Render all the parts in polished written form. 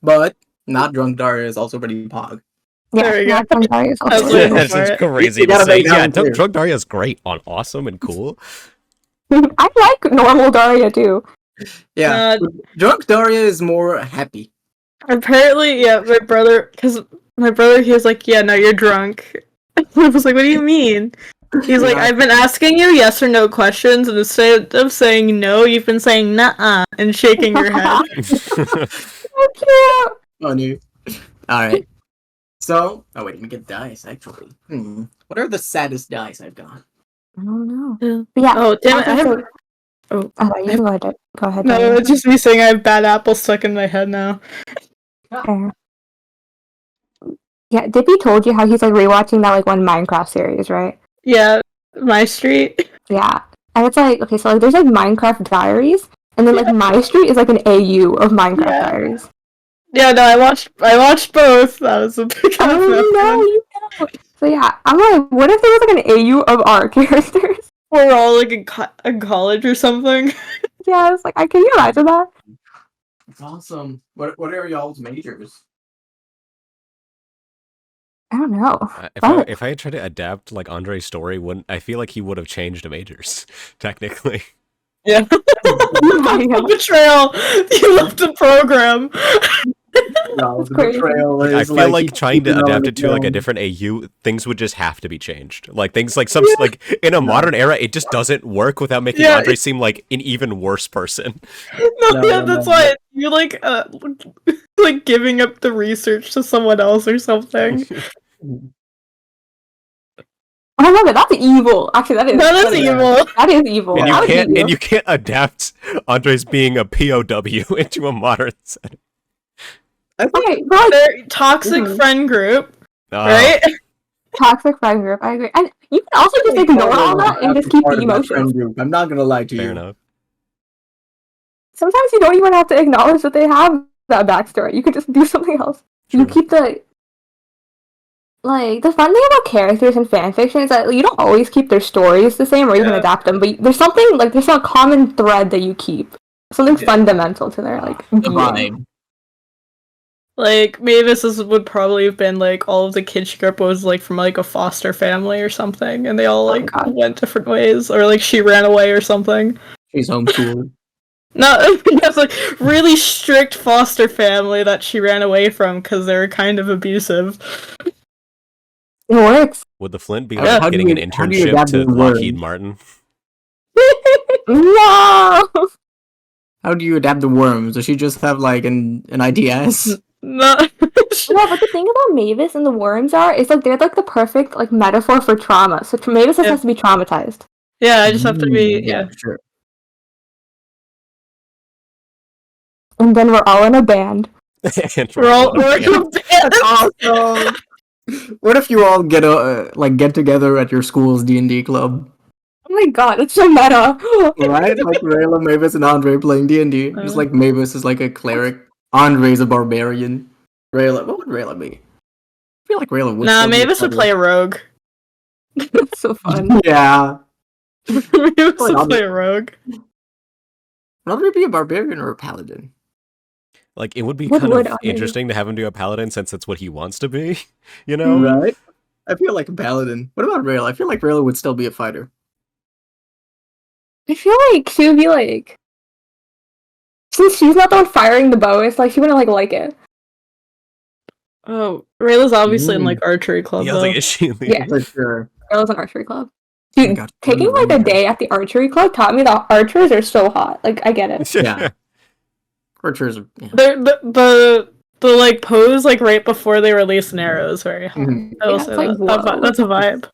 But not drunk Daria is also pretty pog. Yeah, There we go. not from Darius. I was Also waiting really for That's it. crazy You to gotta say. make that Yeah, one clear. Drunk Daria is great on awesome and cool. good. I like normal Daria too. Yeah, drunk Daria is more happy. Apparently, yeah, my brother, he was like, yeah, no, you're drunk. I was like, what do you mean? He's like, I've been asking you yes or no questions, and instead of saying no, you've been saying nuh-uh and shaking your head. So cute. Funny. Alright. So, oh wait, let me get dice, actually. What are the saddest dice I've got? I don't know. Yeah. But yeah. Oh, damn it, I have... also- Oh, you can go ahead. Go ahead. no, Daria. it's just me saying I have bad apples stuck in my head now. Fair. Yeah, Dippy told you how he's like rewatching that like one Minecraft series, right? Yeah, My Street. Yeah. And it's like, okay, so like there's like Minecraft Diaries, and then like My Street is like an AU of Minecraft Yeah. Diaries. Yeah, no, I watched both. That was a big Oh no, you know. So yeah, I'm like, what if there was like an AU of our characters? We're all like in college or something. Yeah, I was like, can you imagine that? It's awesome. What are y'all's majors? I don't know. If I had tried to adapt like Andre's story, I feel like he would have changed the majors, technically. Yeah. God. Betrayal. You left the program. No, the crazy. betrayal is I feel like he's trying to keeping on adapt the it to like a throne. different AU, things would just have to be changed. Like things like like in a modern era, it just doesn't work without making Yeah. Andre seem like an even worse person. No, that's why you're like like giving up the research to someone else or something. Oh my god, that's evil. Actually, that is. That is Yeah. evil. That is evil. And I would hate you can't adapt Andre's being a POW into a modern setting. I think Okay, but like Their toxic Mhm. friend group, Oh, right? toxic friend group, I agree. And you can also just ignore all that and just keep part the of my emotions. friend group. I'm not gonna lie to fair you. enough. Sometimes you don't even have to acknowledge that they have that backstory. You could just do something else. You True. keep the fun thing about characters in fanfiction is that you don't always keep their stories the same or you can Yeah. adapt them, but there's something like there's some common thread that you keep. Something Yeah. fundamental to their like The being. vibe. Like would probably have been like all of the kids she grew up with was like from like a foster family or something, and they all like God. went different ways, or like she ran away or something. She's homeschooled. No, that's like really strict foster family that she ran away from because they were kind of abusive. It works. Would the Flint be Yeah, like how do getting you- an how do you internship adapt to the Lockheed word? Martin? No. How do you adapt the worms? Does she just have like an IDS? No, No, but the thing about Mavis and the worms is like they're like the perfect like metaphor for trauma. So Mavis just Yeah. has to be traumatized. yeah, I just have to be yeah. for sure. And then we're all in a band. And We're all yeah. That's awesome. What if you all get together at your school's D&D club? Oh my god, it's so meta. Right? Like Rayla, Mavis, and Andre playing D&D. Just like Mavis is like a cleric. Andre's a barbarian. Rayla, what would Rayla be? I feel like Rayla would. Nah, still be a Mavis would fighter. play a rogue. It's so fun. Yeah. Mavis would Andre- play a rogue. Would Andre be a barbarian or a paladin? Like it would be What kind would of Andre be? interesting to have him do a paladin since that's what he wants to be, you know? Right? I feel like a paladin. What about Rayla? I feel like Rayla would still be a fighter. I feel like she would be like, since she's not the one firing the bow, it's like she wouldn't like it. Oh, Rayla's obviously in like archery club Yeah, I was though. like, is she? Yeah. For sure. Girls an archery club. Oh my Dude, God, taking one like a year. day at the archery club taught me that archers are so hot. Like I get it. Yeah. Archers are. Yeah. The like pose like right before they release an arrow is very hot. Mhm. I will Yeah, say it's like, whoa. that's a vibe.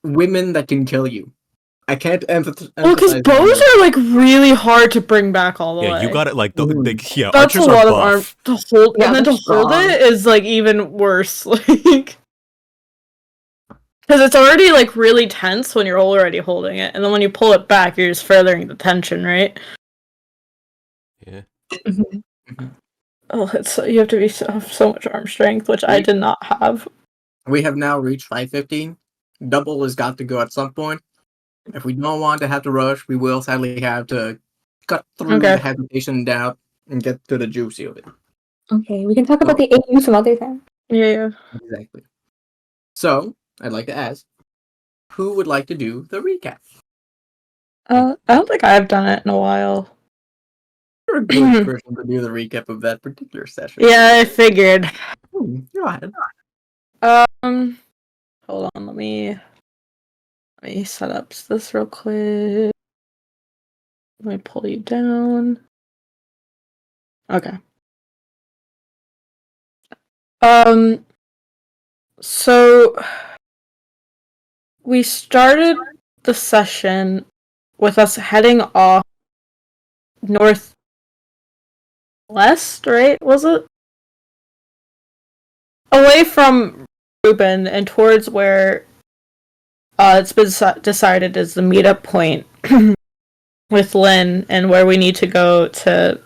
Women that can kill you. I can't emphasize. Well, because bows are like really hard to bring back all the way. Yeah, you got it. Like yeah, That's a archers lot are of arm buff. to hold, Yeah, and then to they're hold strong. it is like even worse. Like, because it's already like really tense when you're already holding it, and then when you pull it back, you're just furthering the tension, right? Yeah. Oh, it's you have to be so much arm strength, which I did not have. We have now reached 5:15. Double has got to go at some point. If we don't want to have to rush, we will sadly have to cut through Okay. the hesitation and doubt and get to the juicy of it. Okay, we can talk about the AU some other time. Yeah. Exactly. So, I'd like to ask, who would like to do the recap? I don't think I've done it in a while. You're a good person to do the recap of that particular session. Yeah, I figured. Go ahead. Hold on, let me set up this real quick. Let me pull you down. Okay. So we started the session with us heading off northwest, right? Was it? Away from Ruben and towards where it's been decided is the meetup point with Lynn, and where we need to go to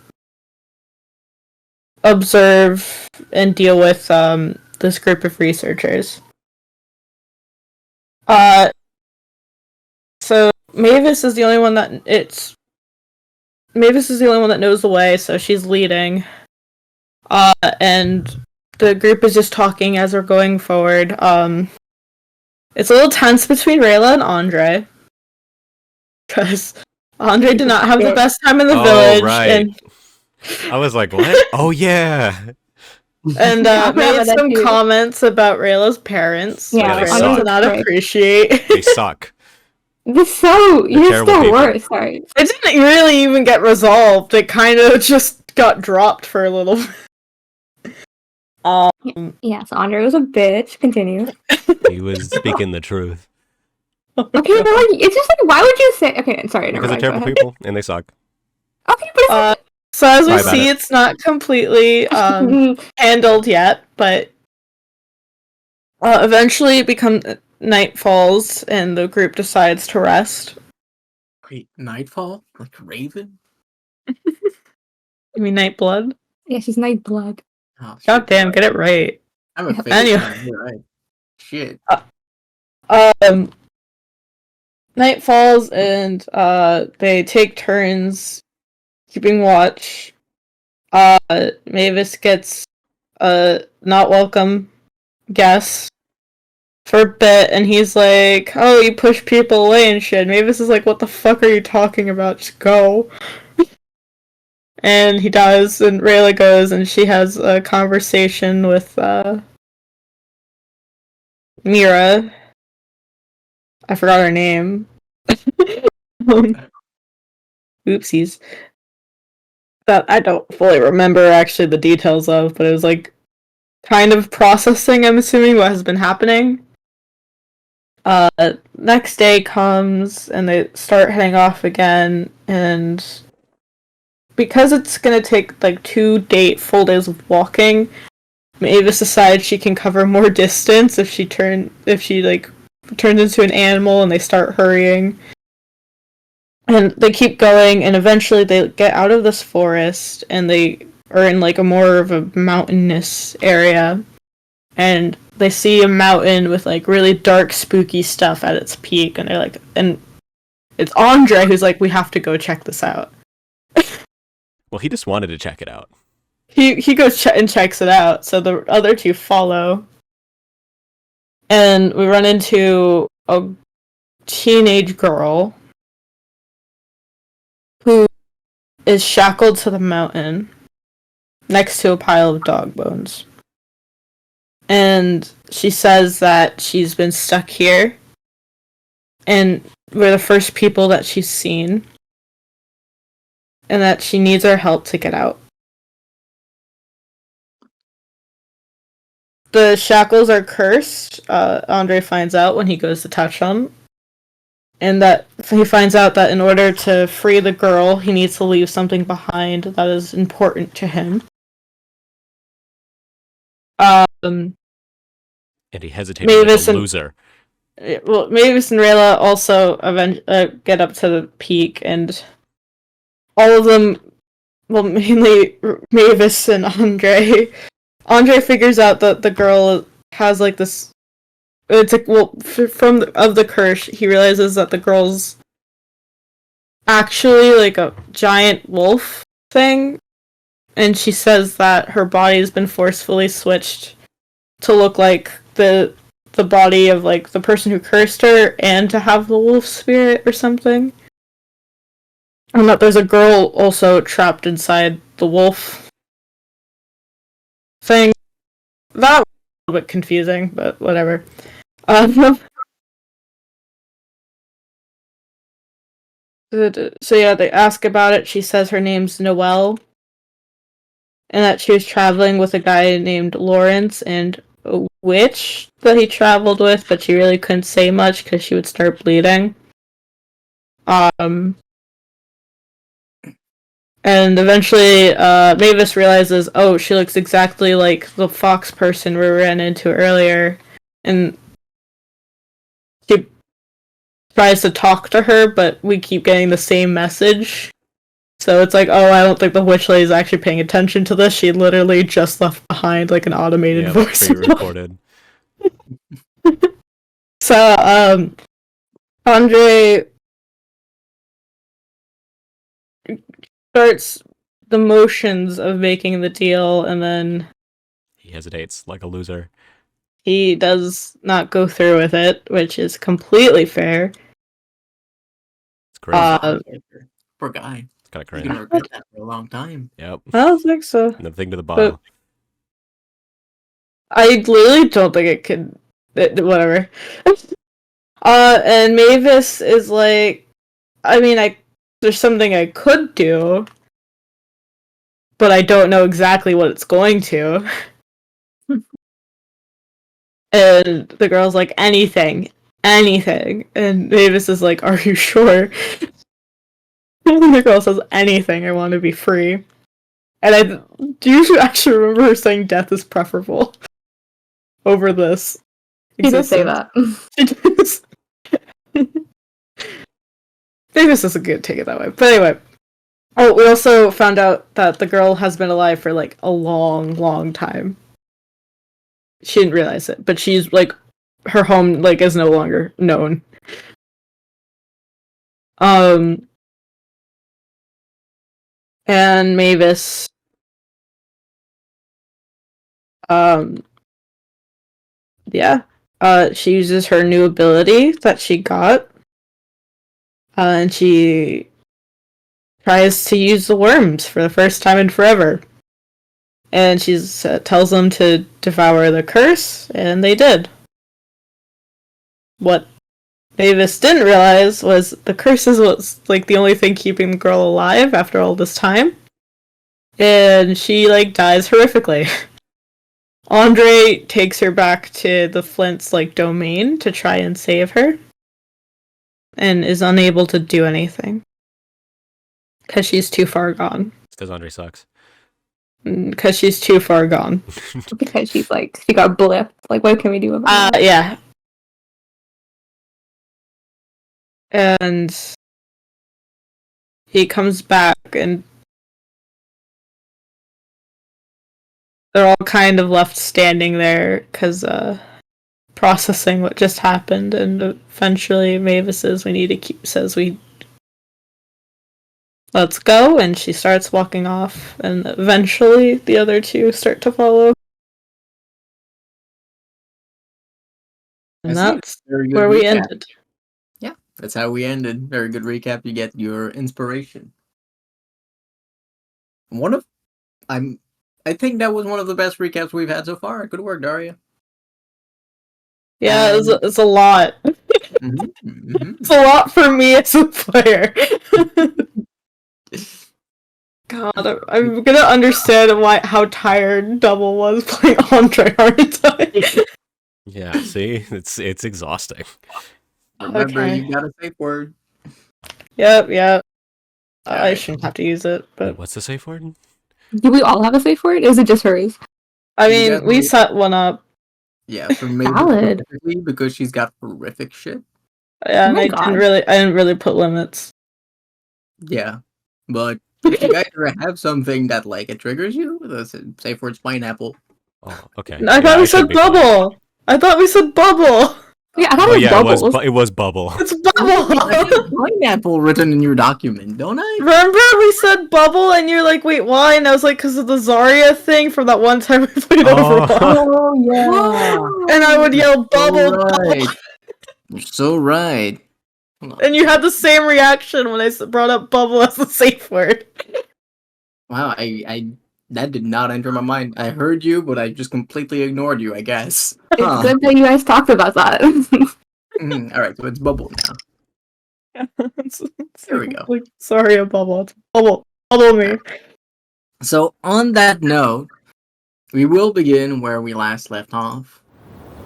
observe and deal with this group of researchers. So Mavis is the only one that knows the way, so she's leading. And the group is just talking as we're going forward. It's a little tense between Rayla and Andre, because Andre did not have the best time in the village, right. and I was like, what? Oh yeah. And made some comments about Rayla's parents, which Yeah, Rayla did not appreciate. They suck. You're terrible the people. worst. Sorry. It didn't really even get resolved. It kind of just got dropped for a little bit. Yeah, so Andre was a bitch. Continue. He was speaking the truth. Okay, but like, it's just like, why would you say? Okay, sorry. Because they're never mind, terrible go ahead. people, and they suck. Okay, but it's So as we Sorry about see, it. it's not completely handled yet, but eventually night falls and the group decides to rest. Wait, Nightfall? Like Raven? You mean Nightblood? yeah, she's Nightblood. Oh, shit. God damn, get it right. I'm a fake Anyway. fan, you're right. Shit. Night falls and they take turns keeping watch. Mavis gets a not welcome guest for a bit, and he's like, "Oh, you push people away and shit." Mavis is like, "What the fuck are you talking about? Just go." And he does, and Rayla goes, and she has a conversation with Mira. I forgot her name. Oopsies. That I don't fully remember actually the details of, but it was like kind of processing, I'm assuming, what has been happening. Next day comes and they start heading off again, and because it's gonna take like 2 full days of walking, Mavis decides she can cover more distance if she turns into an animal and they start hurrying. And they keep going, and eventually they get out of this forest, and they are in like a more of a mountainous area. And they see a mountain with like really dark, spooky stuff at its peak, and they're like, and it's Andre who's like, "We have to go check this out." Well, he just wanted to check it out. He goes and checks it out, so the other two follow. And we run into a teenage girl who is shackled to the mountain next to a pile of dog bones. And she says that she's been stuck here, and we're the first people that she's seen, and that she needs our help to get out. The shackles are cursed, Andre finds out when he goes to touch them. And that he finds out that in order to free the girl, he needs to leave something behind that is important to him. And he hesitated like a loser. Well, Mavis and Rayla also get up to the peak, and all of them, well, mainly Mavis and Andre. Andre figures out that the girl has like this. It's like, well, from the curse, he realizes that the girl's actually like a giant wolf thing, and she says that her body's been forcefully switched to look like the body of like the person who cursed her, and to have the wolf spirit or something. And that there's a girl also trapped inside the wolf thing. That was a little bit confusing, but whatever. So yeah, they ask about it. She says her name's Noelle, and that she was traveling with a guy named Lawrence and a witch that he traveled with, but she really couldn't say much because she would start bleeding. And eventually, Mavis realizes, oh, she looks exactly like the fox person we ran into earlier, and she tries to talk to her, but we keep getting the same message. So it's like, oh, I don't think the witch lady's actually paying attention to this. She literally just left behind like an automated voice. Pre-recorded. So, Andre starts the motions of making the deal, and then He hesitates like a loser. he does not go through with it, which is completely fair. It's crazy. Poor guy. It's kind of He's crazy. gonna regret that for a long time. Yep. I don't think so. And the thing to the bottom. I literally don't think it could. Whatever. And Mavis is like, I mean, there's something I could do, but I don't know exactly what it's going to. And the girl's like, anything. And Mavis is like, are you sure? And the girl says, anything, I want to be free. And do you actually remember her saying death is preferable over this? He did say that. She does. Mavis doesn't good take it that way. But anyway. Oh, we also found out that the girl has been alive for like a long, long time. She didn't realize it, but she's like, her home like is no longer known. And Mavis she uses her new ability that she got, and she tries to use the worms for the first time in forever. And she tells them to devour the curse, and they did. What Mavis didn't realize was the curse was like the only thing keeping the girl alive after all this time. And she like dies horrifically. Andre takes her back to the Flint's like domain to try and save her, and is unable to do anything because she's too far gone. It's because Andre sucks. Because she's too far gone. Because she's like, she got blipped. Like, what can we do about it? Yeah. And he comes back, and they're all kind of left standing there because processing what just happened. And eventually Mavis says let's go, and she starts walking off, and eventually the other two start to follow. And that's where we ended. Yeah, that's how we ended. Very good recap. You get your inspiration. I think that was one of the best recaps we've had so far. Good work, Daria. Yeah, it's a lot. It's a lot for me as a player. God, I'm gonna understand how tired Double was playing Andre Arnitine. Yeah, see? It's exhausting. Remember, Okay. you gotta safe word. Yep. I Alright. shouldn't have to use it, but What's the safe word? Do we all have a safe word? Or is it just hers? I You mean, definitely- we set one up. Yeah, for Mavis Valid. specifically, because she's got horrific shit. Yeah, Oh and my I God. didn't really put limits. Yeah, but if you guys ever have something that like it triggers you, the safe word's pineapple. Oh, okay. I thought we said should be fine. bubble. I thought we said bubble. Yeah, I thought Oh it was yeah, bubbles. it was Bubble. It's I Bubble! have pineapple written in your document, don't I? Remember we said Bubble and you're like, wait, why? And I was like, because of the Zarya thing from that one time we played Oh. Overwatch. Oh yeah. And I would yell, Bubble, Right. Bubble! You're so right. Hold on. And you had the same reaction when I brought up Bubble as the safe word. Wow, I that did not enter my mind. I heard you, but I just completely ignored you, I guess. It's Huh. good that you guys talked about that. Alright, so it's Bubble now. There we go. Like, sorry, a Bubble. It's Bubble. Bubble me. So on that note, we will begin where we last left off.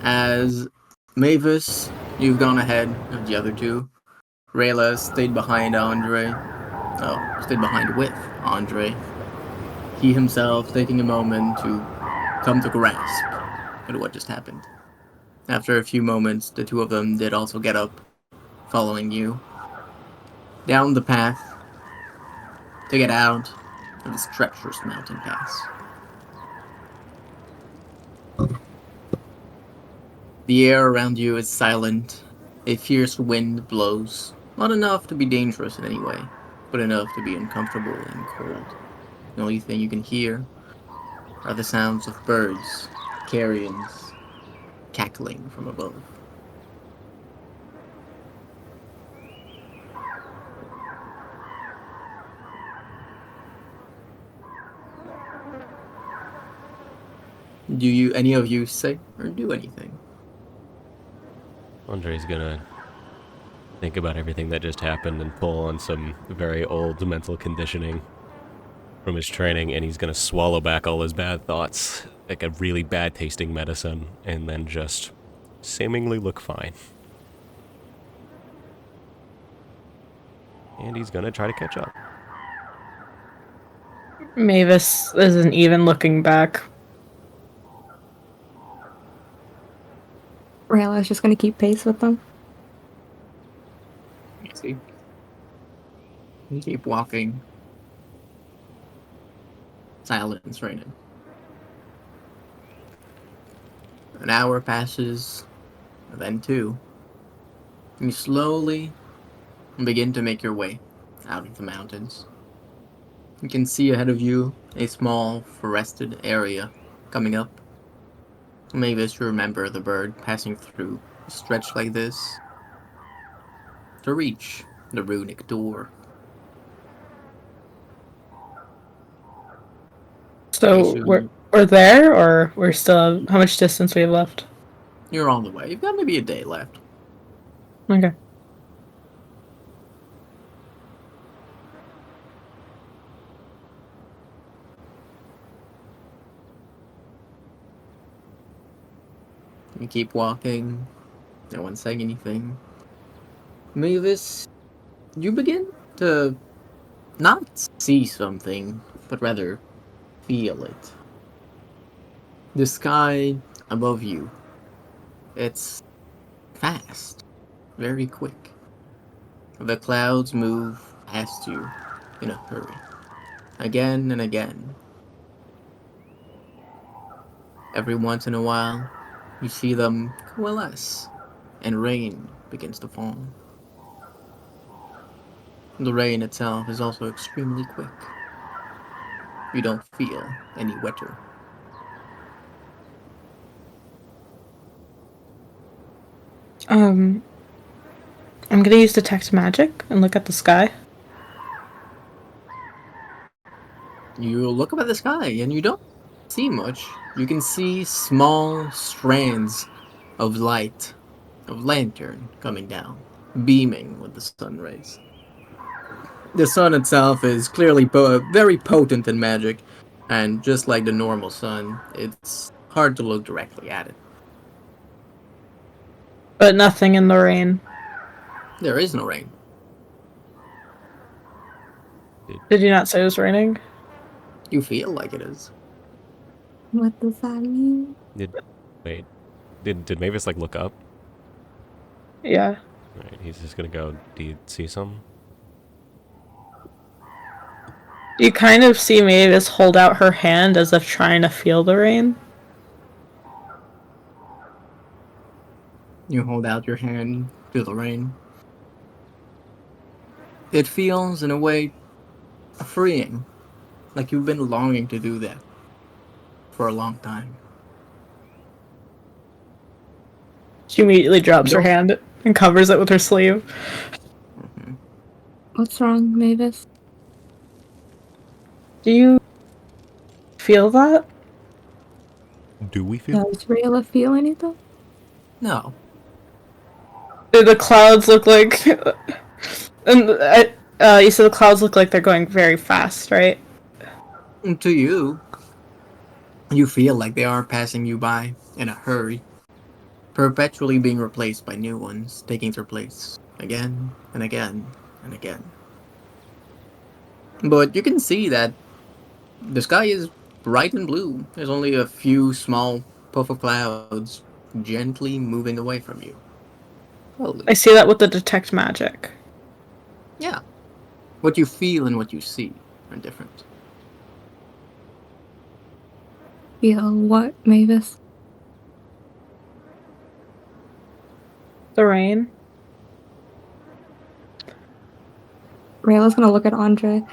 As Mavis, you've gone ahead of the other two. Rayla stayed behind Andre. Oh, stayed behind with Andre. He himself taking a moment to come to grasp at what just happened. After a few moments, the two of them did also get up, following you. Down the path to get out of this treacherous mountain pass. The air around you is silent. A fierce wind blows. Not enough to be dangerous in any way, but enough to be uncomfortable and cold. The only thing you can hear are the sounds of birds, carrions, cackling from above. Do any of you say or do anything? Andre's gonna think about everything that just happened and pull on some very old mental conditioning from his training, and he's gonna swallow back all his bad thoughts, like a really bad tasting medicine, and then just seemingly look fine. And he's gonna try to catch up. Mavis isn't even looking back. Rayla's just gonna keep pace with them. You see? You keep walking. Silence reigning. An hour passes, then two. You slowly begin to make your way out of the mountains. You can see ahead of you a small forested area coming up. Mavis, you remember the bird passing through a stretch like this to reach the runic door. So we're there, or we're still, how much distance we have left? You're on the way. You've got maybe a day left. Okay. You keep walking. No one's saying anything. Mavis, you begin to not see something, but rather feel it. The sky above you. It's fast. Very quick. The clouds move past you in a hurry. Again and again. Every once in a while, you see them coalesce, and rain begins to fall. The rain itself is also extremely quick. You don't feel any wetter. I'm gonna use detect magic and look at the sky. You look up at the sky, and you don't see much. You can see small strands of light, of lantern coming down, beaming with the sun rays. The sun itself is clearly very potent in magic, and just like the normal sun, it's hard to look directly at it. But nothing in the rain. There is no rain. Did you not say it was raining? You feel like it is. What does that mean? Did Mavis like look up? Yeah. Alright, he's just gonna go, do you see some? You kind of see Mavis hold out her hand as if trying to feel the rain. You hold out your hand to the rain. It feels, in a way, freeing, like you've been longing to do that for a long time. She immediately drops her Don't- hand and covers it with her sleeve. Mhm. What's wrong, Mavis? Do you feel that? Do we feel? Does Rayla feel anything? No. Do the clouds look like? And you said the clouds look like they're going very fast, right? To you, you feel like they are passing you by in a hurry, perpetually being replaced by new ones, taking their place again and again and again. But you can see that the sky is bright and blue. There's only a few small puff of clouds gently moving away from you. Slowly. I see that with the detect magic. Yeah. What you feel and what you see are different. Feel what, Mavis? The rain. Rayla's gonna look at Andre.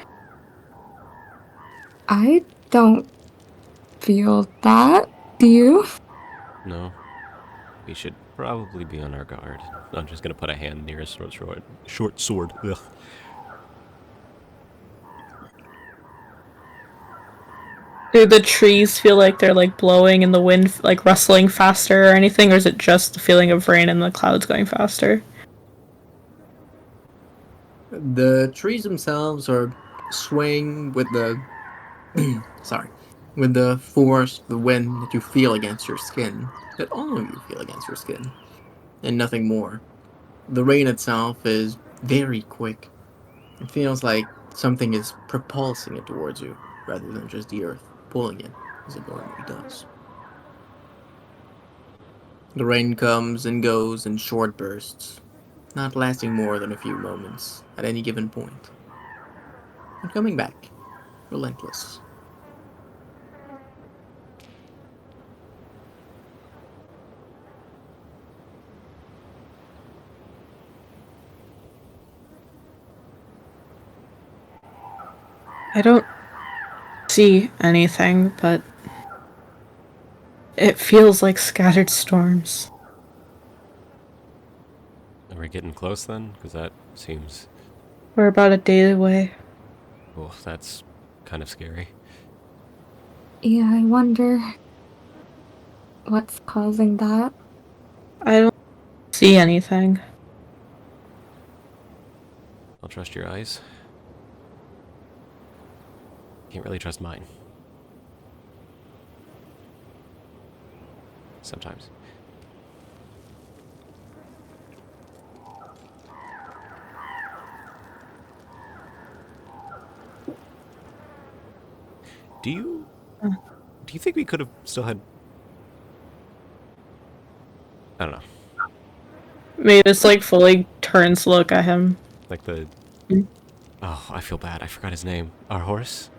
I don't feel that. Do you? No. We should probably be on our guard. I'm just gonna put a hand near his short sword. Ugh. Do the trees feel like they're like blowing in the wind, like rustling faster or anything, or is it just the feeling of rain and the clouds going faster? The trees themselves are swaying with the with the force, the wind that you feel against your skin, that all of you feel against your skin, and nothing more. The rain itself is very quick. It feels like something is propulsing it towards you, rather than just the earth pulling it, as it normally does. The rain comes and goes in short bursts, not lasting more than a few moments at any given point, and coming back, relentless. I don't see anything, but it feels like scattered storms. Are we getting close then? Because that seems... We're about a day away. Oh, that's kind of scary. Yeah, I wonder what's causing that. I don't see anything. I'll trust your eyes. Can't really trust mine. Sometimes. Do you think we could have still had... I don't know. Mavis like fully turns to look at him. Like the... Oh, I feel bad. I forgot his name. Our horse?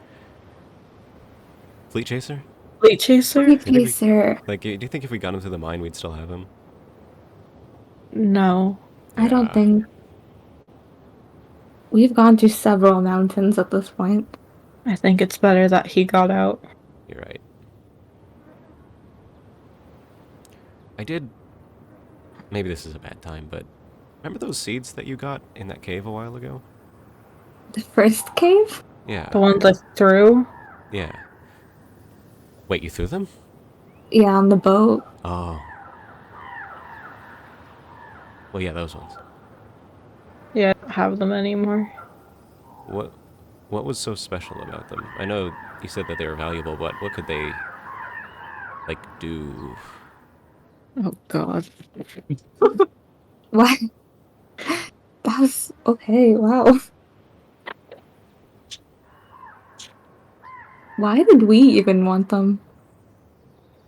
Fleet Chaser? Fleet chaser? Fleet we- Chaser. Like, do you think if we got him through the mine, we'd still have him? No. I don't Yeah. think. We've gone to several mountains at this point. I think it's better that he got out. You're right. I did... Maybe this is a bad time, but... Remember those seeds that you got in that cave a while ago? The first cave? Yeah. The ones I threw? Yeah. Wait, you threw them? Yeah, on the boat. Oh. Well, yeah, those ones. Yeah, I don't have them anymore. What was so special about them? I know you said that they were valuable, but what could they, like, do? Oh god. What? That was okay, wow. Why did we even want them?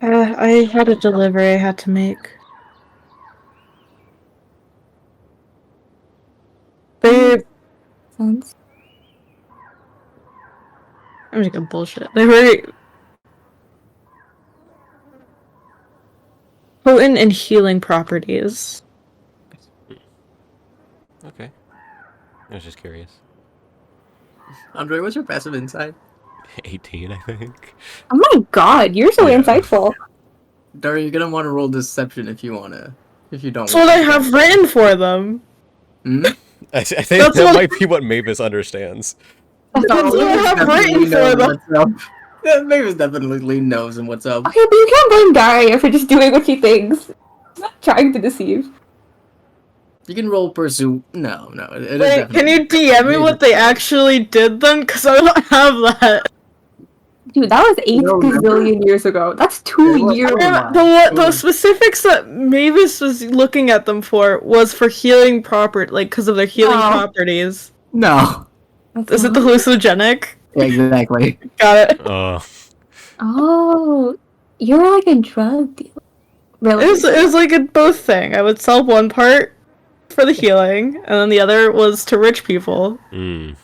I had a delivery I had to make. They... Sense? I'm just gonna bullshit. They were... potent and healing properties. Okay. I was just curious. Andre, what's your passive insight? 18, I think. Oh my god, you're so Yeah. insightful. Dari, you're gonna want to roll deception if you wanna. If you don't. That's what I have written for them. Hmm? I think That's that what- might be what Mavis understands. That's what I have written for them. Yeah, Mavis definitely knows and what's up. Okay, but you can't blame Daria for just doing what she thinks. She's not trying to deceive. You can roll pursue. No, it is Wait, can definitely. you DM me what they actually did then? Because I don't have that. Dude, that was 8 No, remember? gazillion years ago. That's It 2 was- years. The specifics that Mavis was looking at them for was for healing because of their healing Oh. properties. No. Is it the hallucinogenic? Yeah, exactly. Got it. Oh, you're like a drug dealer. Really? It was like a both thing. I would sell one part for the healing, and then the other was to rich people. Mm.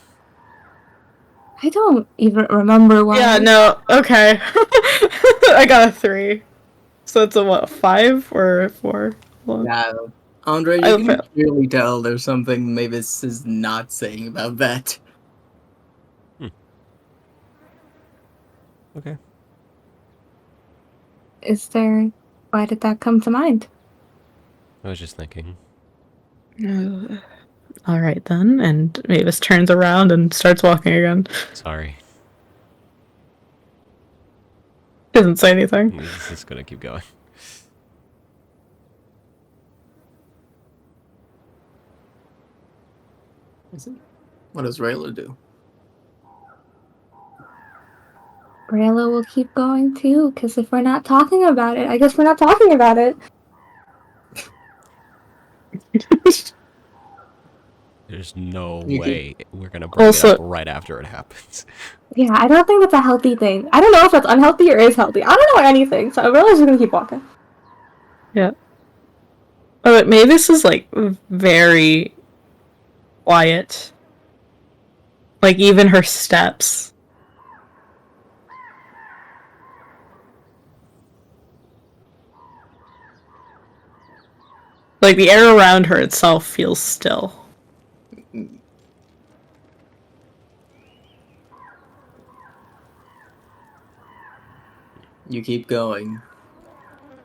I don't even remember why. Yeah, no, okay. I got a 3. So it's a what, 5 or 4? Hold on. Yeah, Andre, I you can fail. clearly tell there's something Mavis is not saying about that. Okay. Is there? Why did that come to mind? I was just thinking. All right then, and Mavis turns around and starts walking again. Sorry. Doesn't say anything. This is gonna keep going. What does Rayla do? Brayla will keep going too, because if we're not talking about it, I guess we're not talking about it. There's no You can- way we're gonna bring Also- it up right after it happens. Yeah, I don't think that's a healthy thing. I don't know if that's unhealthy or is healthy. I don't know anything, so Brayla's just gonna keep walking. Yeah. Oh, but Mavis is like very quiet. Like even her steps. Like the air around her itself feels still. You keep going.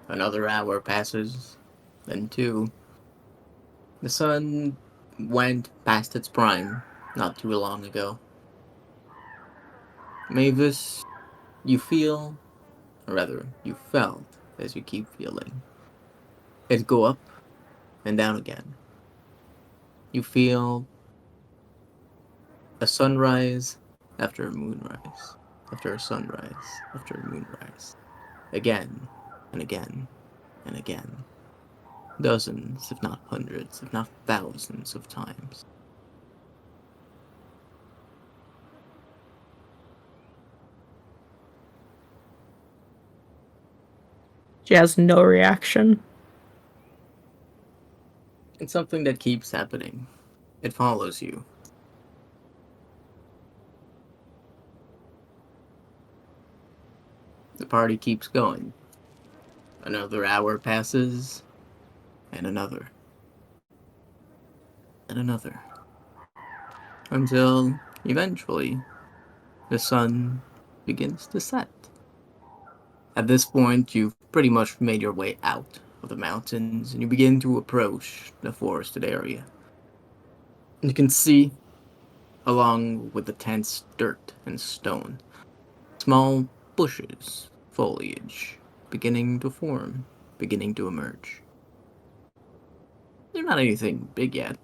Another hour passes, then 2. The sun went past its prime not too long ago. Mavis, you feel, or rather, you felt as you keep feeling, it go up and down again. You feel a sunrise after a moonrise, after a sunrise, after a moonrise, again and again and again. Dozens, if not hundreds, if not thousands of times. She has no reaction. It's something that keeps happening. It follows you. The party keeps going. Another hour passes, and another. And another. Until, eventually, the sun begins to set. At this point, you've pretty much made your way out of the mountains, and you begin to approach the forested area. You can see, along with the tense dirt and stone, small bushes, foliage, beginning to form, beginning to emerge. They're not anything big yet,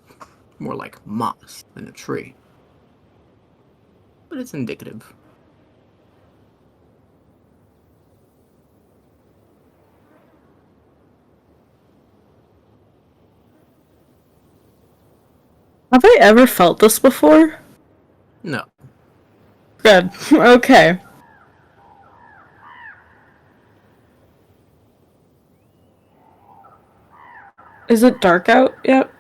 more like moss than a tree. But it's indicative. Have I ever felt this before? No. Good. Okay. Is it dark out yet?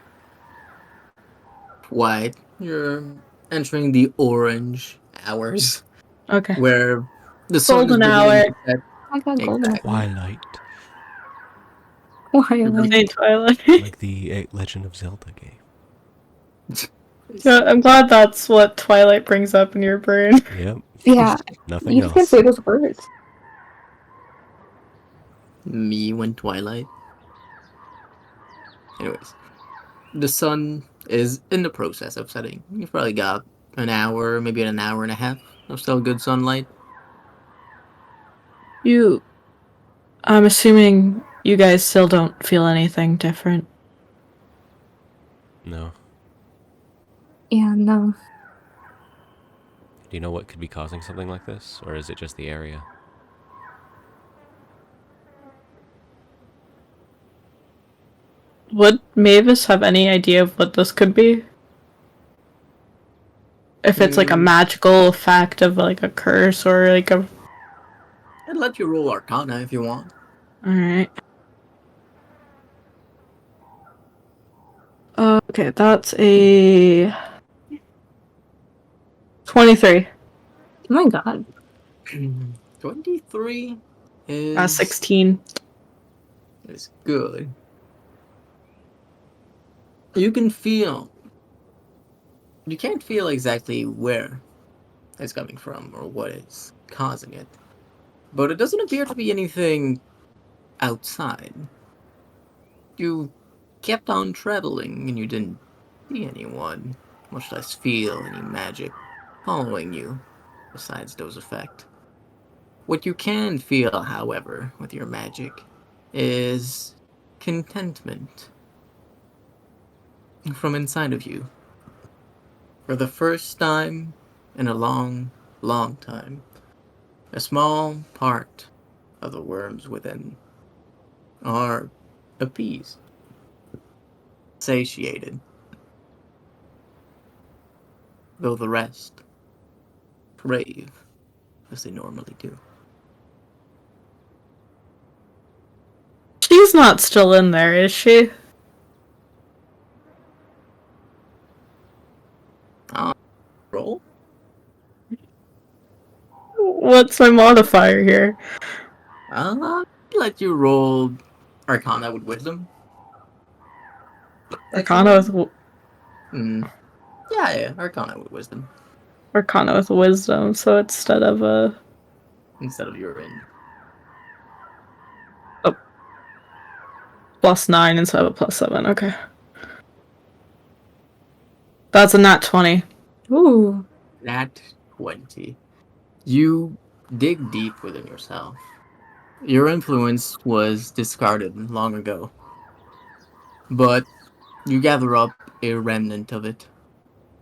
White, you're entering the orange hours, Okay. where the sun Golden is beginning hour. to set. I got golden. Exactly. Twilight. Twilight. Say Twilight. Like the Legend of Zelda game. Yeah, I'm glad that's what Twilight brings up in your brain. Yep. Yeah, Nothing you else. can say those words. Me when Twilight. Anyways, the sun is in the process of setting. You've probably got an hour, maybe an hour and a half of still good sunlight. I'm assuming you guys still don't feel anything different. No. Yeah, no. Do you know what could be causing something like this? Or is it just the area? Would Mavis have any idea of what this could be? If it's like a magical effect of like a curse or like a... I'd let you roll Arcana if you want. Alright. Okay, that's a... 23. Oh my god. 23 is 16. is good. You can feel. You can't feel exactly where it's coming from or what is causing it, but it doesn't appear to be anything outside. You kept on traveling and you didn't see anyone, much less feel any magic following you, besides those effects. What you can feel, however, with your magic is contentment from inside of you. For the first time in a long, long time, a small part of the worms within are appeased, satiated, though the rest crave as they normally do. She's not still in there, is she? Roll? What's my modifier here? I'll let you roll Arcana with Wisdom. Arcana with Yeah, Arcana with Wisdom. Arcana with wisdom, so instead of a... Instead of your in. +9 instead of a +7, okay. That's a nat 20. Ooh. Nat 20. You dig deep within yourself. Your influence was discarded long ago. But you gather up a remnant of it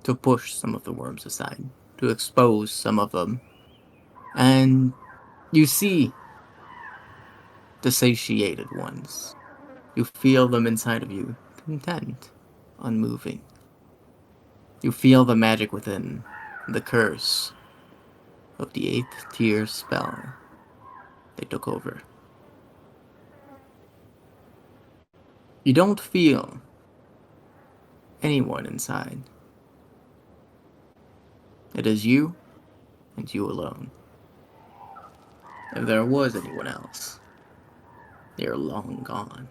to push some of the worms aside, to expose some of them. And you see the satiated ones. You feel them inside of you, content, unmoving. You feel the magic within, the curse of the 8th tier spell they took over. You don't feel anyone inside. It is you and you alone. If there was anyone else, they're long gone.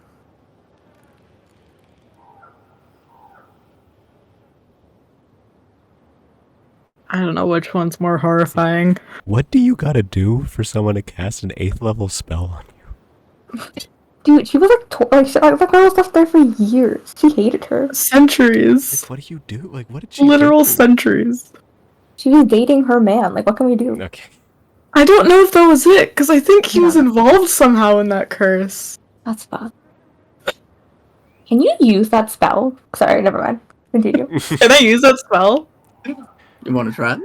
I don't know which one's more horrifying. What do you gotta do for someone to cast an 8th level spell on you? Dude, she was that girl was left there for years. She hated her. Centuries. Like, what do you do? Like, what did she Literal do? centuries. She was dating her man. Like, what can we do? Okay. I don't know if that was it, because I think he was involved somehow in that curse. That's bad. Can you use that spell? Sorry, never mind. Continue. Can I use that spell? You want to try it?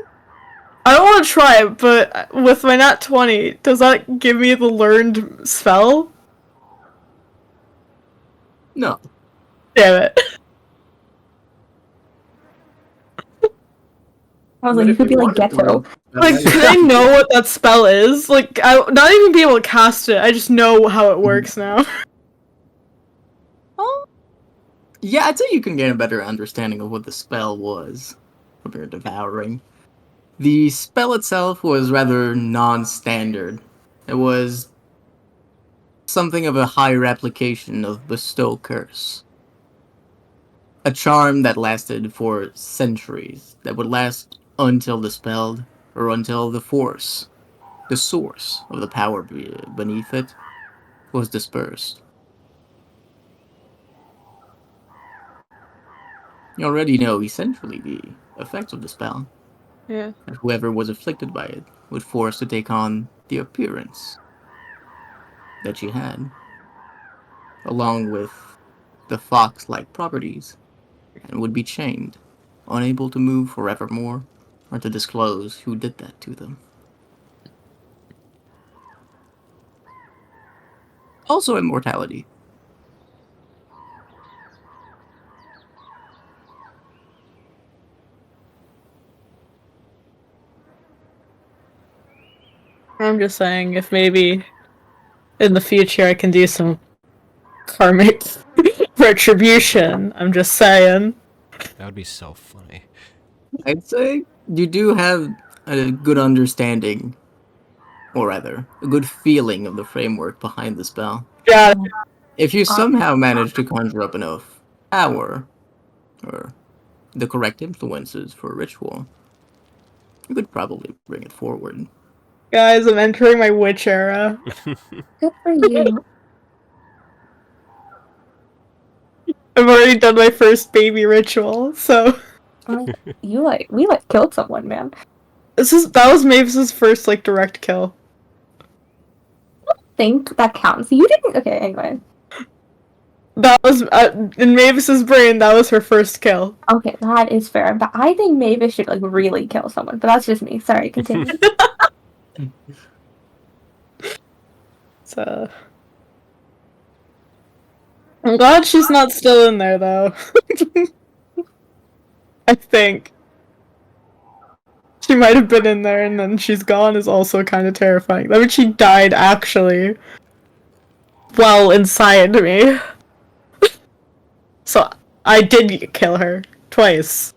I don't want to try it, but with my nat 20, does that give me the learned spell? No. Damn it. I was like, you could be like wanted to ghetto. Like, can I know what that spell is? Like, I not even be able to cast it, I just know how it works now. Oh. Yeah, I'd say you can gain a better understanding of what the spell was when you're devouring. The spell itself was rather non-standard. It was something of a higher application of Bestow Curse. A charm that lasted for centuries, that would last until dispelled, or until the force, the source of the power beneath it, was dispersed. You already know essentially the effects of the spell, Yeah. and whoever was afflicted by it was forced to take on the appearance that she had, along with the fox-like properties, and would be chained, unable to move forevermore, or to disclose who did that to them. Also immortality. I'm just saying, if maybe in the future I can do some karmic retribution. I'm just saying. That would be so funny. I'd say you do have a good understanding, or rather, a good feeling of the framework behind the spell. Yeah. If you somehow manage to conjure up enough power, or the correct influences for a ritual, you could probably bring it forward. Guys, I'm entering my witch era. Good for you. I've already done my first baby ritual, so We killed someone, man. that was Mavis's first direct kill. Think that counts. You didn't. Okay, anyway. That was in Mavis's brain. That was her first kill. Okay, that is fair. But I think Mavis should really kill someone. But that's just me. Sorry, continue. So I'm glad she's not still in there though. I think she might have been in there and then she's gone is also kind of terrifying. I mean, she died actually while inside me. So I did kill her twice.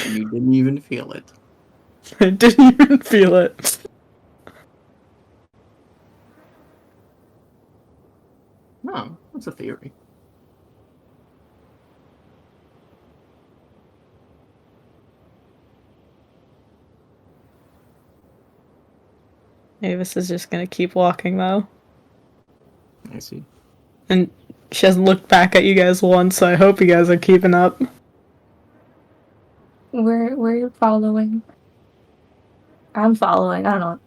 You didn't even feel it. I didn't even feel it. No, that's a theory. Mavis is just gonna keep walking though. I see. And she hasn't looked back at you guys once, so I hope you guys are keeping up. We're following. I'm following. I don't know.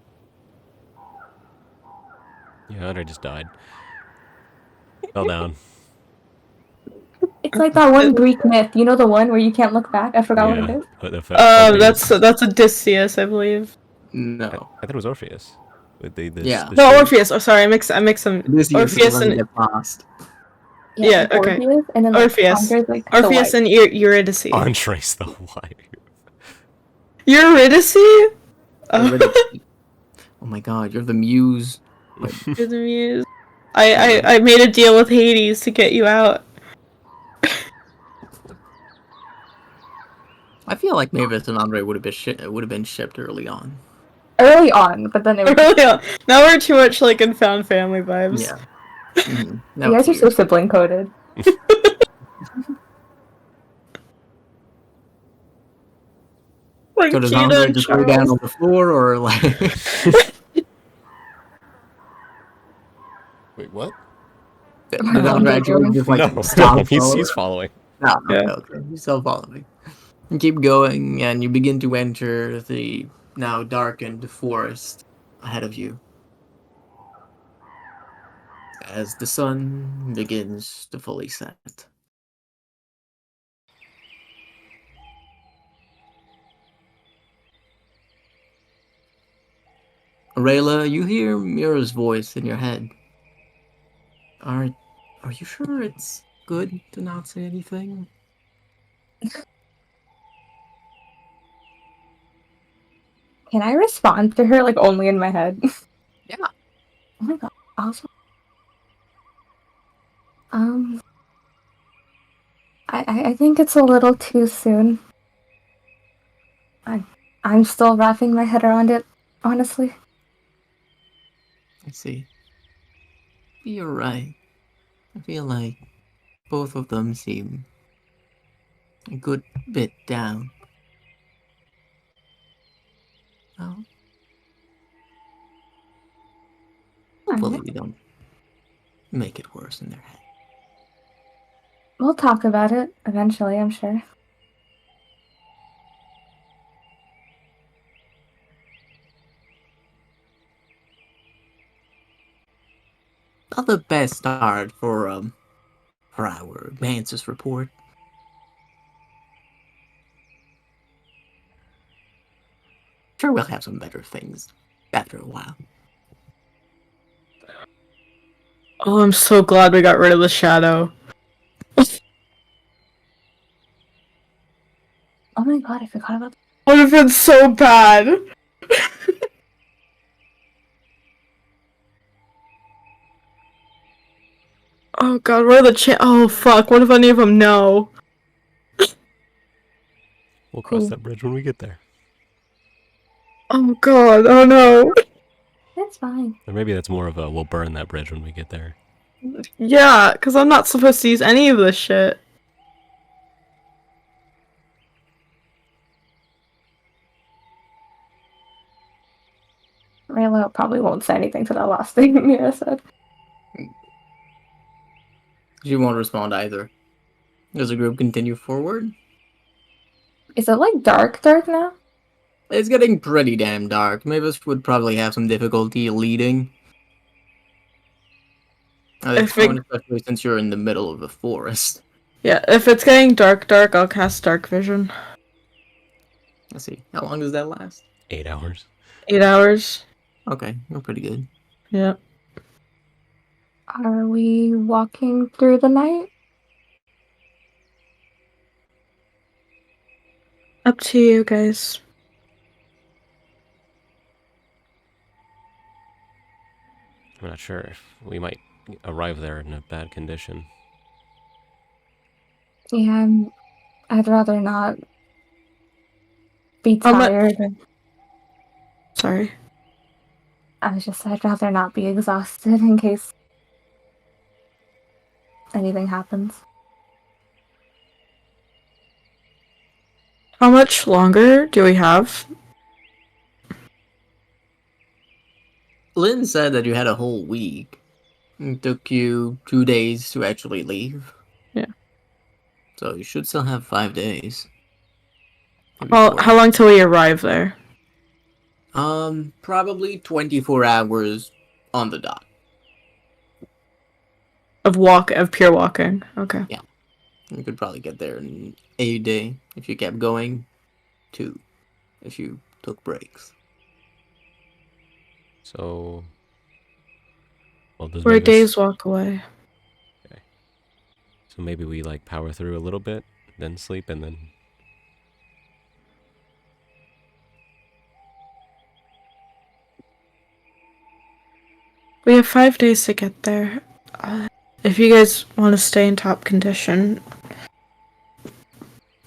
Yeah, Andre just died. Fell down. It's like that one Greek myth. You know the one where you can't look back? I forgot what it is. But Orpheus. That's Odysseus, I believe. No. I thought it was Orpheus. With the Yeah. the No, shoe. Orpheus. Oh, sorry, I mix them. Orpheus and lost. Yeah, like okay. Orpheus, and then Orpheus. Andre's, the Orpheus wife. and Eurydice. Andres the White. Eurydice? Oh my god, you're the muse. You're the muse. I made a deal with Hades to get you out. I feel like Mavis and Andre would have been shipped early on. Early on, but then it was. Really? Now we're too much in Found Family vibes. Yeah. Mhm. You guys are so sibling coded. Like So does Gina Andre and just go down Charles. on the floor, or like? Wait, what? Did Andre actually just no, stop? he's following. No, okay, Yeah. okay. You're still following. You keep going, and you begin to enter the now darkened forest ahead of you. As the sun begins to fully set. Rayla, you hear Mira's voice in your head. Are you sure it's good to not say anything? Can I respond to her only in my head? Yeah. Oh my god. Also, I think it's a little too soon. I'm still wrapping my head around it, honestly. I see. You're right. I feel like both of them seem a good bit down. Well, hopefully we don't make it worse in their head. We'll talk about it eventually, I'm sure. Not the best start for our advances report. Sure, we'll have some better things after a while. Oh, I'm so glad we got rid of the shadow. Oh my god, I forgot about Would have been so bad. Oh god, what are the oh fuck, what if any of them know? We'll cross Cool. that bridge when we get there. Oh god, oh no. It's fine. Or maybe that's more of a we'll burn that bridge when we get there. Yeah, because I'm not supposed to use any of this shit. Raylo probably won't say anything to that last thing Mira said. She won't respond either. Does the group continue forward? Is it like dark now? It's getting pretty damn dark. Mavis would probably have some difficulty leading. If it- Especially since you're in the middle of the forest. Yeah, if it's getting dark, I'll cast Dark Vision. Let's see. How long does that last? 8 hours. 8 hours. Okay, you're pretty good. Yeah. Are we walking through the night? Up to you guys. I'm not sure if we might arrive there in a bad condition. Yeah, I'd rather not be I'm not- tired. Sorry. I'd rather not be exhausted in case anything happens. How much longer do we have? Lynn said that you had a whole week. It took you 2 days to actually leave. Yeah. So you should still have 5 days. Well, how long till we arrive there? Probably 24 hours on the dot. Of pure walking. Okay. You could probably get there in a day if you kept going. 2 if you took breaks. So, well, does We're a Mavis- day's walk away. So maybe we like power through a little bit, then sleep, and then We have 5 days to get there. If you guys want to stay in top condition,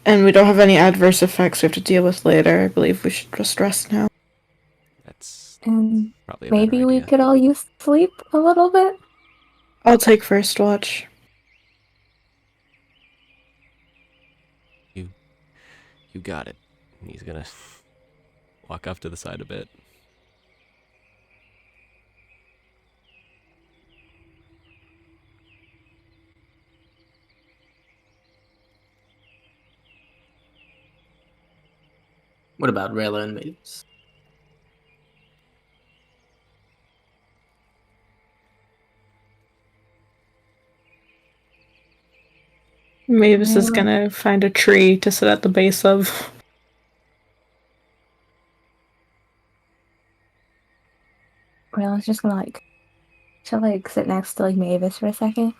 and we don't have any adverse effects we have to deal with later, I believe we should just rest now. that's And probably a maybe better we idea. could all use sleep a little bit. I'll take first watch. You got it. And he's gonna walk off to the side a bit. What about Rayla and Mavis? Mavis is Yeah. gonna find a tree to sit at the base of. Rayla's just gonna sit next to Mavis for a second.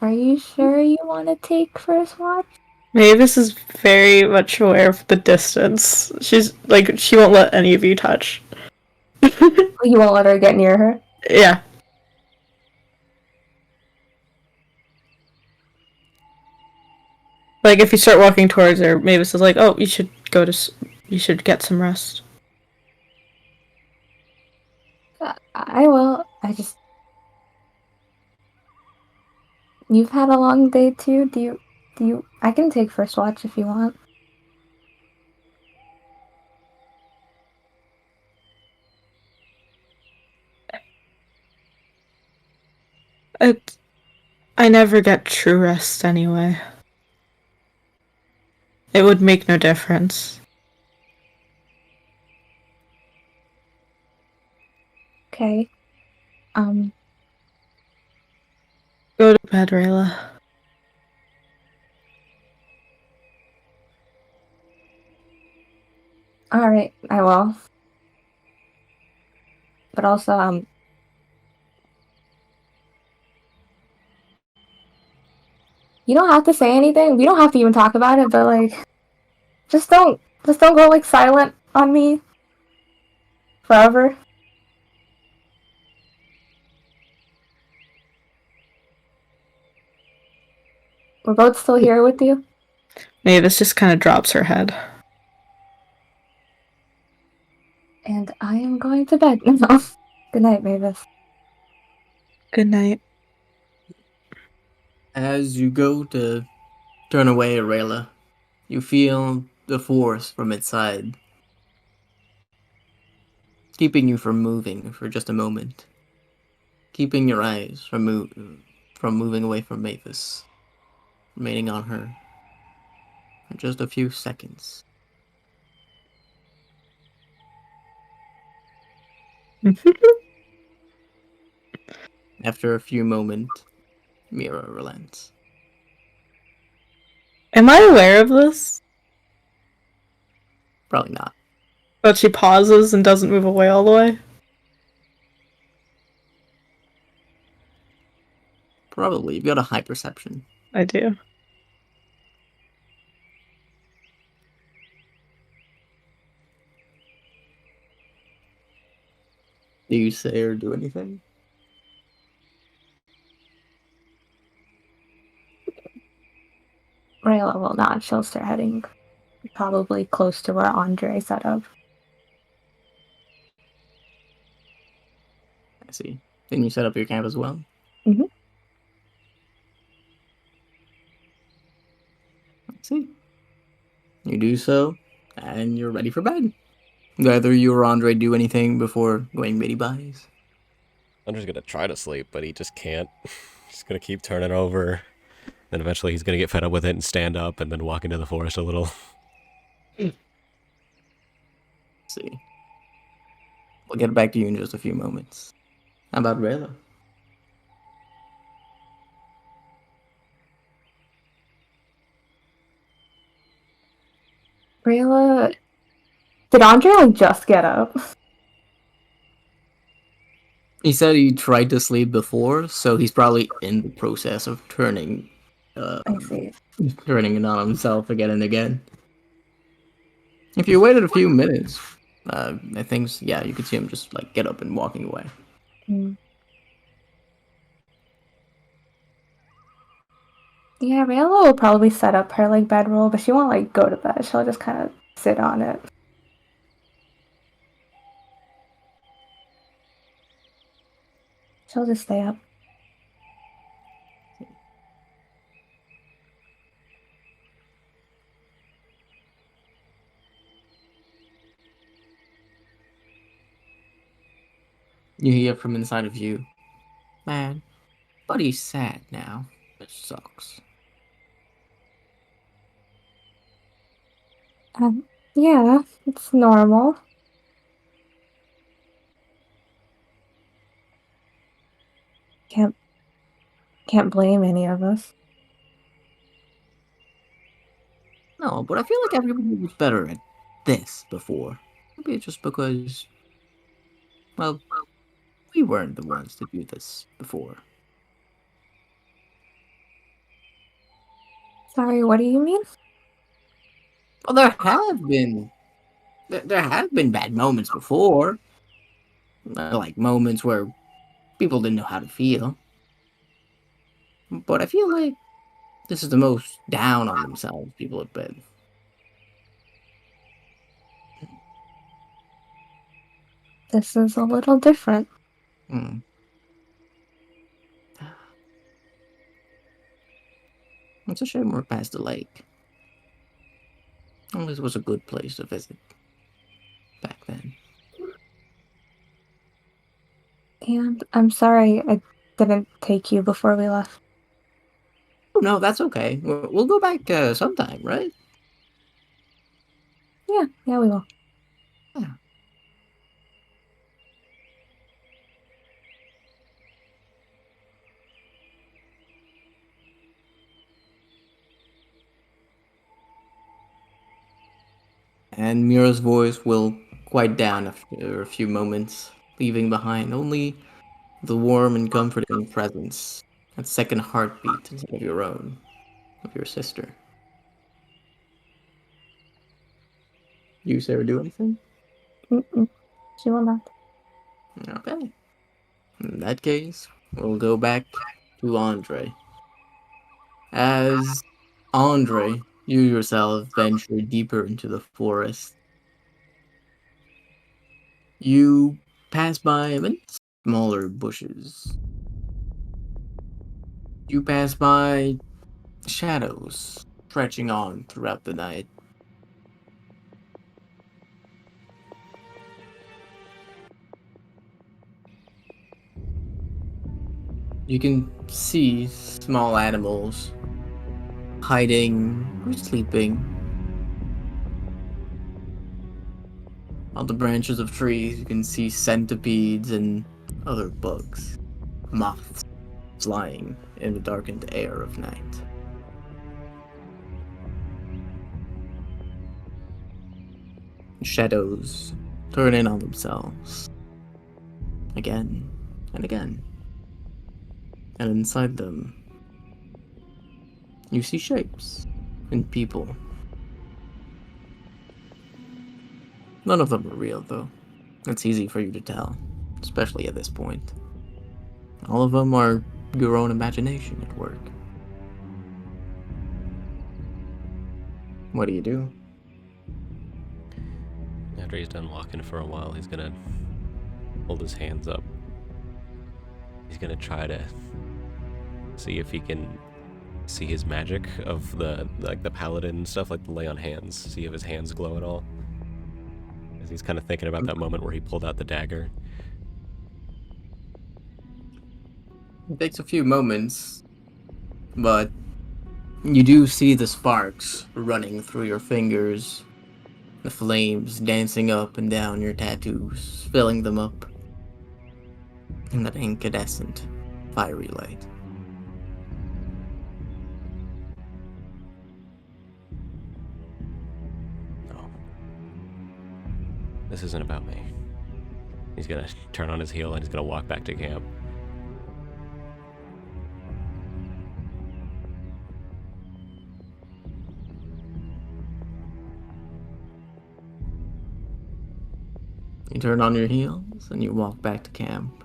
Are you sure you want to take first watch? Mavis is very much aware of the distance. She's like, she won't let any of you touch. You won't let her get near her. Yeah. Like, if you start walking towards her, Mavis is like, "Oh, you should you should get some rest." I will. You've had a long day too. Do you? I can take first watch if you want. I never get true rest anyway. It would make no difference. Okay. Go to bed, Rayla. All right, I will. But also, you don't have to say anything. We don't have to even talk about it. But like, just don't go like silent on me forever. We're both still here with you. Mavis just kind of drops her head. And I am going to bed now. Good night, Mavis. Good night. As you go to turn away, Aurelia, you feel the force from its side, keeping you from moving for just a moment, keeping your eyes from moving away from Mavis, remaining on her for just a few seconds. After a few moments, Mira relents. Am I aware of this? Probably not. But she pauses and doesn't move away all the way? Probably. You've got a high perception. I do. Do you say or do anything? Rayla will not. She'll start heading probably close to where Andre set up. I see. Then you set up your camp as well? Mhm. I see. You do so, and you're ready for bed. Do either you or Andre do anything before going bitty bodies? Andre's gonna try to sleep, but he just can't. He's gonna keep turning over. Then eventually he's gonna get fed up with it and stand up and then walk into the forest a little. See. We'll get back to you in just a few moments. How about Rayla? Rayla, did Andre like just get up? He said he tried to sleep before, so he's probably in the process of turning I see. turning it on himself again and again. If you waited a few minutes, I think, yeah, you could see him just like get up and walking away. Hmm. Yeah, Rayla will probably set up her like bedroll, but she won't like go to bed. She'll just kind of sit on it. She'll just stay up. You hear from inside of you, man, Buddy's sad now. It sucks. Yeah, it's normal. Can't blame any of us. No, but I feel like everybody was better at this before. Maybe it's just because, well, we weren't the ones to do this before. Sorry, what do you mean? Well, there have been bad moments before, like moments where people didn't know how to feel. But I feel like this is the most down on themselves people have been. This is a little different. Hmm. It's a shame we're past the lake. Well, this was a good place to visit back then. And I'm sorry I didn't take you before we left. Oh, no, that's okay. We'll go back sometime, right? Yeah, we will. Yeah. And Mira's voice will quiet down after a few moments, leaving behind only the warm and comforting presence, that second heartbeat instead of your own, of your sister. You, Sarah, do anything? Mm-mm. She will not. Okay. In that case, we'll go back to Andre. As Andre, you yourself venture deeper into the forest. You pass by many smaller bushes. You pass by shadows stretching on throughout the night. You can see small animals hiding or sleeping on the branches of trees. You can see centipedes and other bugs, moths flying in the darkened air of night. Shadows turn in on themselves again and again. And inside them, you see shapes and people. None of them are real, though. It's easy for you to tell, especially at this point. All of them are your own imagination at work. What do you do? After he's done walking for a while, he's gonna hold his hands up. He's gonna try to see if he can see his magic of the paladin stuff, like the lay on hands. See if his hands glow at all. As he's kind of thinking about that moment where he pulled out the dagger. It takes a few moments, but you do see the sparks running through your fingers, the flames dancing up and down your tattoos, filling them up in that incandescent, fiery light. No. This isn't about me. He's gonna turn on his heel and he's gonna walk back to camp. You turn on your heels and you walk back to camp.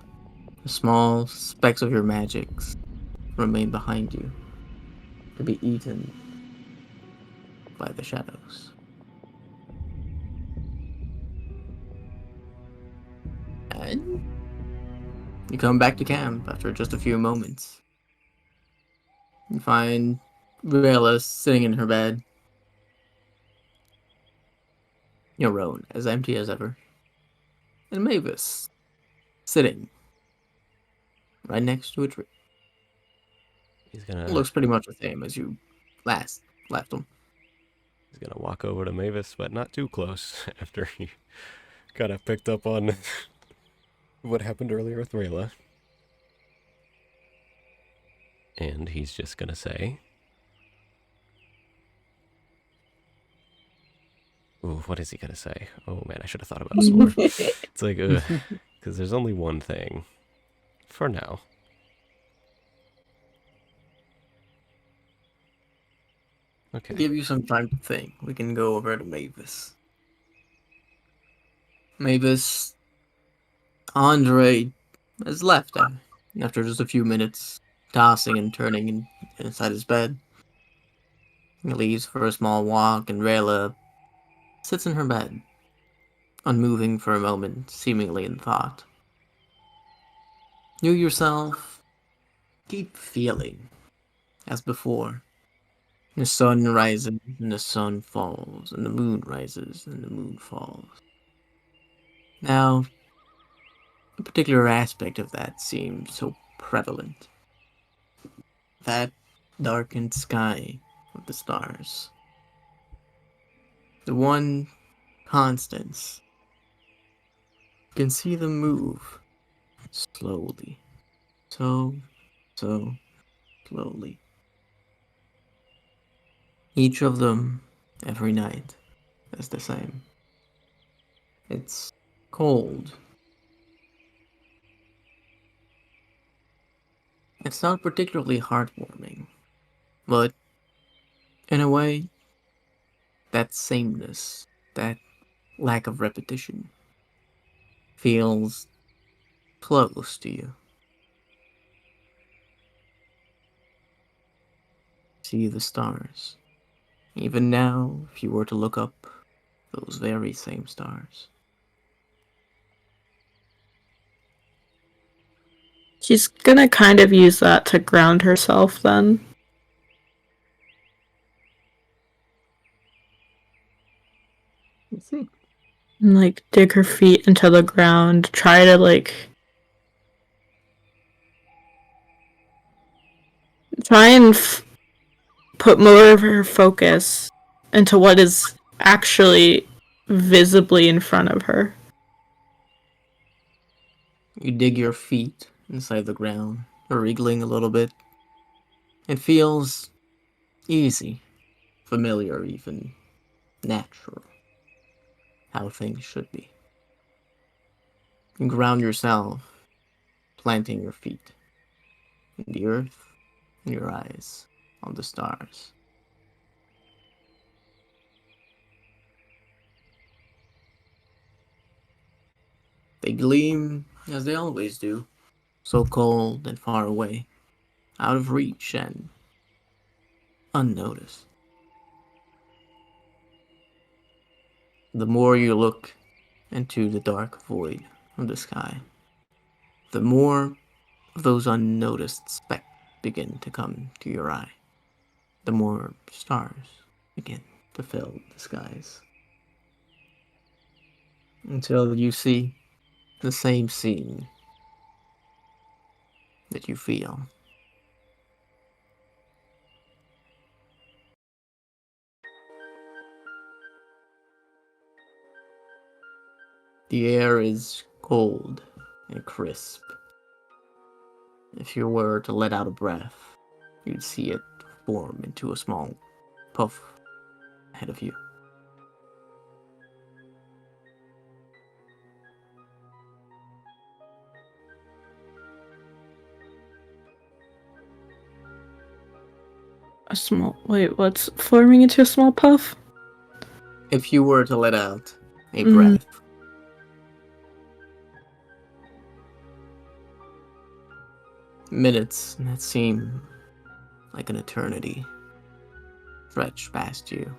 The small specks of your magics remain behind you to be eaten by the shadows. And you come back to camp after just a few moments. You find Rayla sitting in her bed. Your own, as empty as ever. And Mavis sitting right next to a tree. He's gonna Looks pretty much the same as you last left him. He's gonna walk over to Mavis, but not too close after he kind of picked up on what happened earlier with Rayla. And he's just gonna say, ooh, what is he gonna say? Oh man, I should have thought about this more. It's like, because there's only one thing. For now. Okay. Give you some time to think. We can go over to Mavis. Mavis, Andre has left after just a few minutes, tossing and turning inside his bed. He leaves for a small walk, and Rayla sits in her bed, unmoving for a moment, seemingly in thought. You yourself keep feeling, as before, The sun rises and the sun falls, and the moon rises and the moon falls. Now, a particular aspect of that seems so prevalent. That darkened sky with the stars. The one constants. You can see them move slowly. So slowly. Each of them, every night, is the same. It's cold. It's not particularly heartwarming, but in a way, that sameness, that lack of repetition, feels close to you. See the stars. Even now, if you were to look up, those very same stars. She's gonna kind of use that to ground herself then. Let's see. And, like, dig her feet into the ground, try to, like, try and put more of her focus into what is actually visibly in front of her. You dig your feet inside the ground, wriggling a little bit. It feels easy, familiar, even natural. How things should be. You ground yourself, planting your feet in the earth, and your eyes on the stars. They gleam as they always do, so cold and far away, out of reach and unnoticed. The more you look into the dark void of the sky, the more of those unnoticed specks begin to come to your eye. The more stars begin to fill the skies. Until you see the same scene that you feel. The air is cold and crisp. If you were to let out a breath, you'd see it form into a small puff ahead of you. A small. Wait, what's forming into a small puff? If you were to let out a breath, minutes that seem like an eternity stretch past you.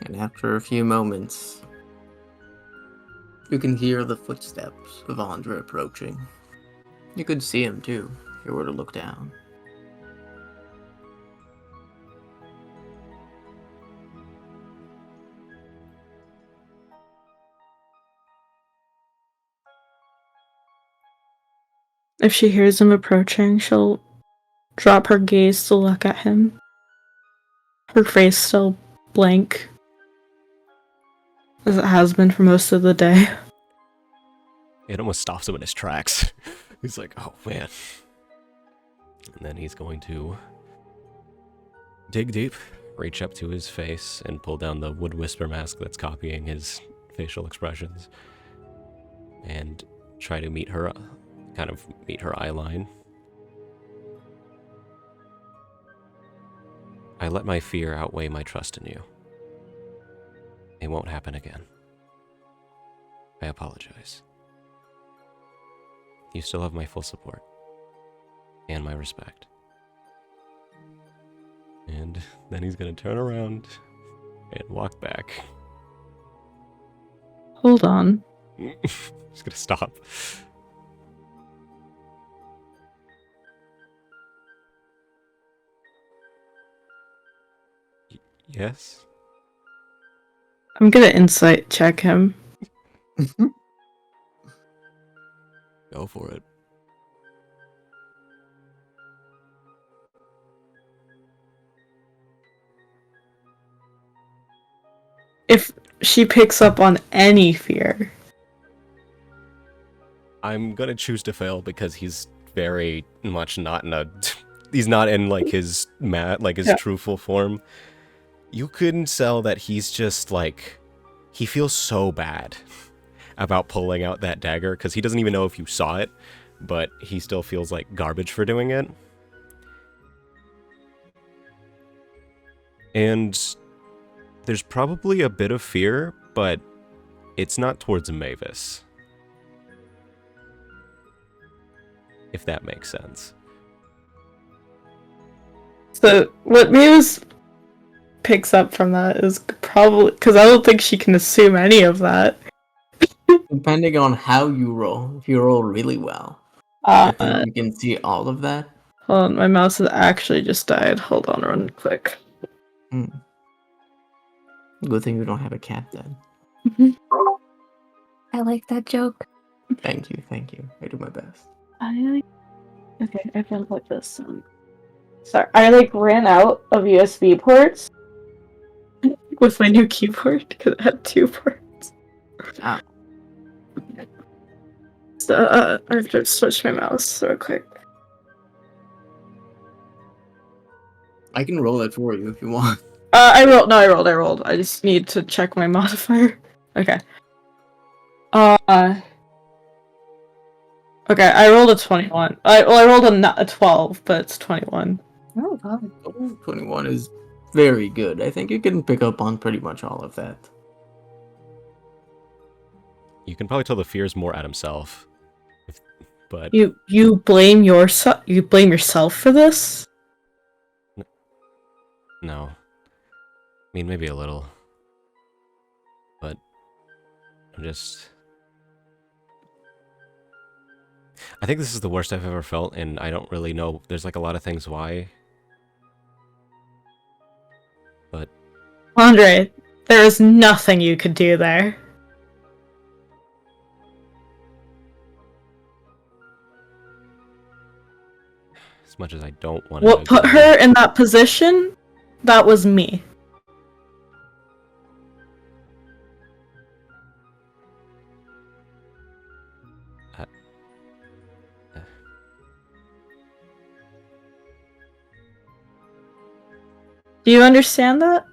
And after a few moments, you can hear the footsteps of Andre approaching. You could see him too, if you were to look down. If she hears him approaching, she'll drop her gaze to look at him. Her face still blank, as it has been for most of the day. It almost stops him in his tracks. He's like, oh man. And then he's going to dig deep, reach up to his face, and pull down the wood whisper mask that's copying his facial expressions. And try to meet her, kind of meet her eye line. I let my fear outweigh my trust in you. It won't happen again. I apologize. You still have my full support. And my respect. And then he's gonna turn around and walk back. Hold on. He's gonna stop. Yes? I'm gonna insight check him. Go for it. If she picks up on any fear. I'm gonna choose to fail because he's very much not in a... he's not in, like, his his Yeah. truthful form. You couldn't tell that he's just, like... He feels so bad about pulling out that dagger, because he doesn't even know if you saw it, but he still feels like garbage for doing it. And there's probably a bit of fear, but it's not towards Mavis. If that makes sense. So what Muse picks up from that is probably because I don't think she can assume any of that. Depending on how you roll, if you roll really well, I think you can see all of that. Hold on, my mouse has actually just died. Hold on, run quick. Good thing you don't have a cat then. I like that joke. Thank you. I do my best. Okay, I found like this. Sorry, I ran out of USB ports with my new keyboard because it had 2 ports. Ah. So I have to switch my mouse real quick. I can roll it for you if you want. I rolled. No, I rolled. I just need to check my modifier. Okay. Okay, I rolled a 21. I rolled a 12, but it's 21. Oh god. 21 is very good. I think you can pick up on pretty much all of that. You can probably tell the fear is more at himself. But You blame yourself. You blame yourself for this? no. I mean, maybe a little. But I'm just... I think this is the worst I've ever felt, and I don't really know. There's like a lot of things why. But Andre, there is nothing you could do there. as much as I don't want to... What put her in that position? That was me. Do you understand that?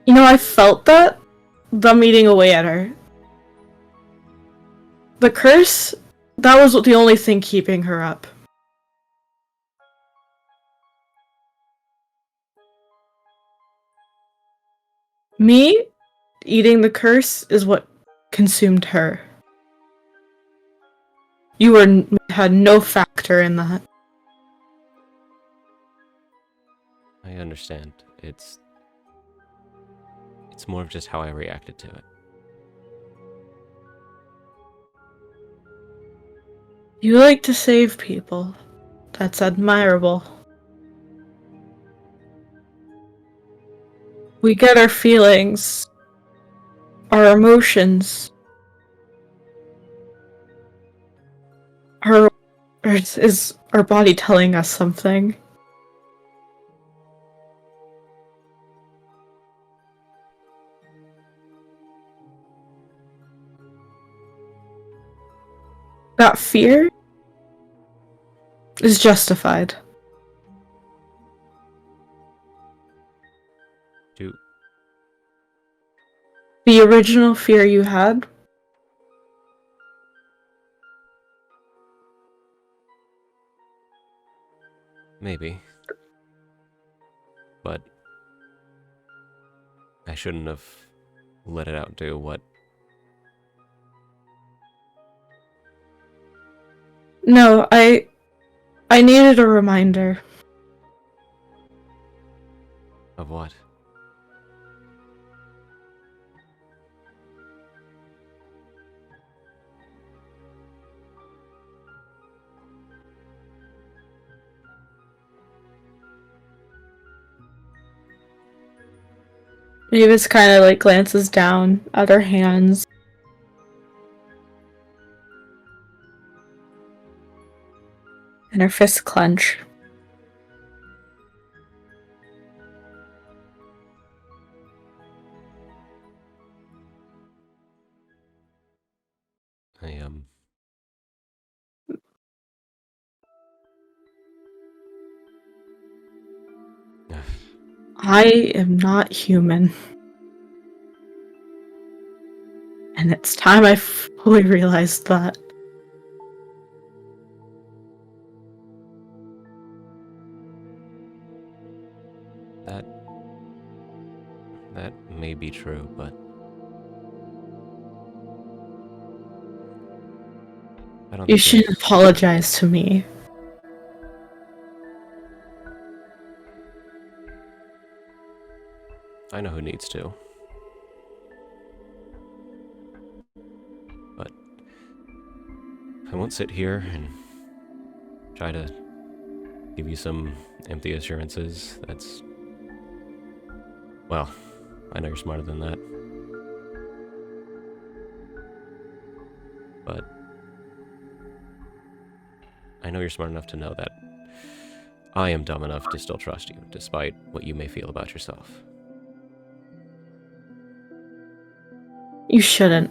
You know, I felt that them eating away at her. The curse, that was the only thing keeping her up. Me eating the curse is what consumed her. You had no factor in that. I understand. It's more of just how I reacted to it. You like to save people. That's admirable. We get our feelings, our emotions. Is our body telling us something? That fear is justified. The original fear you had? Maybe. But I shouldn't have let it outdo what... No, I needed a reminder. Of what? Mavis kind of like glances down at her hands. And her fists clench. I am not human. And it's time I fully realized that. That may be true, but I don't You think shouldn't there's- apologize to me. I know who needs to. But I won't sit here and try to give you some empty assurances. That's... Well, I know you're smarter than that. But I know you're smart enough to know that I am dumb enough to still trust you, despite what you may feel about yourself. You shouldn't.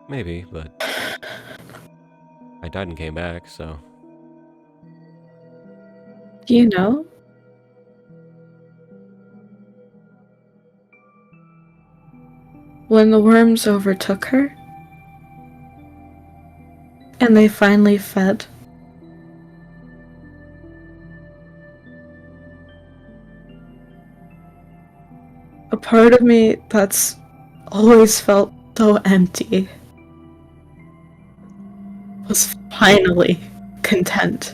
Maybe, but I died and came back, so... Do you know? When the worms overtook her, and they finally fed, a part of me that's always felt so empty was finally content.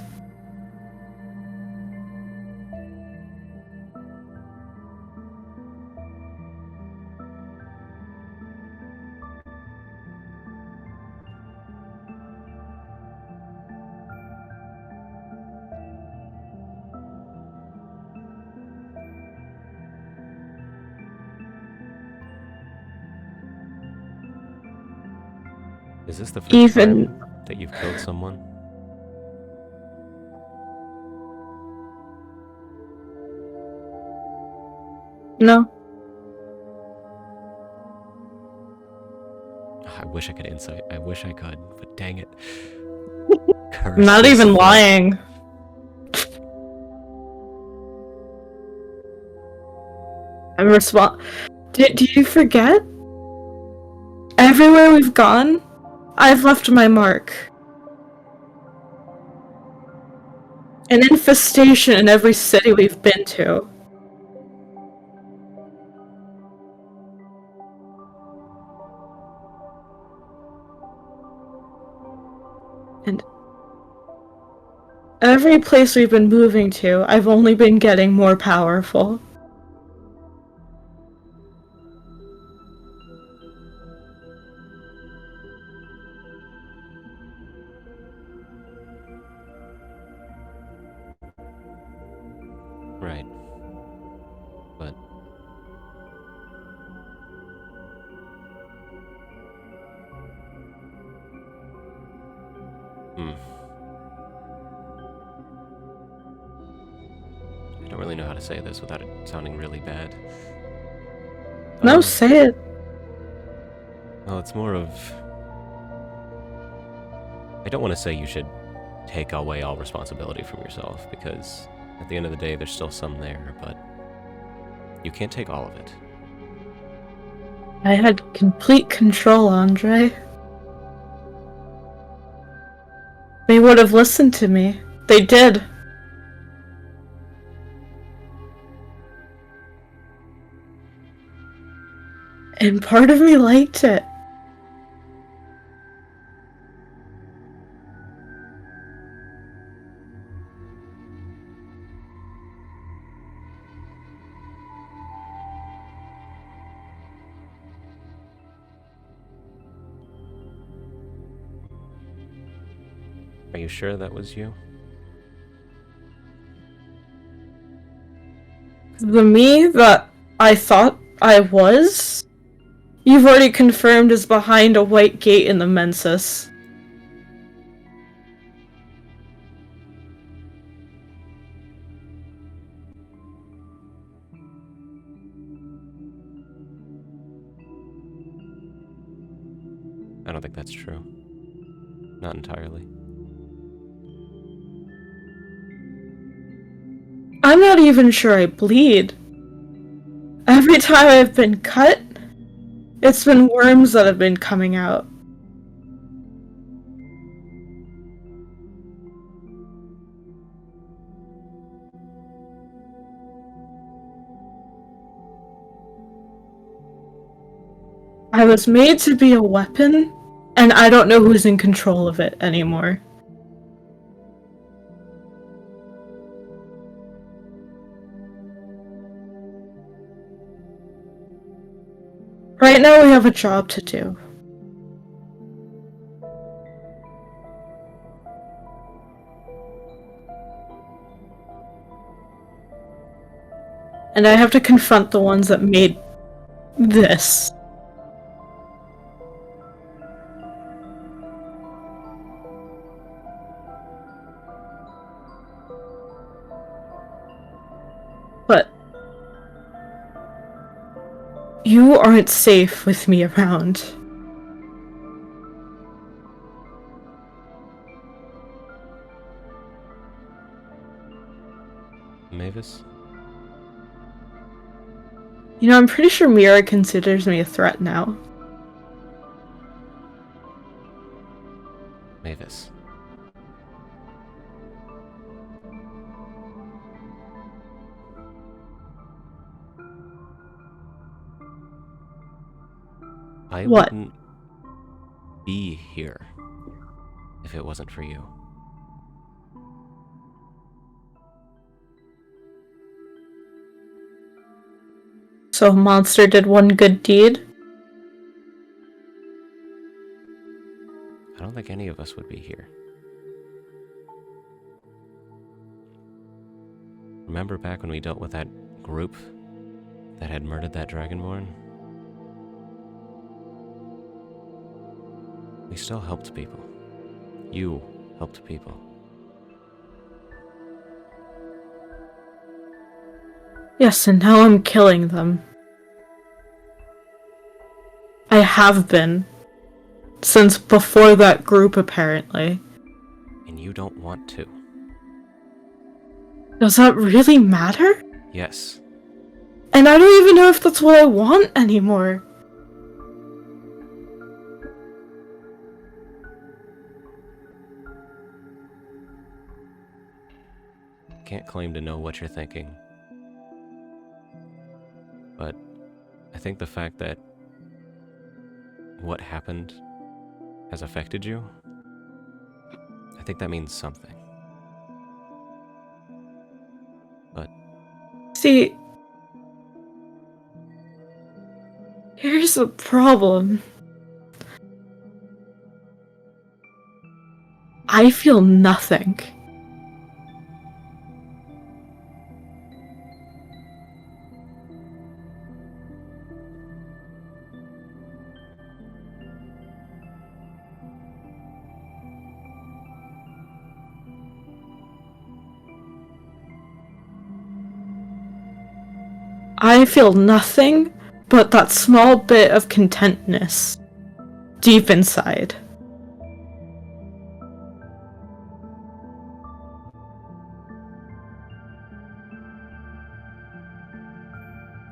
Is this the first Even- time that you've killed someone? No. I wish I could insight. I wish I could, but dang it. I'm not Curse even Lucifer. lying. Do you forget? Everywhere we've gone, I've left my mark. An infestation in every city we've been to. And every place we've been moving to, I've only been getting more powerful. Right. But... I don't really know how to say this without it sounding really bad. No, say it. Well, it's more of... I don't want to say you should take away all responsibility from yourself, because at the end of the day, there's still some there, but you can't take all of it. I had complete control, Andre. They would have listened to me. They did. And part of me liked it. Are you sure that was you? the me that I thought I was, you've already confirmed is behind a white gate in the Mensis. I don't think that's true. Not entirely. I'm not even sure I bleed. Every time I've been cut, it's been worms that have been coming out. I was made to be a weapon, and I don't know who's in control of it anymore. Right now we have a job to do. And I have to confront the ones that made this. But you aren't safe with me around. Mavis? You know, I'm pretty sure Mira considers me a threat now. Mavis. I What? wouldn't be here if it wasn't for you. So Monster did one good deed? I don't think any of us would be here. Remember back when we dealt with that group that had murdered that Dragonborn? We still helped people. You helped people. Yes, and now I'm killing them. I have been. Since before that group, apparently. And you don't want to. Does that really matter? Yes. And I don't even know if that's what I want anymore. Can't claim to know what you're thinking. But I think the fact that what happened has affected you, I think that means something. But See, here's the problem. I feel nothing. I feel nothing but that small bit of contentness deep inside.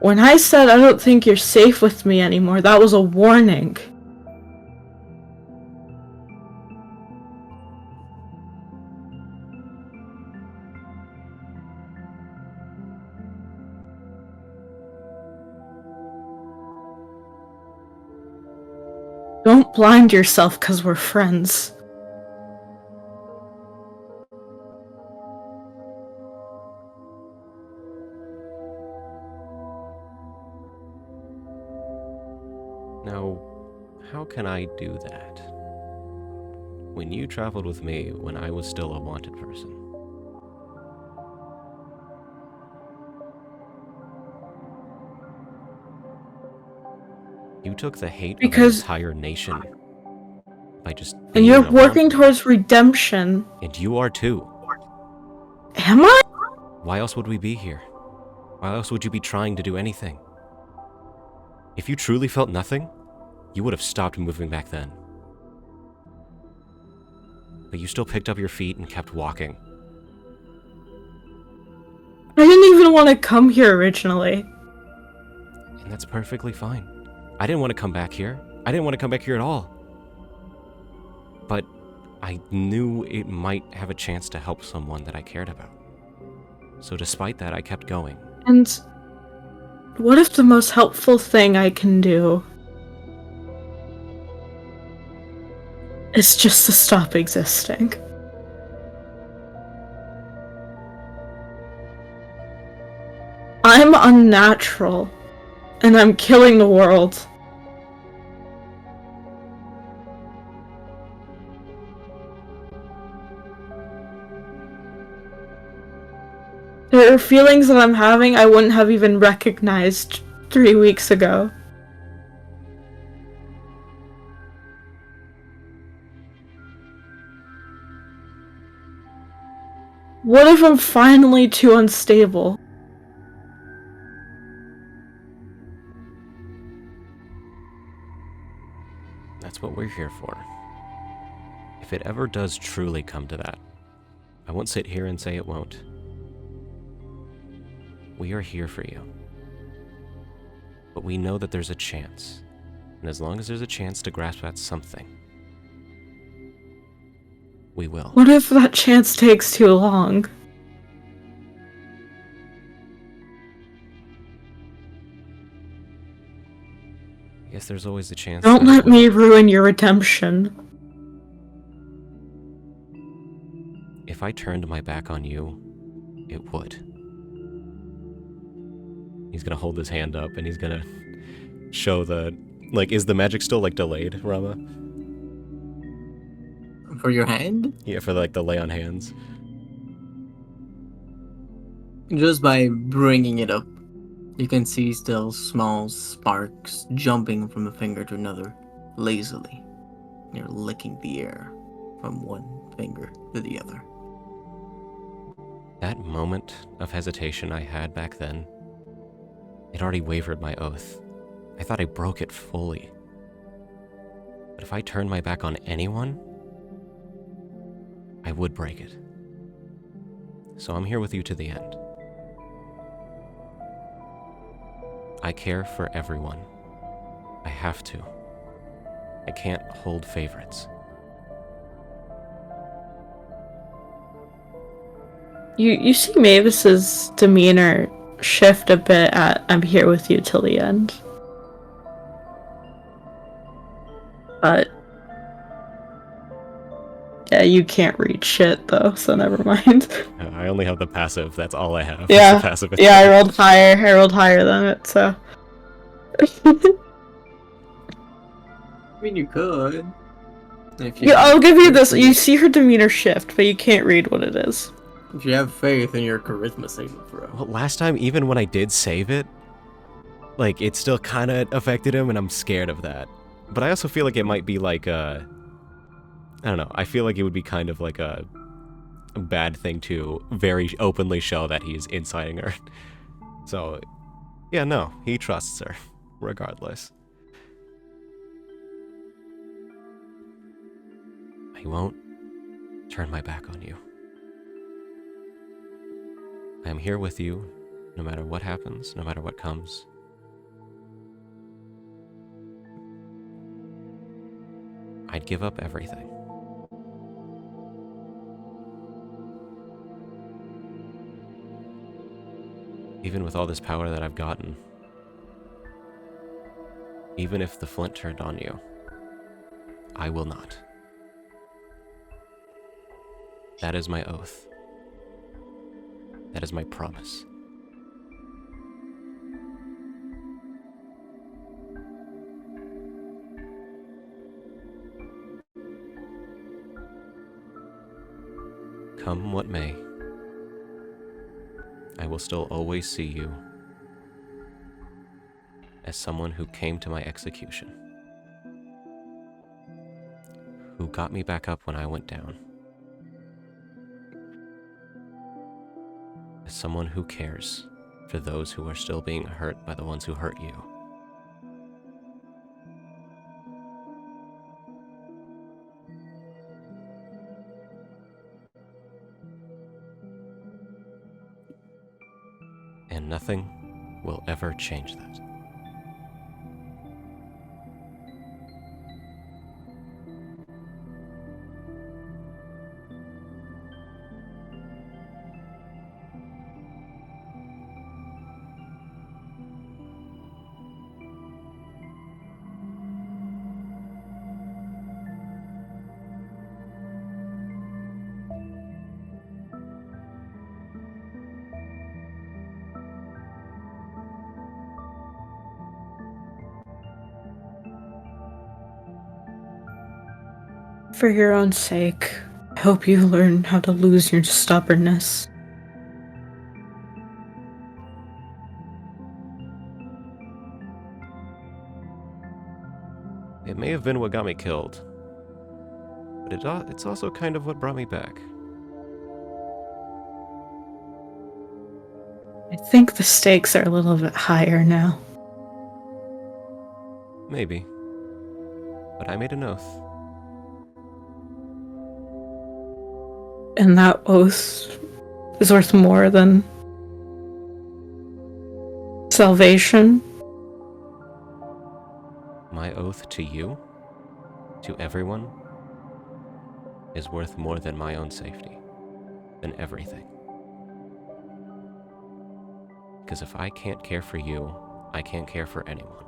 When I said I don't think you're safe with me anymore, that was a warning. Don't blind yourself because we're friends. now, how can I do that? When you traveled with me when I was still a wanted person. You took the hate Because- of an entire nation by just And being you're around working me. towards redemption. And you are too. Am I? Why else would we be here? Why else would you be trying to do anything? If you truly felt nothing, you would have stopped moving back then. But you still picked up your feet and kept walking. I didn't even want to come here originally. And that's perfectly fine. I didn't want to come back here. I didn't want to come back here at all. But I knew it might have a chance to help someone that I cared about. So despite that, I kept going. And what if the most helpful thing I can do is just to stop existing? I'm unnatural, and I'm killing the world. There are feelings that I'm having I wouldn't have even recognized 3 weeks ago. What if I'm finally too unstable? That's what we're here for. If it ever does truly come to that, I won't sit here and say it won't. We are here for you. But we know that there's a chance. And as long as there's a chance to grasp at something, we will. What if that chance takes too long? I guess there's always the chance Don't that it let me will. ruin your redemption. If I turned my back on you, it would. He's gonna hold his hand up and he's gonna show the... Like, is the magic still, like, delayed, Rama? For your hand? Yeah, for, like, the lay on hands. Just by bringing it up, you can see still small sparks jumping from a finger to another, lazily. You're licking the air from one finger to the other. That moment of hesitation I had back then, it already wavered my oath. I thought I broke it fully. But if I turned my back on anyone, I would break it. So I'm here with you to the end. I care for everyone. I have to. I can't hold favorites. You see Mavis's demeanor shift a bit at I'm here with you till the end. But yeah, you can't read shit though, so never mind. I only have the passive, that's all I have. is Yeah, the passive. yeah, I rolled higher than it, so. I mean, you could. If Yeah, I'll give you this. You see her demeanor shift, but you can't read what it is. If you have faith in your charisma saving throw. Well, last time, even when I did save it, like, it still kind of affected him, and I'm scared of that. But I also feel like it might be like a... I don't know, I feel like it would be kind of like a bad thing to very openly show that he's inciting her. So, yeah, no, he trusts her, regardless. I won't turn my back on you. I am here with you, no matter what happens, no matter what comes. I'd give up everything. Even with all this power that I've gotten, even if the flint turned on you, I will not. That is my oath. That is my promise. Come what may, I will still always see you as someone who came to my execution, who got me back up when I went down, as someone who cares for those who are still being hurt by the ones who hurt you. And nothing will ever change that. For your own sake, I hope you learn how to lose your stubbornness. It may have been what got me killed, but it's also kind of what brought me back. I think the stakes are a little bit higher now. Maybe. But I made an oath. And that oath is worth more than salvation. My oath to you, to everyone, is worth more than my own safety, than everything. Because if I can't care for you, I can't care for anyone.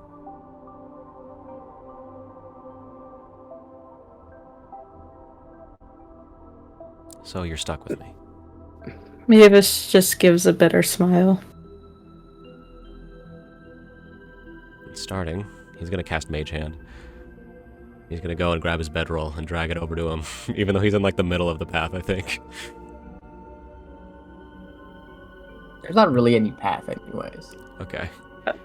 So you're stuck with me. Mavis just gives a bitter smile. Starting, he's gonna cast Mage Hand. He's gonna go and grab his bedroll and drag it over to him, even though he's in like the middle of the path, I think. There's not really any path, anyways. Okay.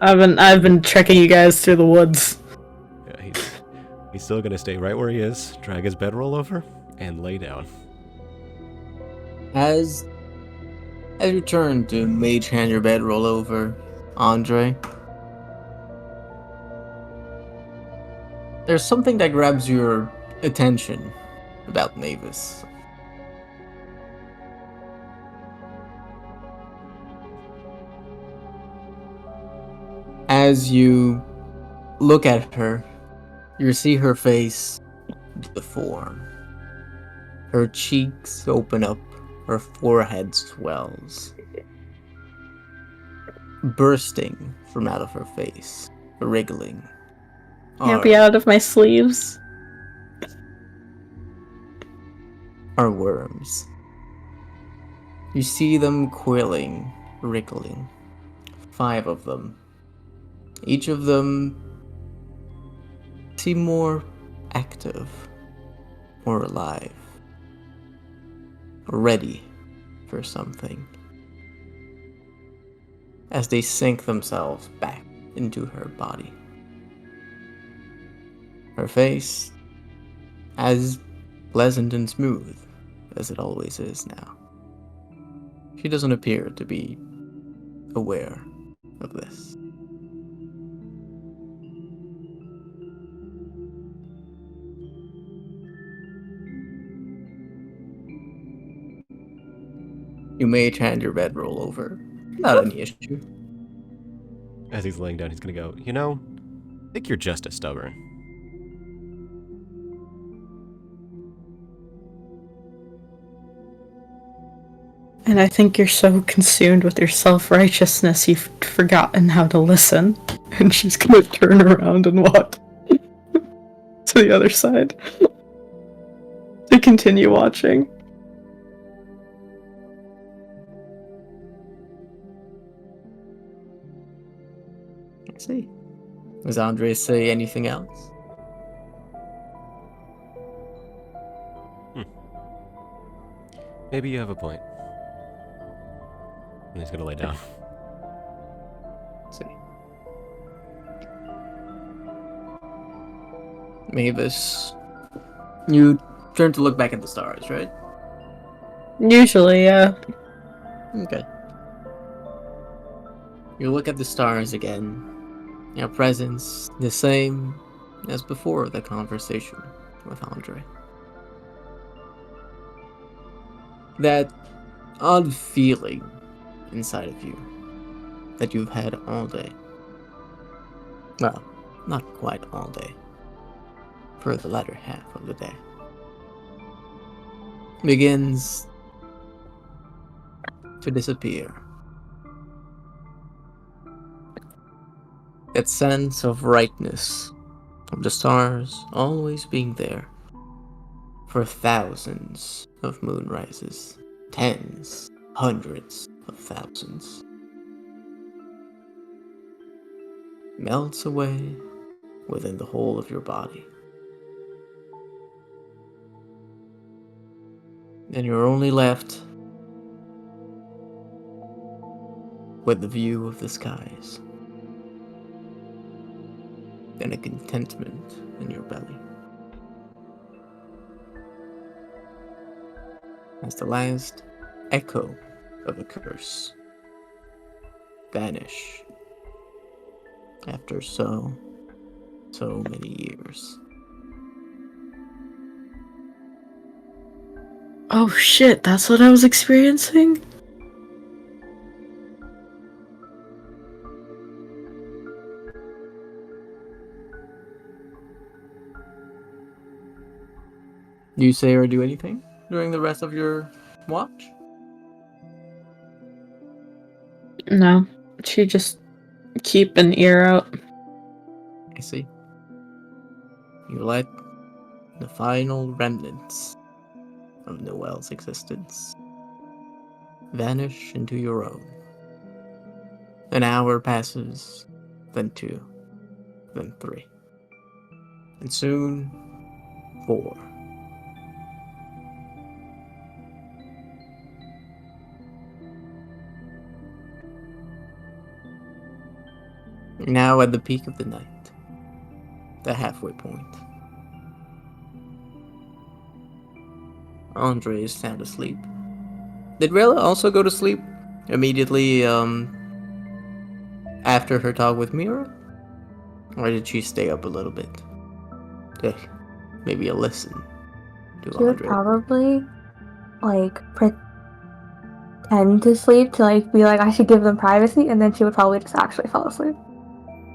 I've been trekking you guys through the woods. Yeah, he's still gonna stay right where he is, drag his bedroll over, and lay down. As you turn to mage hand your bedroll over, Andre, there's something that grabs your attention about Mavis. As you look at her, you see her face deform. Her cheeks open up, her forehead swells, bursting from out of her face, wriggling. Can't be out of my sleeves. Are worms. You see them coiling, wriggling. 5 of them. Each of them seem more active, more alive, ready for something. As they sink themselves back into her body. Her face, as pleasant and smooth as it always is now. She doesn't appear to be aware of this. You may hand your bedroll over. Not any issue. As he's laying down, he's gonna go, you know, I think you're just as stubborn. And I think you're so consumed with your self-righteousness you've forgotten how to listen. And she's gonna turn around and walk to the other side to continue watching. Let's see. Does Andre say anything else? Maybe you have a point. And he's gonna lay down. Let's see. Mavis, you turn to look back at the stars, right? Usually, yeah. Okay. You look at the stars again. Your presence the same as before the conversation with Andre. That odd feeling inside of you that you've had all day. Well, not quite all day. For the latter half of the day. Begins to disappear. That sense of rightness of the stars always being there for thousands of moonrises, tens, hundreds of thousands, melts away within the whole of your body. And you're only left with the view of the skies and a contentment in your belly. As the last echo of a curse vanish after so many years. Oh shit, that's what I was experiencing? Do you say or do anything during the rest of your watch? No. She just keep an ear out. I see. You let the final remnants of Noelle's existence vanish into your own. An hour passes, then 2, then 3, and soon 4. You're now at the peak of the night, the halfway point. Andre is sound asleep. Did Rayla also go to sleep immediately after her talk with Mira? Or did she stay up a little bit? Maybe a listen to She would Andre. probably, like, pretend to sleep to, like, be like, I should give them privacy, and then she would probably just actually fall asleep.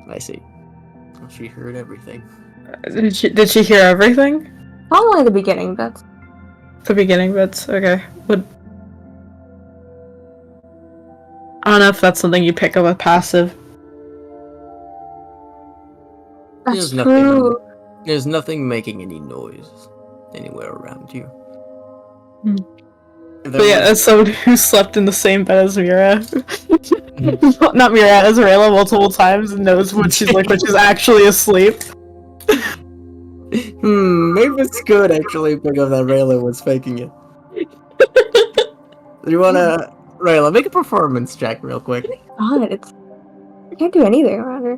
I see. Well, she heard everything. Did she hear everything? Probably the beginning bits. The beginning bits, okay. I don't know if that's something you pick up with passive. That's There's true. There's nothing making any noise anywhere around you. Hmm. If But there yeah, was- as someone who slept in the same bed as Mira. Not Mira, as Rayla multiple times and knows what she's like when she's actually asleep. Maybe it's good actually pick up that Rayla was faking it. Do you wanna Rayla, make a performance check real quick. God, I can't do anything around her.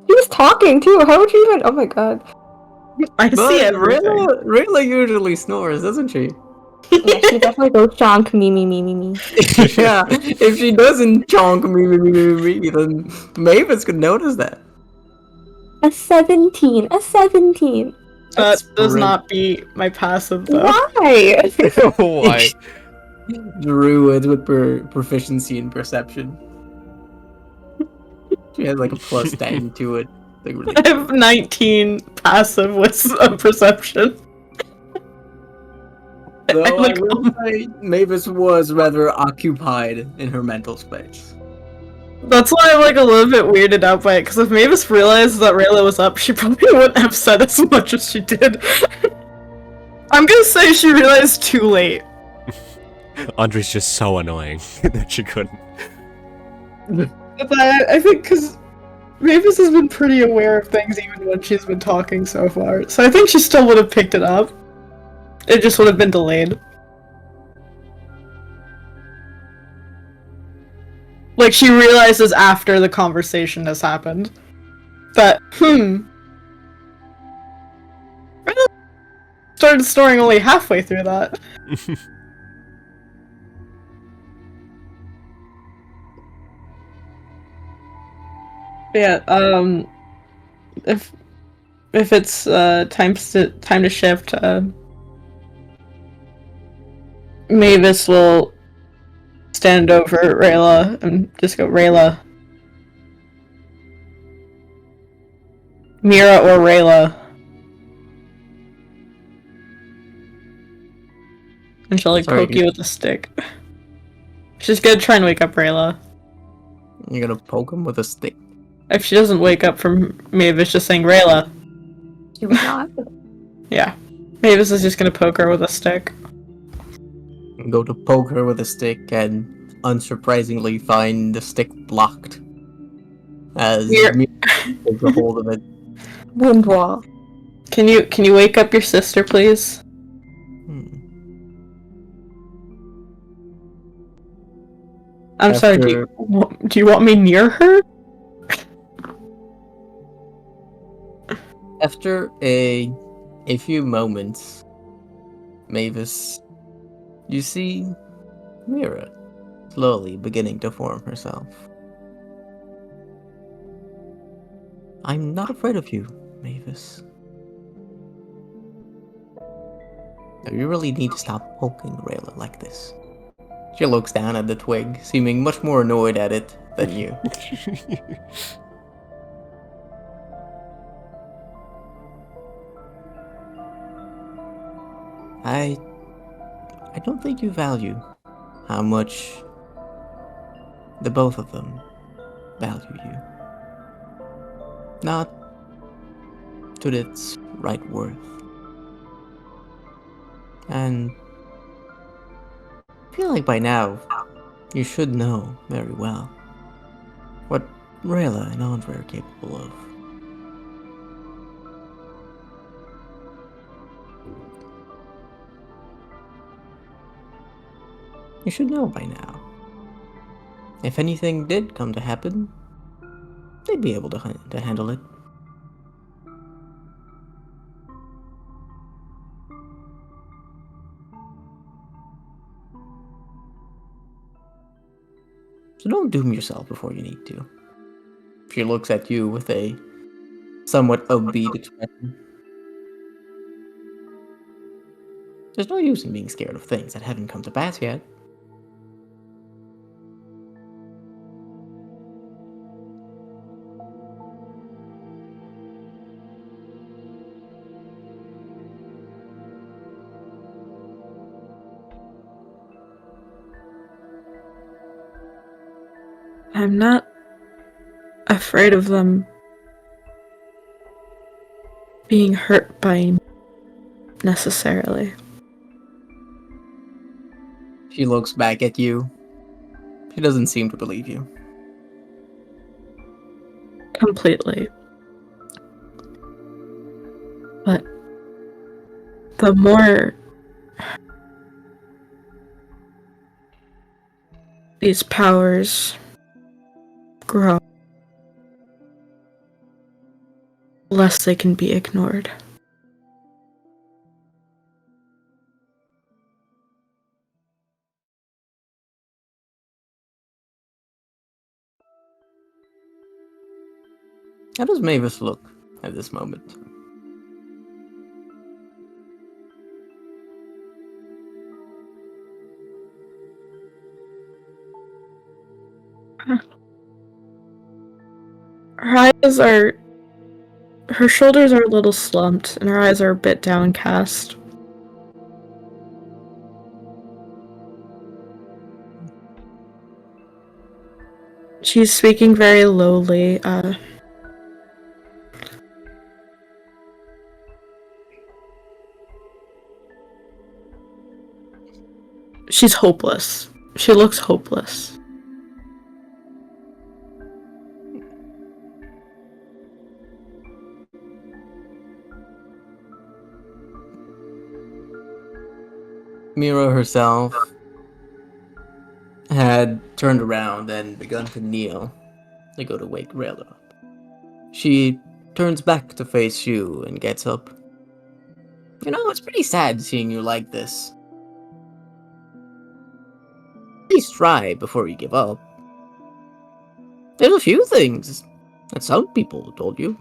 She was talking too. How would you even? Oh my god. I But see everything. Rayla usually snores, doesn't she? Yeah, she definitely goes chonk me. Yeah, if she doesn't chonk me, then Mavis could notice that. A 17. A 17. That That's does great. not beat my passive though. Why? Why? Druid with proficiency in perception. She has like a plus 10 to it. Like, really. I have 19 passive with perception. Though I Like, will say, Mavis was rather occupied in her mental space. That's why I'm like a little bit weirded out by it, because if Mavis realized that Rayla was up, she probably wouldn't have said as much as she did. I'm gonna say she realized too late. Andre's just so annoying that she couldn't. But I think because Mavis has been pretty aware of things even when she's been talking so far, so I think she still would have picked it up. It just would have been delayed. Like, she realizes after the conversation has happened that Started snoring only halfway through that. Yeah, if it's time to shift, Mavis will stand over Rayla and just go, Rayla. Mira or Rayla. And she'll like Sorry, poke you with a stick. She's gonna try and wake up Rayla. You're gonna poke him with a stick. If she doesn't wake up from Mavis just saying Rayla, She would not. yeah. Mavis is just gonna poke her with a stick. Go to poke her with a stick and unsurprisingly find the stick blocked. As You're- Mira takes a hold of it. Wind wall. Can you wake up your sister, please? I'm sorry, do you want me near her? After a few moments, Mavis, you see Mira slowly beginning to form herself. I'm not afraid of you, Mavis. You really need to stop poking Rayla like this. She looks down at the twig, seeming much more annoyed at it than you. I don't think you value how much the both of them value you. Not to its right worth. And I feel like by now you should know very well what Rayla and Andre are capable of. You should know by now. If anything did come to happen, they'd be able to handle it. So don't doom yourself before you need to. She looks at you with a somewhat upbeat expression. There's no use in being scared of things that haven't come to pass yet. I'm not afraid of them being hurt by me necessarily. She looks back at you. She doesn't seem to believe you. Completely. But the more these powers grow, less they can be ignored. How does Mavis look at this moment? Her shoulders are a little slumped, and her eyes are a bit downcast. She's speaking very lowly. She's hopeless. She looks hopeless. Mira herself had turned around and begun to kneel to go to wake Rayla up. She turns back to face you and gets up. You know, it's pretty sad seeing you like this. At least try before you give up. There's a few things that some people told you.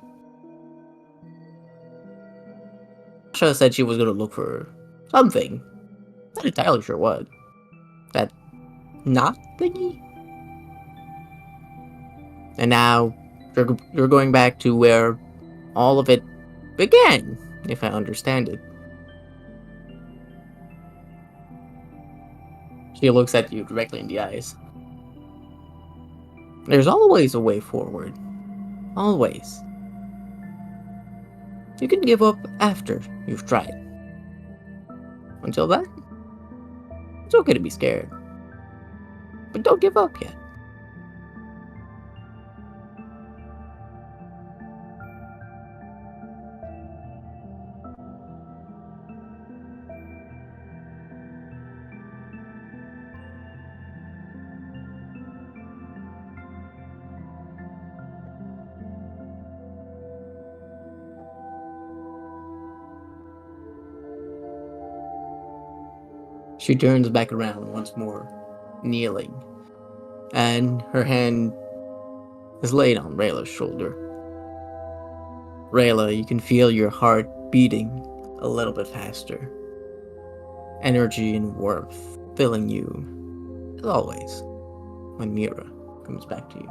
Asha said she was going to look for something. Not entirely sure what. That knot thingy? And now you're going back to where all of it began, if I understand it. She looks at you directly in the eyes. There's always a way forward. Always. You can give up after you've tried. Until then, it's okay to be scared. But don't give up yet. She turns back around once more, kneeling, and her hand is laid on Rayla's shoulder. Rayla, you can feel your heart beating a little bit faster. Energy and warmth filling you, as always, when Mira comes back to you.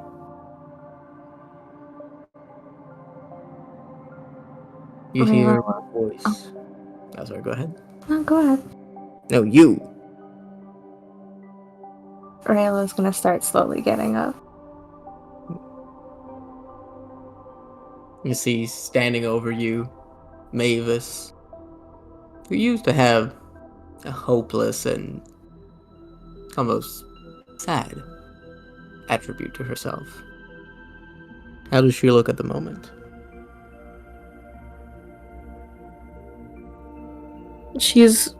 You hear her voice. Oh, sorry, go ahead. No, go ahead. No, you. Rayla's gonna start slowly getting up. You see standing over you, Mavis, who used to have a hopeless and almost sad attribute to herself. How does she look at the moment? She's...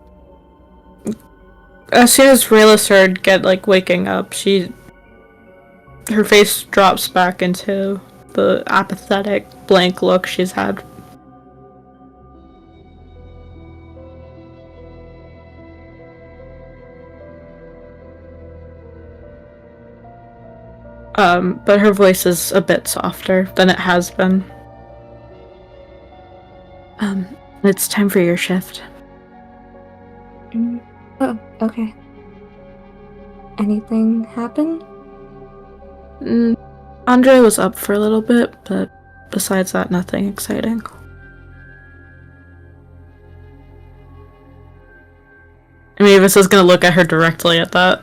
As soon as Rayla started waking up, her face drops back into the apathetic, blank look she's had. But her voice is a bit softer than it has been. It's time for your shift. Oh, okay. Anything happen? Andre was up for a little bit, but besides that, nothing exciting. Mavis is gonna look at her directly at that.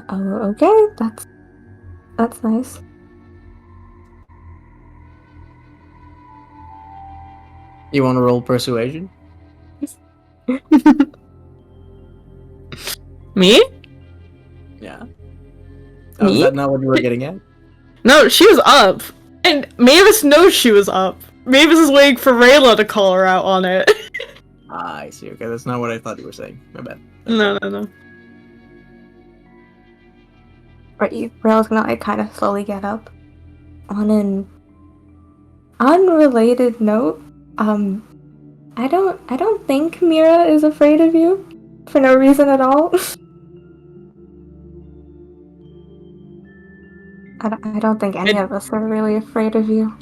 Oh, okay, that's nice. You want to roll persuasion? Me? Yeah. Oh, Me? is that not what you were getting at? No, she was up. And Mavis knows she was up. Mavis is waiting for Rayla to call her out on it. I see. Okay, that's not what I thought you were saying. My bad. No. Right, Rayla's gonna kind of slowly get up. On an unrelated note, I don't think Mira is afraid of you for no reason at all. I don't think any of us are really afraid of you.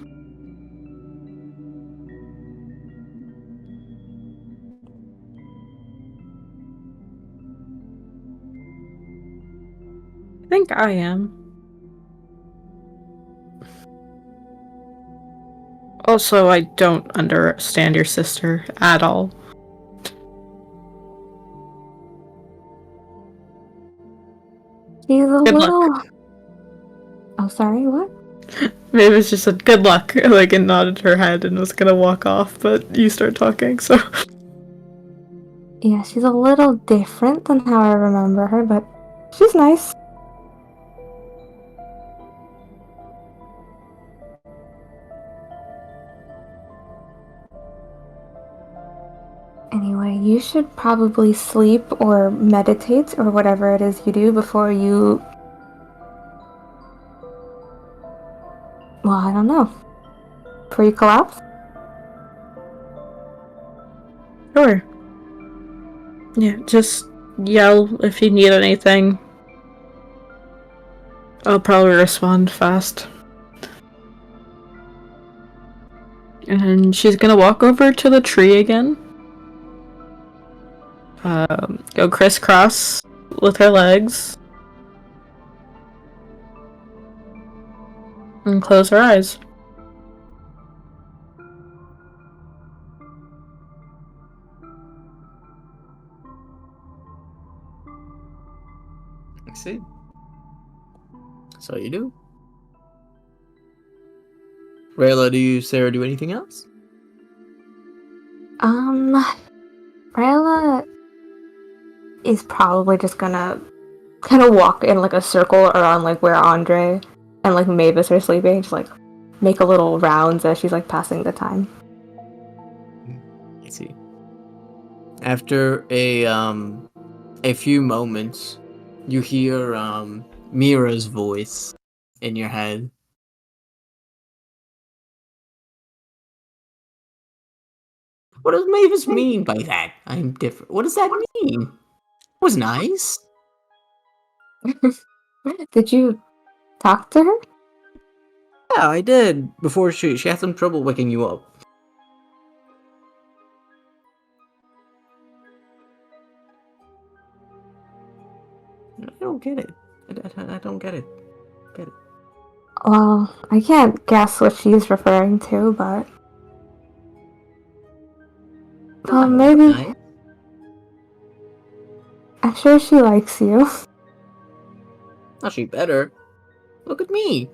I think I am. Also, I don't understand your sister at all. She's a Good little... luck. Oh, sorry, what? Mavis just said, good luck, and nodded her head and was gonna walk off, but you start talking, so... Yeah, she's a little different than how I remember her, but she's nice. Anyway, you should probably sleep or meditate or whatever it is you do before you Well, I don't know. Pre-collapse? Sure. Yeah, just yell if you need anything. I'll probably respond fast. And she's gonna walk over to the tree again. Go crisscross with her legs. And close her eyes. I see. So you do. Rayla, do you, Sarah, do anything else? Rayla is probably just gonna kind of walk in like a circle around like where Andre and like Mavis are sleeping, just like make a little rounds as she's like passing the time. I see. After a few moments, you hear Mira's voice in your head. What does Mavis mean by that? I'm different. What does that mean? It was nice. Did you talk to her? Yeah, I did. Before she had some trouble waking you up. I don't get it. I don't get it. Well, I can't guess what she's referring to, but well, maybe. Nice. I'm sure she likes you. Not she better. Look at me.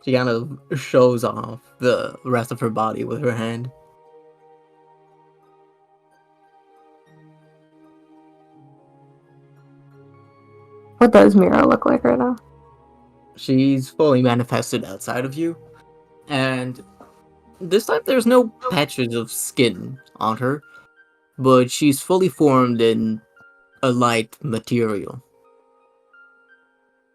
She kind of shows off the rest of her body with her hand. What does Mira look like right now? She's fully manifested outside of you, and this time there's no patches of skin on her, but she's fully formed in a light material.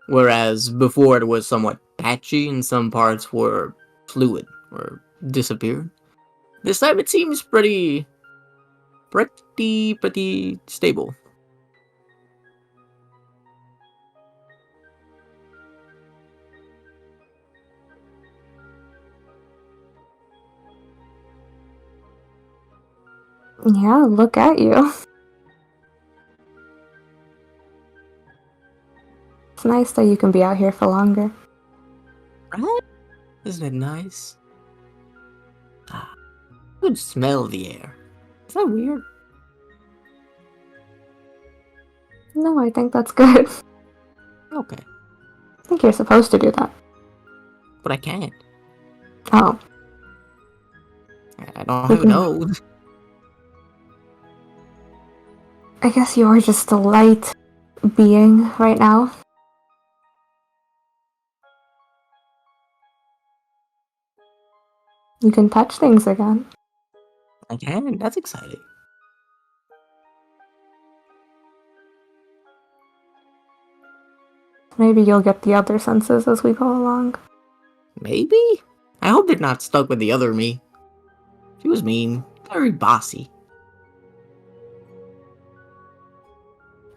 Whereas before it was somewhat patchy and some parts were fluid or disappeared. This time it seems pretty stable. Yeah, look at you. It's nice that you can be out here for longer. Right? Isn't it nice? Ah, good smell of the air. Is that weird? No, I think that's good. Okay, I think you're supposed to do that. but I can't. Oh, I don't have a nose. I guess you are just a light being right now. You can touch things again. I can. That's exciting. Maybe you'll get the other senses as we go along. Maybe? I hope they're not stuck with the other me. She was mean. Very bossy.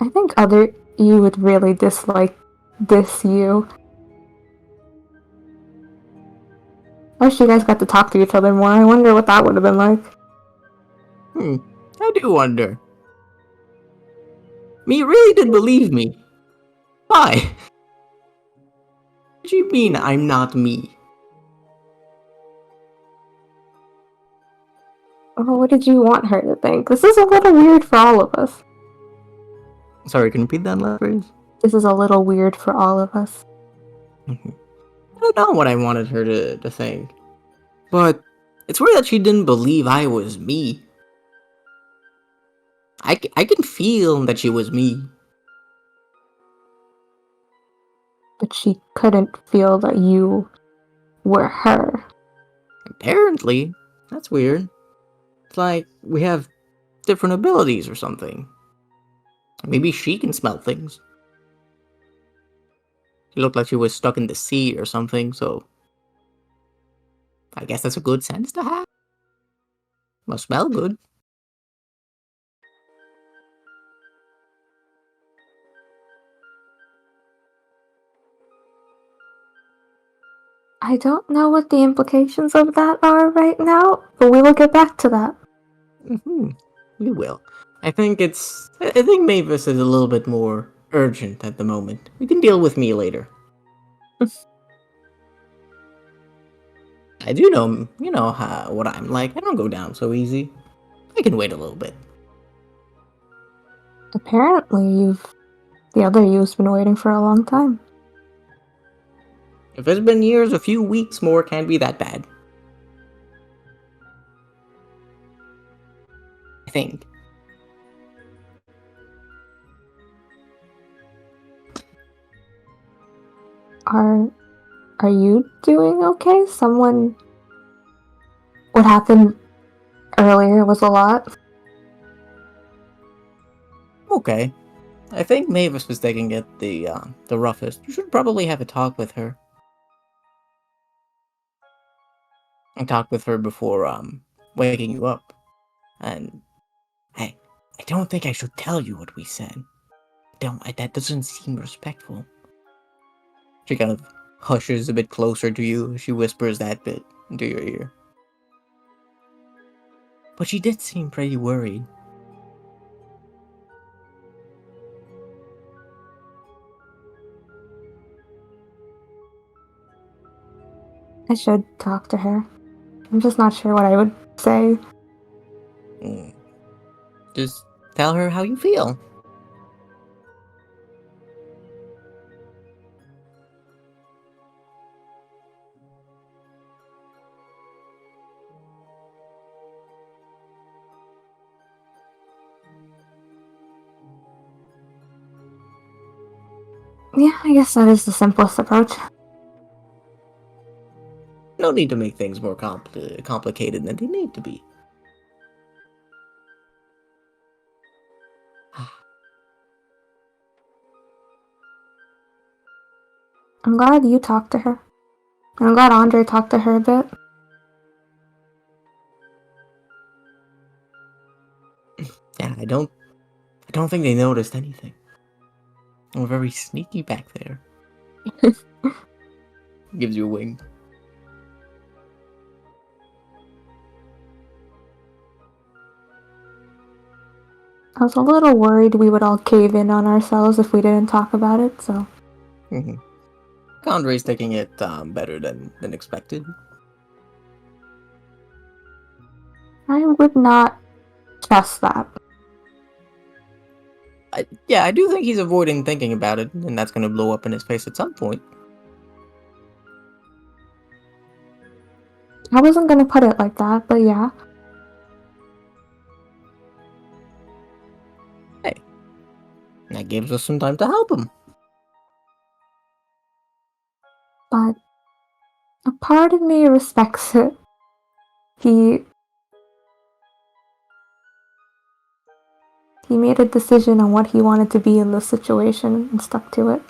I think other you would really dislike this you. I wish you guys got to talk to each other more. I wonder what that would have been like. I do wonder. Me really did believe me. Why? What do you mean I'm not me? Oh, what did you want her to think? This is a little weird for all of us. Sorry, can you repeat that last phrase? This is a little weird for all of us. I don't know what I wanted her to think. But it's weird that she didn't believe I was me. I can feel that she was me. But she couldn't feel that you were her. Apparently. That's weird. It's like we have different abilities or something. Maybe she can smell things. It looked like she was stuck in the sea or something, so I guess that's a good sense to have. Must smell good. I don't know what the implications of that are right now, but we will get back to that. We will. I think I think Mavis is a little bit more urgent at the moment. We can deal with me later. I do know, what I'm like. I don't go down so easy. I can wait a little bit. Apparently, the other you's been waiting for a long time. If it's been years, a few weeks more can't be that bad. I think. Are you doing okay? What happened earlier was a lot. Okay. I think Mavis was taking it the roughest. You should probably have a talk with her. I talked with her before waking you up. And I don't think I should tell you what we said. That doesn't seem respectful. She kind of hushes a bit closer to you. She whispers that bit into your ear. But she did seem pretty worried. I should talk to her. I'm just not sure what I would say. Just tell her how you feel. Yeah, I guess that is the simplest approach. No need to make things more complicated than they need to be. I'm glad you talked to her. And I'm glad Andre talked to her a bit. Yeah, I don't think they noticed anything. We're very sneaky back there. Gives you a wing. I was a little worried we would all cave in on ourselves if we didn't talk about it, so... Condre's taking it better than expected. I would not trust that. I do think he's avoiding thinking about it, and that's going to blow up in his face at some point. I wasn't gonna put it like that, but yeah. Hey, that gives us some time to help him. But a part of me respects it. He made a decision on what he wanted to be in this situation and stuck to it.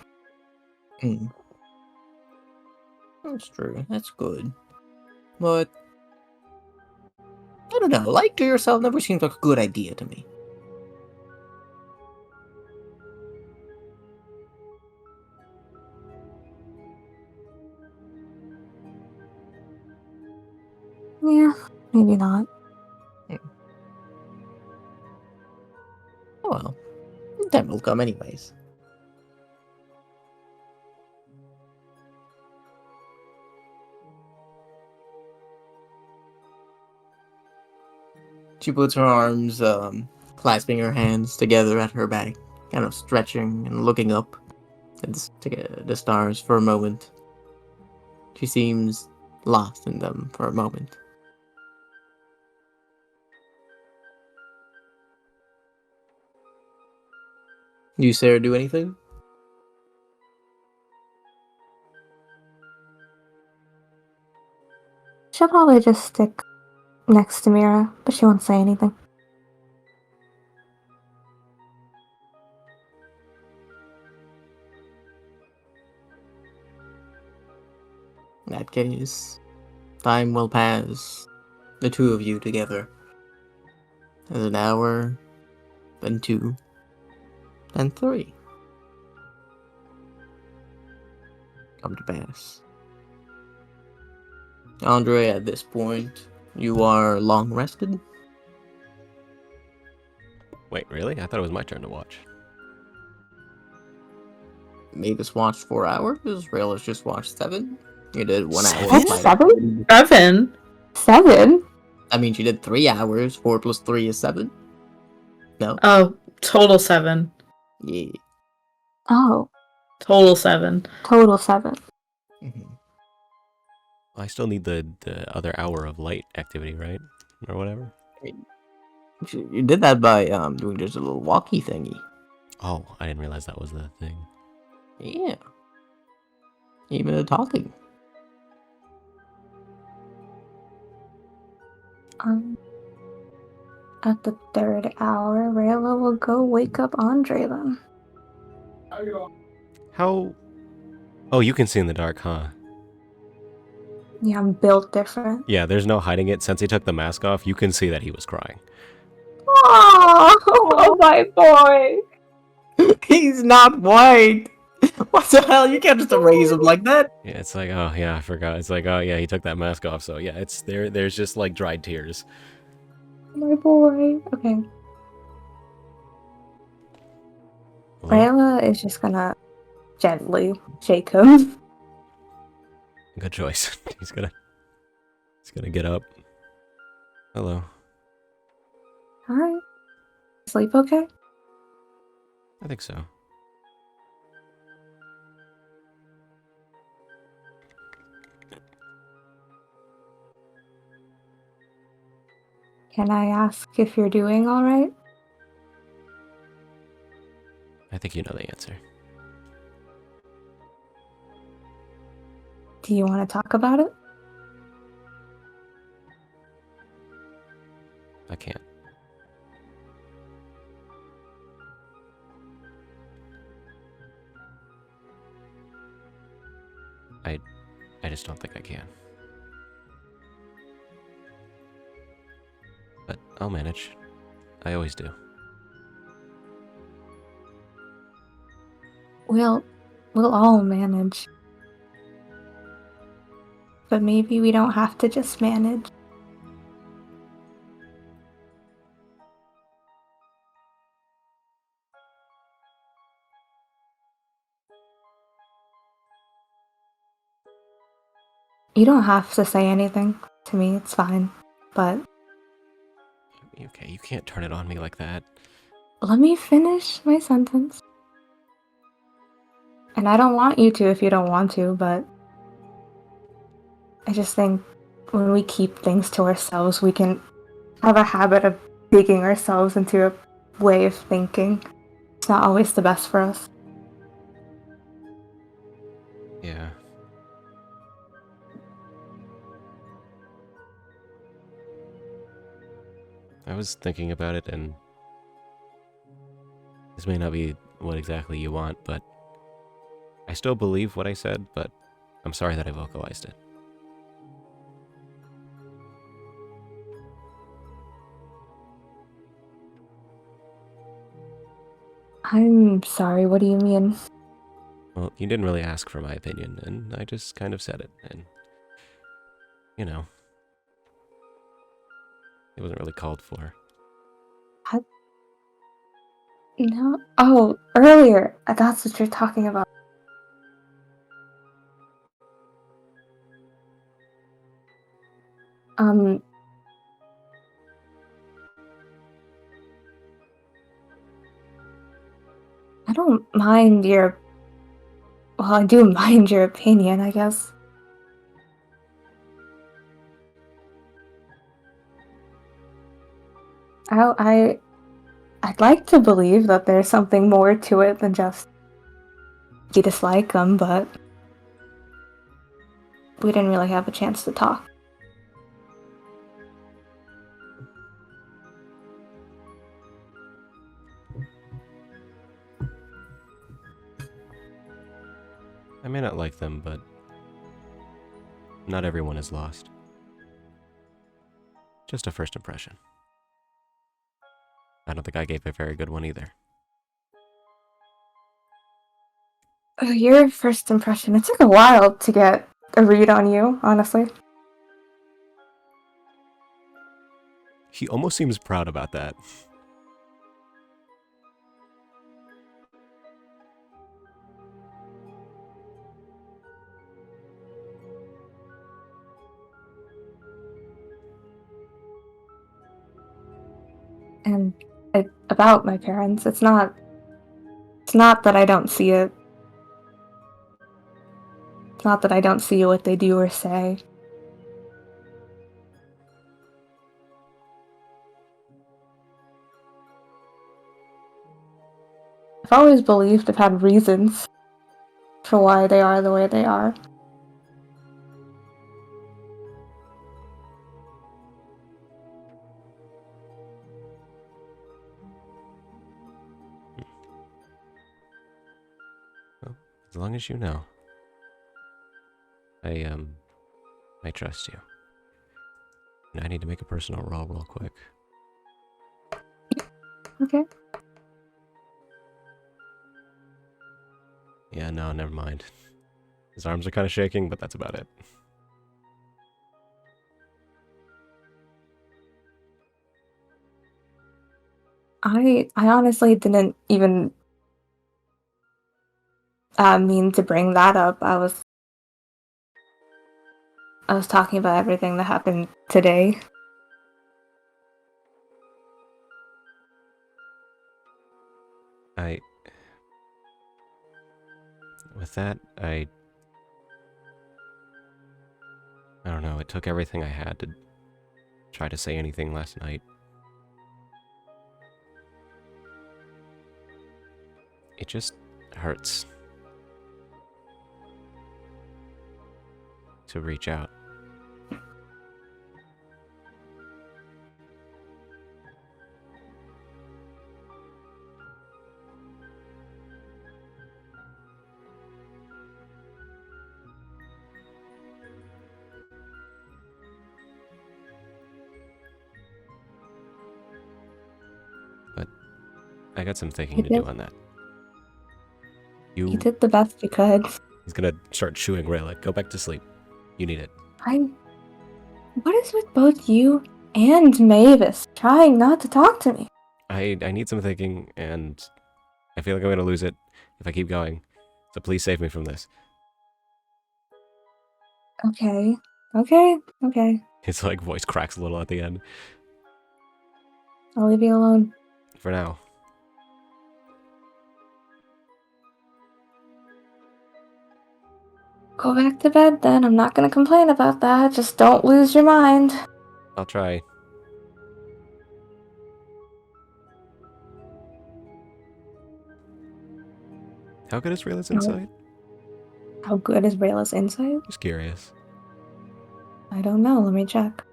That's true. That's good. But I don't know. Lying to yourself never seems like a good idea to me. Yeah, maybe not. Oh well. Time will come anyways. She puts her arms, clasping her hands together at her back, kind of stretching and looking up at the stars for a moment. She seems lost in them for a moment. You, Sarah, do anything? She'll probably just stick next to Mira, but she won't say anything. case, time will pass, the two of you together. As an hour, then 2, then 3 come to pass. Andre, at this point, you are long rested. Wait, really? I thought it was my turn to watch. Mavis watched 4 hours. Rayla's just watched 7. You did 1 hour. Seven? of Seven? 7. 7? I mean, she did 3 hours. 4 plus 3 is 7. No? Oh, total 7. Yeah. Oh, Total 7. total 7. Mhm. I still need the other hour of light activity, right? Or whatever. You did that by doing just a little walkie thingy. Oh, I didn't realize that was the thing. Yeah. Even the talking. At the 3rd hour, Rayla will go wake up Andre then. How? Oh, you can see in the dark, huh? Yeah, I'm built different. Yeah, there's no hiding it. Since he took the mask off, you can see that he was crying. Oh, my boy! He's not white. What the hell? You can't just erase him like that. Yeah, it's like, oh yeah, I forgot. It's like, oh yeah, he took that mask off. So yeah, it's there. There's just like dried tears. My boy. Okay. Well, Rayla is just gonna gently shake him. good choice. He's gonna get up. Hello. Alright. Sleep okay? I think so. Can I ask if you're doing alright? I think you know the answer. Do you want to talk about it? I can't. I just don't think I can. But I'll manage. I always do. We'll all manage. But maybe we don't have to just manage. You don't have to say anything to me, it's fine. But Okay, you can't turn it on me like that. let me finish my sentence. And I don't want you to if you don't want to, but I just think when we keep things to ourselves, we can have a habit of digging ourselves into a way of thinking. It's not always the best for us. Yeah. I was thinking about it, and this may not be what exactly you want, but I still believe what I said, but I'm sorry that I vocalized it. I'm sorry, what do you mean? Well, you didn't really ask for my opinion, and I just kind of said it, and, you know, it wasn't really called for. No. Oh, earlier. That's what you're talking about. I don't mind your. Well, I do mind your opinion, I guess. I'd like to believe that there's something more to it than just you dislike them, but we didn't really have a chance to talk. I may not like them, but Not everyone is lost. Just a first impression. I don't think I gave a very good one either. Your first impression, it took a while to get a read on you, honestly. He almost seems proud about that. And about my parents, it's not that I don't see it. It's not that I don't see what they do or say. I've always believed I've had reasons for why they are the way they are. Well, as long as you know. I trust you. And I need to make a personal roll real quick. Okay. Yeah, no, never mind. His arms are kind of shaking, but that's about it. I honestly didn't even mean to bring that up. I was talking about everything that happened today. With that, I don't know, it took everything I had to try to say anything last night. It just hurts to reach out. But I got some thinking to do on that. You did the best you could. He's gonna start chewing Rayla. Go back to sleep. You need it. What is with both you and Mavis trying not to talk to me? I need some thinking, and I feel like I'm gonna lose it if I keep going. So please save me from this. Okay. His like voice cracks a little at the end. I'll leave you alone. For now. Go back to bed then. I'm not gonna complain about that. Just don't lose your mind. I'll try. How good is Rayla's insight? How good is Rayla's insight? Just curious. I don't know. Let me check.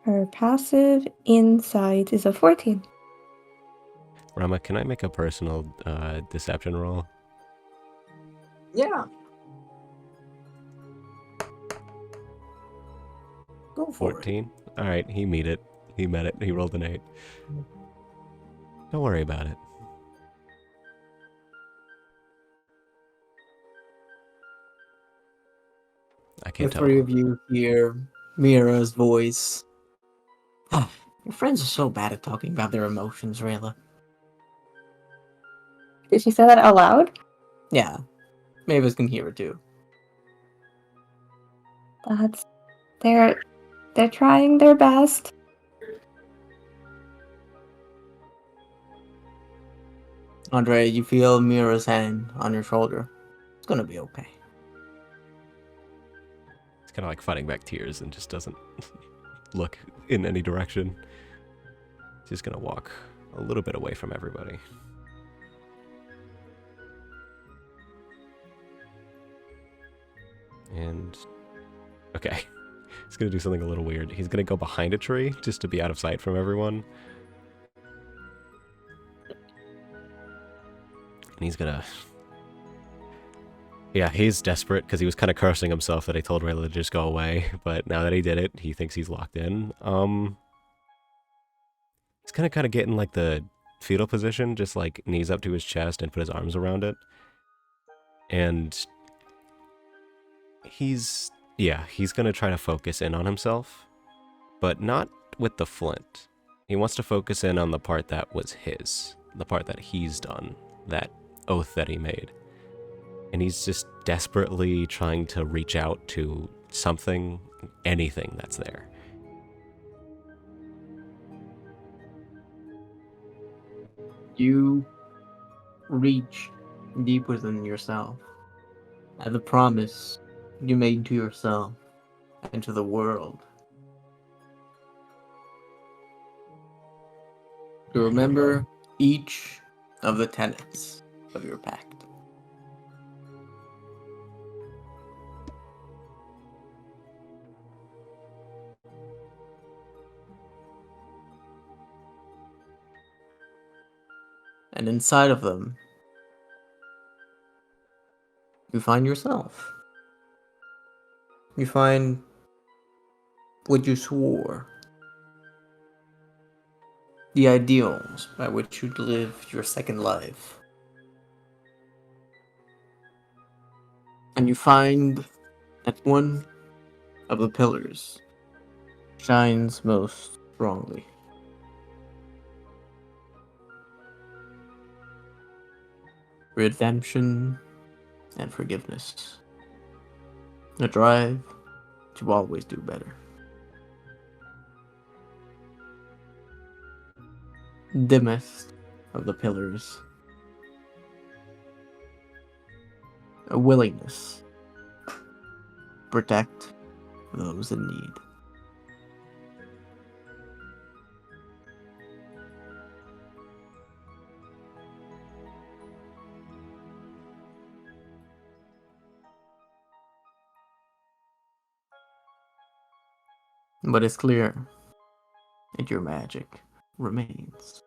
Her passive insight is a 14. Rama, can I make a personal deception roll? Yeah. Go for it. 14? Alright, he met it. He met it. He rolled an 8. Don't worry about it. I The can't tell. three of you hear Mira's voice. Oh, your friends are so bad at talking about their emotions, Rayla. Did she say that out loud? Yeah. Mavis can hear it too. They're trying their best. Andre, you feel Mira's hand on your shoulder. It's gonna be okay. He's kind of like fighting back tears and just doesn't look in any direction. He's just gonna walk a little bit away from everybody. And okay, he's gonna do something a little weird. He's gonna go behind a tree just to be out of sight from everyone. And he's gonna Yeah, he's desperate because he was kind of cursing himself that he told Rayla to just go away, but now that he did it, he thinks he's locked in. He's kind of getting like the fetal position, just like knees up to his chest and put his arms around it. And he's gonna try to focus in on himself, but not with the flint. He wants to focus in on the part that was his, the part that he's done, that oath that he made. And he's just desperately trying to reach out to something, anything that's there. You reach deep within yourself at the promise you made to yourself and to the world. To remember each of the tenets of your pact. And inside of them, you find yourself. You find what you swore. The ideals by which you'd live your second life. And you find that one of the pillars shines most strongly. Redemption and forgiveness. A drive to always do better. Dimmest of the pillars. A willingness to protect those in need. But it's clear that your magic remains.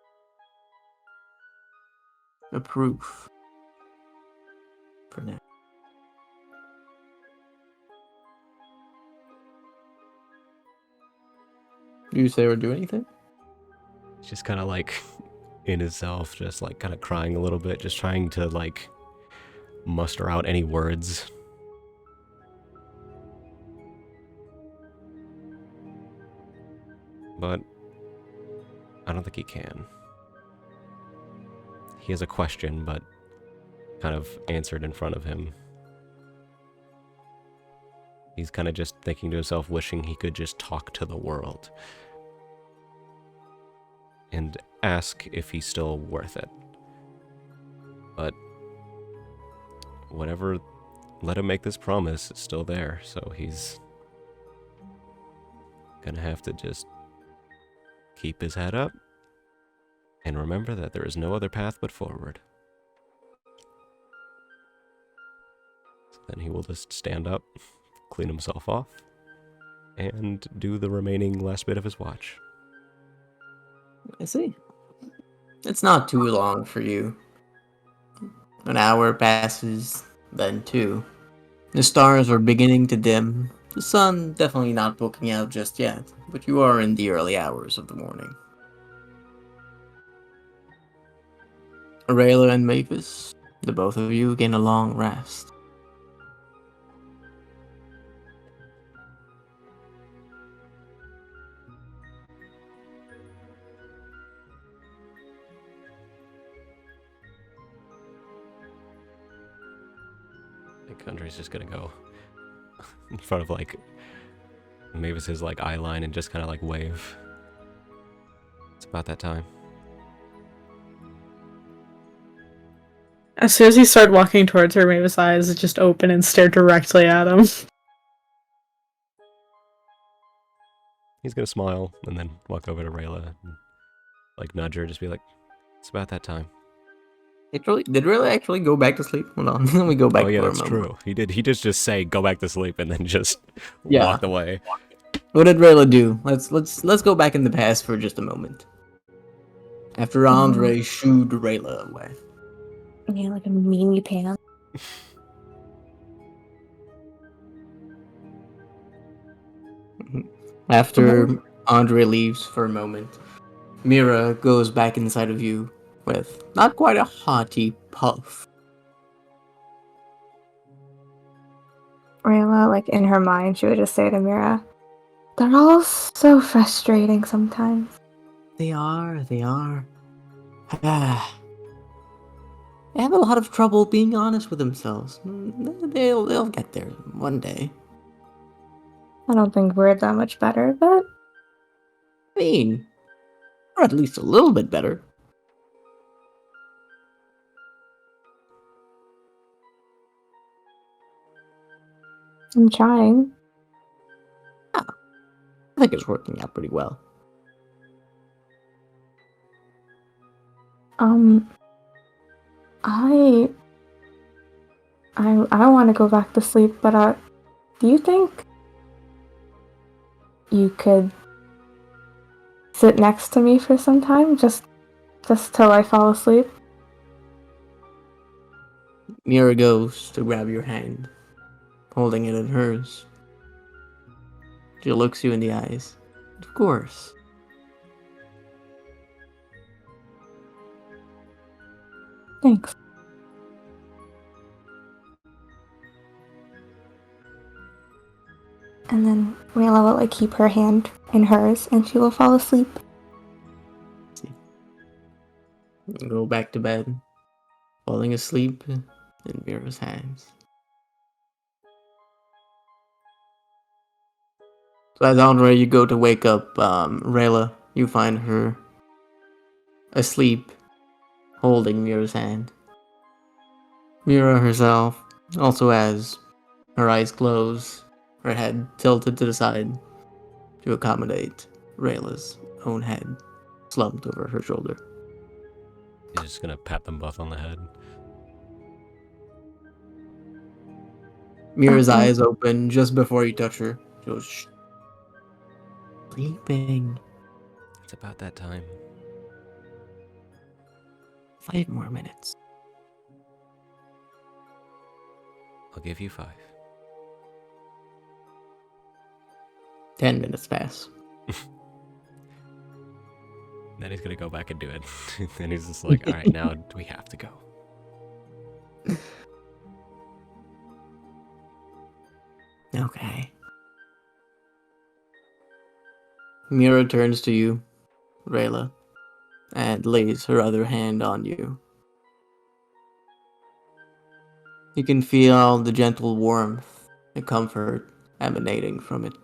A proof for now. Do you say or do anything? He's just kind of like in himself, just like kind of crying a little bit, just trying to like muster out any words. But I don't think he can. He has a question, but kind of answered in front of him. He's kind of just thinking to himself, wishing he could just talk to the world and ask if he's still worth it. But whatever let him make this promise is still there, so he's gonna have to just keep his head up and remember that there is no other path but forward. So then he will just stand up, clean himself off, and do the remaining last bit of his watch. I see. It's not too long for you. An hour passes, then two. The stars are beginning to dim. The sun definitely not poking out just yet, but you are in the early hours of the morning. Rayla and Mavis, the both of you gain a long rest. I think Andre's just gonna go in front of like Mavis's like eye line and just kind of like wave. It's about that time. As soon as he started walking towards her, Mavis' eyes just open and stare directly at him. He's gonna smile and then walk over to Rayla and like nudge her, just be like, "It's about that time." Did Rayla actually go back to sleep? Hold on, let me go back. Oh yeah, for that's a moment. true. He did. He just say, "Go back to sleep," and then just Yeah. walked away. What did Rayla do? Let's go back in the past for just a moment. After Andre shooed Rayla away. Yeah, like a meanie pan. After Andre leaves for a moment, Mira goes back inside of you with not quite a haughty puff. Rayla, like in her mind, she would just say to Mira, "They're all so frustrating sometimes." They are. Ah, they have a lot of trouble being honest with themselves. They'll get there one day. I don't think we're that much better, but I mean, or at least a little bit better. I'm trying. I think it's working out pretty well. I want to go back to sleep, but do you think you could sit next to me for some time, just till I fall asleep? Mira goes to grab your hand, holding it in hers. She looks you in the eyes. Of course. Thanks. And then Rayla will like keep her hand in hers, and she will fall asleep. Go back to bed, falling asleep in Mira's hands. So as Andre, you go to wake up Rayla, you find her asleep, holding Mira's hand. Mira herself also has her eyes closed, her head tilted to the side to accommodate Rayla's own head slumped over her shoulder. He's just gonna pat them both on the head. Mira's Okay. eyes open just before you touch her. She goes, "Shh. Sleeping. It's about that time. 5 more minutes." I'll give you 5. 10 minutes pass. Then he's gonna go back and do it. Then he's just like, alright, now we have to go. Okay. Mira turns to you, Rayla, and lays her other hand on you. You can feel the gentle warmth, the comfort emanating from it.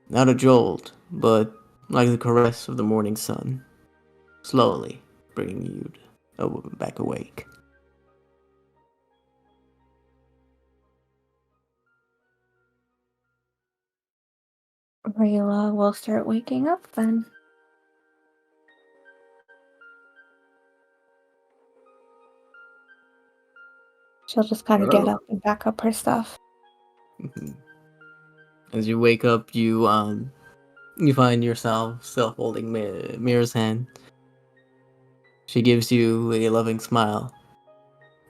Not a jolt, but like the caress of the morning sun, slowly bringing you back awake. Rayla will start waking up then. She'll just kind of get up and pack up her stuff. Mhm. As you wake up, you find yourself still holding Mira's hand. She gives you a loving smile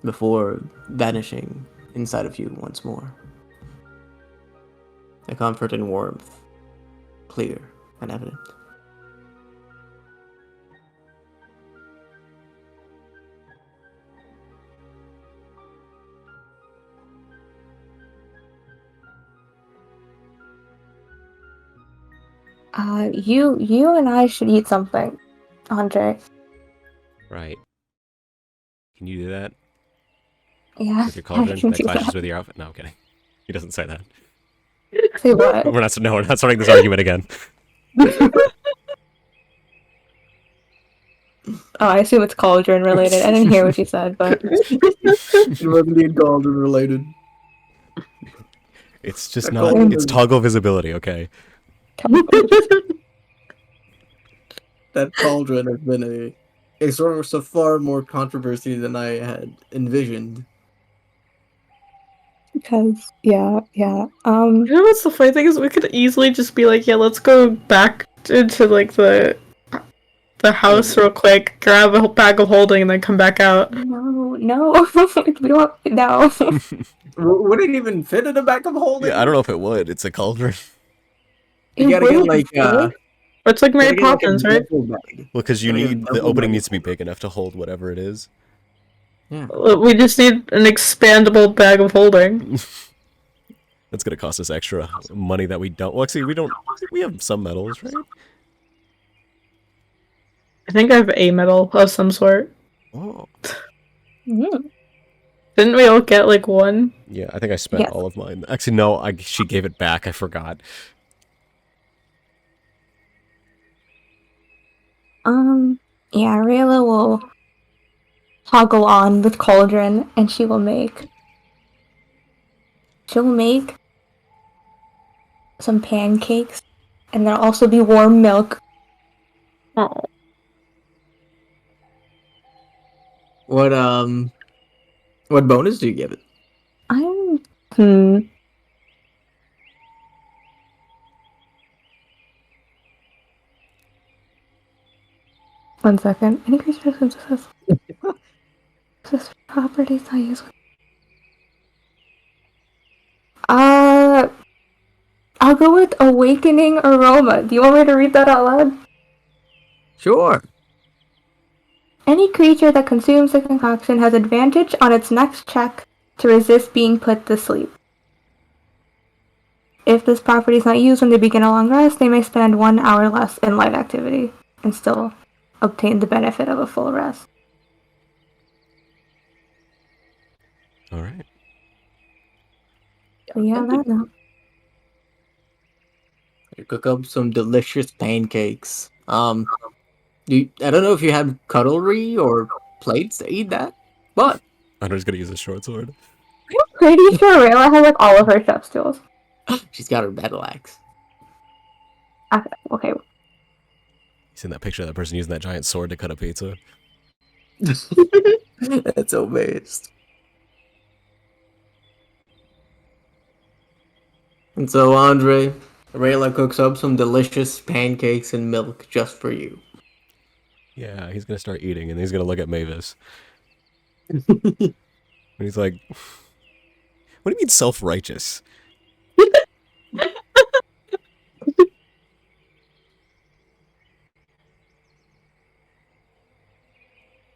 before vanishing inside of you once more. The comfort and warmth, clear and evident. You and I should eat something, Andre. Right. Can you do that? Yeah, With your I cauldron can that do clashes that. with your outfit? No, I'm kidding. He doesn't say that. Say what? We're not starting this argument again. Oh, I assume it's cauldron related. I didn't hear what you said, but It wasn't being cauldron related. It's just That not. cauldron- It's toggle visibility, okay? That cauldron has been a source of far more controversy than I had envisioned. because yeah. You know what's the funny thing is we could easily just be like, yeah, let's go back into like the house real quick, grab a bag of holding, and then come back out. No, we don't. No. Would it even fit in a bag of holding? Yeah, I don't know if it would. It's a cauldron. You gotta get like It's like Mary gotta get, like, a Poppins, right? duffel bag. Well, because you Gotta get a need the duffel opening bag. needs to be big enough to hold whatever it is. Yeah. We just need an expandable bag of holding. That's gonna cost us extra money that we don't. Well, actually, we don't. We have some medals, right? I think I have a medal of some sort. Oh. Didn't we all get like one? Yeah, I think I spent Yes. all of mine. Actually, no. She gave it back. I forgot. Yeah, Rayla will toggle on with Cauldron, and she'll make some pancakes, and there'll also be warm milk. Oh, What bonus do you give it? Hmm. One second. Any creature that possesses properties I use. I'll go with Awakening Aroma. Do you want me to read that out loud? Sure. Any creature that consumes the concoction has advantage on its next check to resist being put to sleep. If this property is not used when they begin a long rest, they may spend 1 hour less in light activity and still obtain the benefit of a full rest. All right. So yeah, that now. You cook up some delicious pancakes. I don't know if you have cutlery or plates to eat that, but Hunter's gonna use a short sword. I'm pretty sure Rayla has like all of her chef's tools. she's got her battle axe. Okay. You seen that picture of that person using that giant sword to cut a pizza? That's so based. And so, Andre, Rayla cooks up some delicious pancakes and milk just for you. Yeah, he's gonna start eating, and he's gonna look at Mavis. And he's like, "What do you mean self-righteous?"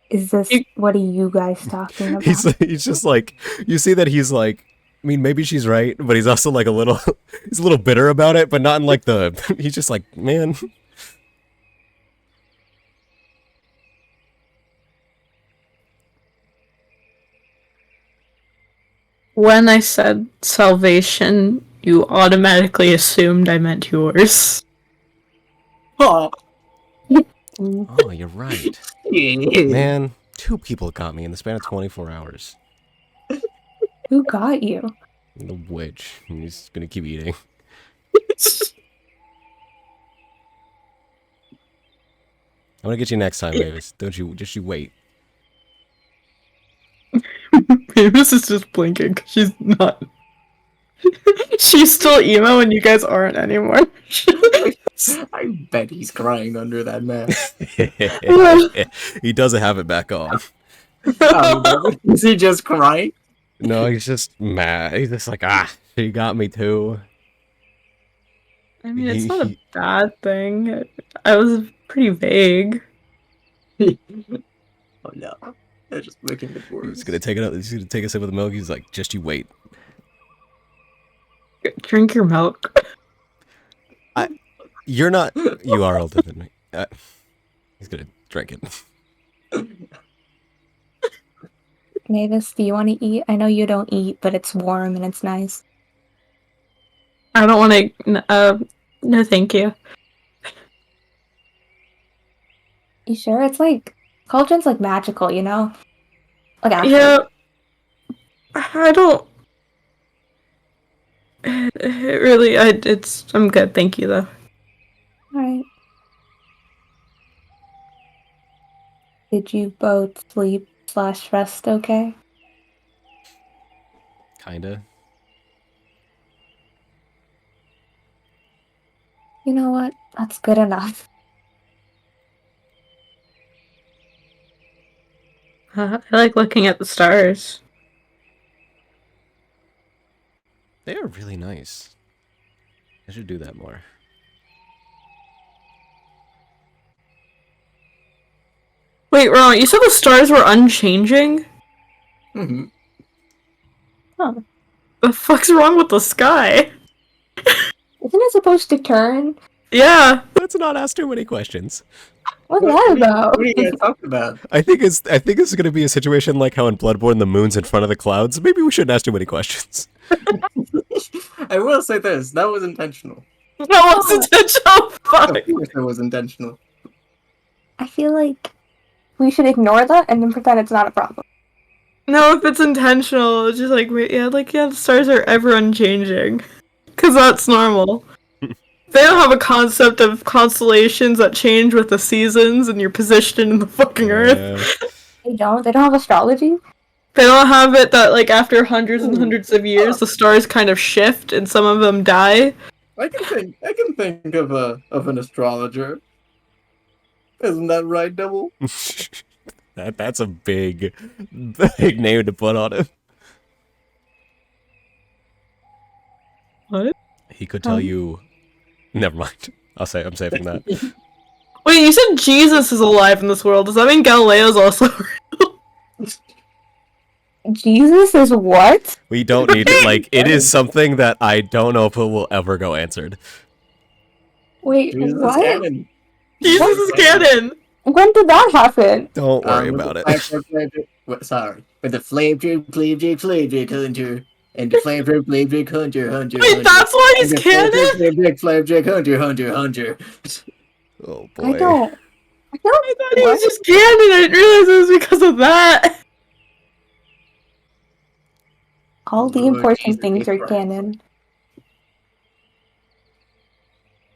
Is this what are you guys talking about? He's just like, you see that he's like, I mean, maybe she's right, but he's also like a little, he's a little bitter about it, but not in like the. He's just like, man. when I said salvation, you automatically assumed I meant yours. Oh, Oh, you're right, yeah. man. 2 people got me in the span of 24 hours. Who got you? The witch. And he's gonna keep eating. I'm gonna get you next time, Mavis. Don't you? Just you wait. Mavis is just blinking 'cause she's not. She's still emo and you guys aren't anymore. I bet he's crying under that mask. He doesn't have it back on. Is he just crying? No, he's just mad. He's just like, she got me too. I mean, it's not a bad thing. I was pretty vague. Oh no, they're just making it worse. He's gonna take it up. He's gonna take a sip of the milk. He's like, just you wait. Drink your milk. You're not. You are older than me. He's gonna drink it. Mavis, do you want to eat? I know you don't eat, but it's warm and it's nice. I don't want to. No, thank you. You sure? It's like cauldron's like magical, you know? Like actually. Yeah. I don't. It really, I'm good, thank you though. Alright. Did you both sleep/rest okay? Kinda. You know what? That's good enough. I like looking at the stars. They are really nice. I should do that more. Wait, wrong. You said the stars were unchanging? Hmm. The fuck's wrong with the sky? Isn't it supposed to turn? Yeah. Let's not ask too many questions. What's that about? What are you guys talking about? I think it's going to be a situation like how in Bloodborne the moon's in front of the clouds. Maybe we shouldn't ask too many questions. I will say this: that was intentional. That was intentional. Fuck. Of course, it was intentional. I feel like we should ignore that and then pretend it's not a problem. No, if it's intentional, it's just like, the stars are ever unchanging. Because that's normal. They don't have a concept of constellations that change with the seasons and your position in the fucking earth. They don't have astrology? They don't have it that, like, after hundreds and hundreds of years, the stars kind of shift and some of them die. I can think of an astrologer. Isn't that right, Double? That's a big name to put on it. What? He could tell you. Never mind. I'm saving that. Wait, you said Jesus is alive in this world. Does that mean Galileo's also real? Jesus is what? We don't need it. Like, it is something that I don't know if it will ever go answered. Wait, Jesus is what? canon. Jesus is canon! When did that happen? Don't worry With about the it. Sorry. With the flame drip, hunter. And the flame drip, hunter. Wait, that's why he's canon? Flame drip, hunter. Oh I boy. don't. I I thought he was What? just canon. I didn't realize it was because of that. All the Lord important Jesus things are Christ. canon.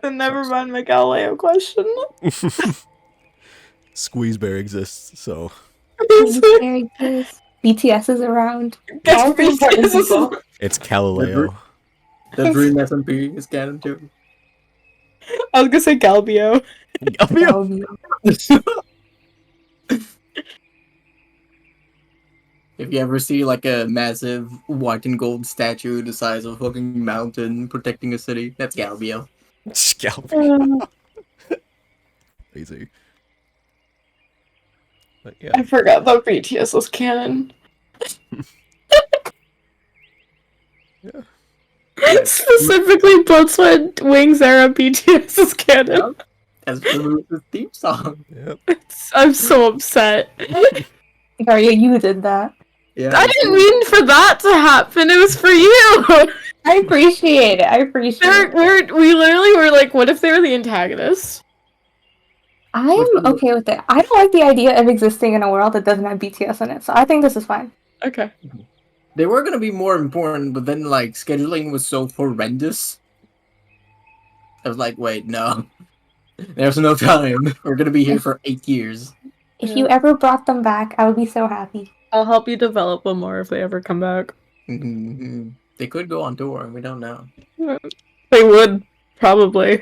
Then never mind my Galileo question. Squeezebear exists, so There it is. BTS is around. All the important people. it's Galileo. The Dream SMP is canon too. I was gonna say Galbio. If you ever see like a massive white and gold statue the size of a fucking mountain protecting a city, that's Galbio. Galileo. Crazy. But yeah. I forgot that BTS was canon. Yeah. Specifically, Bloodsport Wings era BTS is canon. As the theme song. Yep. I'm so upset. Daria, you did that. Yeah. I didn't mean for that to happen. It was for you. I appreciate it. We literally were like, what if they were the antagonists? I'm okay with it. I don't like the idea of existing in a world that doesn't have BTS in it, so I think this is fine. Okay. They were gonna be more important, but then like scheduling was so horrendous. I was like, wait, no. There's no time. We're gonna be here for 8 years. If you ever brought them back, I would be so happy. I'll help you develop them more if they ever come back. Mhm. They could go on tour, and we don't know. They would, probably.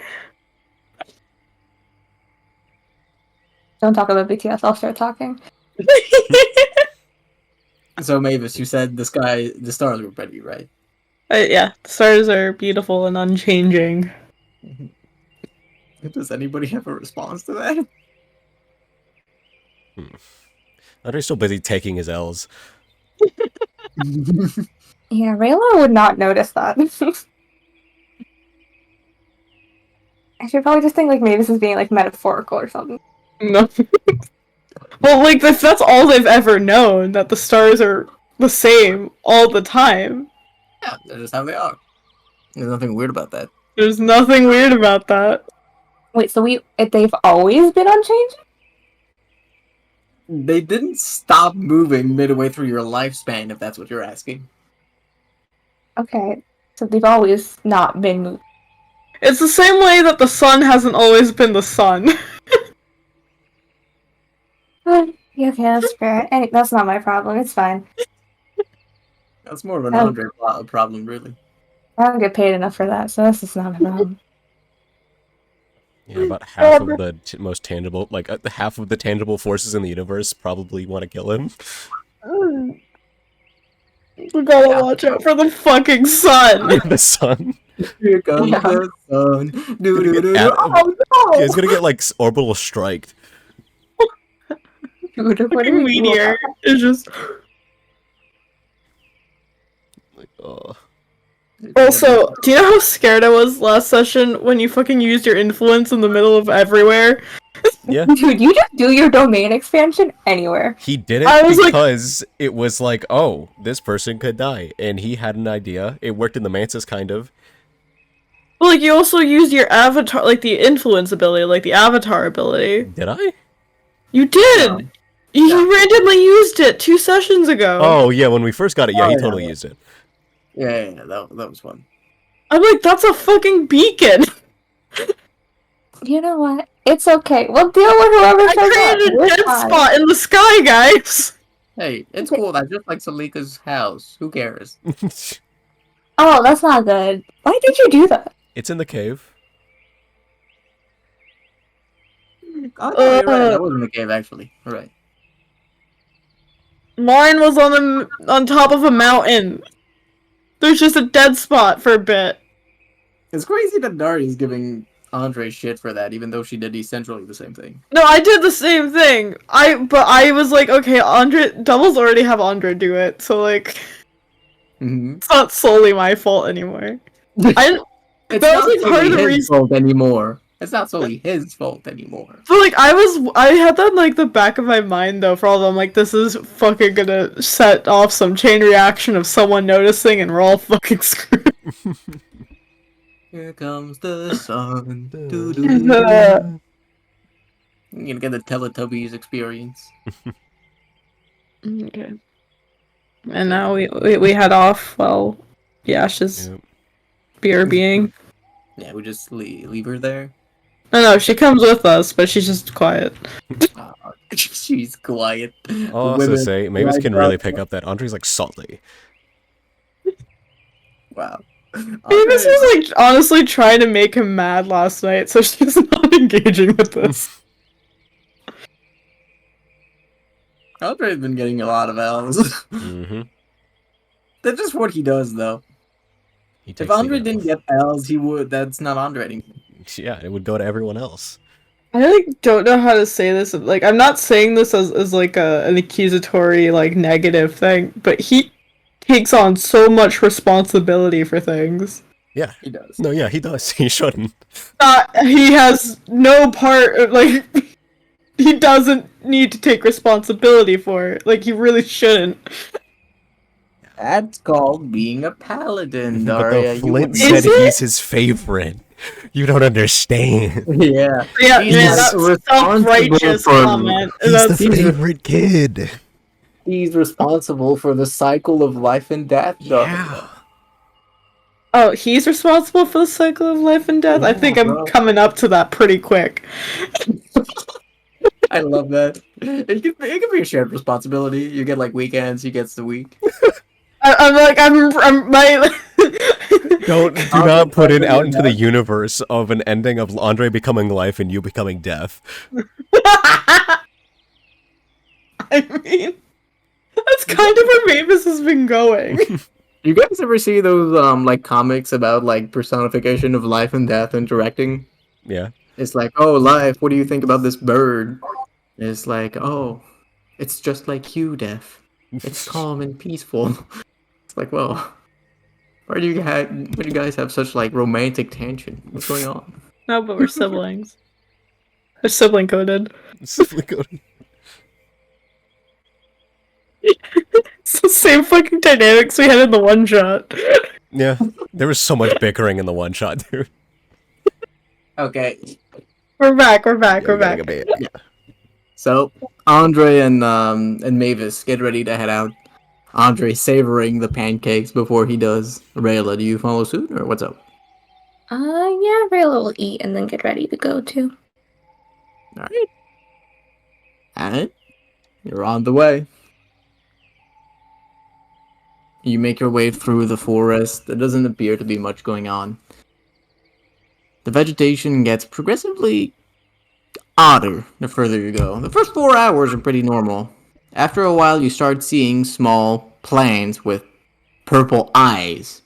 Don't talk about BTS, I'll start talking. So Mavis, you said the stars were pretty, right? Yeah, the stars are beautiful and unchanging. Does anybody have a response to that? Andre's still busy taking his L's. Yeah, Rayla would not notice that. I should probably just think like maybe this is being like metaphorical or something. No. Well, like, if that's all they've ever known, that the stars are the same all the time. Yeah, that's just how they are. There's nothing weird about that. There's nothing weird about that. Wait, so they've always been unchanging? They didn't stop moving midway through your lifespan, if that's what you're asking. Okay, so they've always not been moving. It's the same way that the sun hasn't always been the sun. Yeah, okay, that's fair. That's not my problem, it's fine. That's more of an Andre problem, really. I don't get paid enough for that, so this is not a problem. Yeah, about half of the most tangible, like half of the tangible forces in the universe probably want to kill him. We gotta watch out for the fucking sun. The sun. Here comes Yeah. the sun. Gonna get Oh no! He's gonna get like orbital striked. Dude, what do Fucking we do meteor about is just. Like, oh. Also, do you know how scared I was last session when you fucking used your influence in the middle of everywhere? Yeah. that? Dude, you just do your domain expansion anywhere. He did I it was like- because it was like, oh, this person could die. And he had an idea. It worked in the Mantis, kind of. Well, like, you also used your avatar, like, the influence ability, like, the avatar ability. Did I? You did! Um, You randomly used it 2 sessions ago. Oh, yeah, when we first got it, yeah, Oh, he yeah, totally yeah. used it. Yeah, that was fun. I'm like, that's a fucking beacon! You know what? It's okay. We'll deal with whoever I shows up. created a We're dead fine. spot in the sky, guys! Hey, it's cool. That's just like Salika's house. Who cares? Oh, that's not good. Why did you do that? It's in the cave. Oh, no, you're right. That wasn't the cave, actually. All right. Mine was on top of a mountain. There's just a dead spot for a bit. It's crazy that Dari's giving Andre shit for that, even though she did essentially the same thing. No, I did the same thing. But I was like, okay, doubles already have Andre do it, so like, Mm-hmm. it's not solely my fault anymore. I It's That not was, like, part of solely the his reason- fault anymore. It's not solely his fault anymore. But like I had that in, like, the back of my mind though for all of them, like, this is fucking gonna set off some chain reaction of someone noticing and we're all fucking screwed. Here comes the sun. Uh, Doo-doo-doo. You're gonna get the Teletubbies experience. Okay. And now we head off while Yash is Yep. BRBing. Yeah, we just leave her there. No, she comes with us, but she's just quiet. She's quiet. I'll also Women say, Mavis like can really that. pick up that Andre's like salty. Wow. Mavis was like honestly trying to make him mad last night, so she's not engaging with this. Andre's been getting a lot of L's. Mm-hmm. That's just what he does, though. He If takes the Andre L. didn't get L's, he would. That's not Andre anymore. Yeah, it would go to everyone else. I like don't know how to say this. Like, I'm not saying this as like an accusatory, like, negative thing, but he takes on so much responsibility for things. Yeah. He does. No, yeah, he does. He shouldn't. He has no part of, like, he doesn't need to take responsibility for it. Like, he really shouldn't. That's called being a paladin, But Daria. the Flint Is said it? he's his favorite. You don't understand. Yeah. Yeah, He's man, that's responsible self-righteous for- comment. He's That's, the favorite kid. He's responsible for the cycle of life and death, Daria. Yeah. oh, he's responsible for the cycle of life and death? I Yeah, think I'm bro. coming up to that pretty quick. I love that. It could be a shared responsibility. You get like weekends, he gets the week. I'm my. Do not put it out into the universe of an ending of Andre becoming life and you becoming death. I mean, that's kind of where Mavis has been going. You guys ever see those like comics about like personification of life and death and directing? Yeah. It's like, oh, life, what do you think about this bird? It's like, oh, it's just like you, Death. It's calm and peaceful. It's like, well, why do you guys have such like romantic tension? What's going on? No, but we're siblings. We're sibling coded. Simply go to- It's the same fucking dynamics we had in the one shot. Yeah. There was so much bickering in the one shot, dude. Okay, We're back. We're Yeah, back. we gotta get- so Andre and Mavis get ready to head out. Andre savoring the pancakes before he does. Rayla, do you follow suit or what's up? Yeah, Rayla will eat and then get ready to go too. Alright. Alright. You're on the way. You make your way through the forest. There doesn't appear to be much going on. The vegetation gets progressively odder the further you go. The first 4 hours are pretty normal. After a while, you start seeing small plants with purple eyes.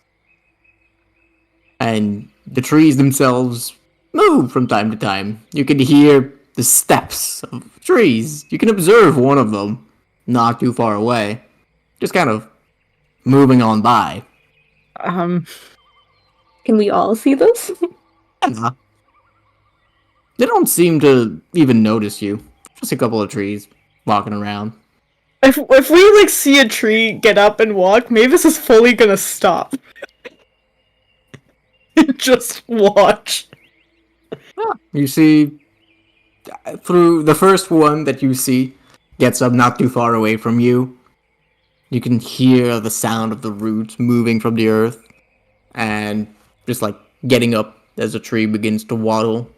And the trees themselves move from time to time. You can hear the the steps of trees. You can observe one of them not too far away, just kind of moving on by. Um, Can we all see this? Yeah. They don't seem to even notice you. Just a couple of trees walking around. if we like see a tree get up and walk, Mavis is fully gonna stop. Just watch. You see, through the first one that you see gets up not too far away from you. You can hear the sound of the roots moving from the earth and just like getting up as the tree begins to waddle.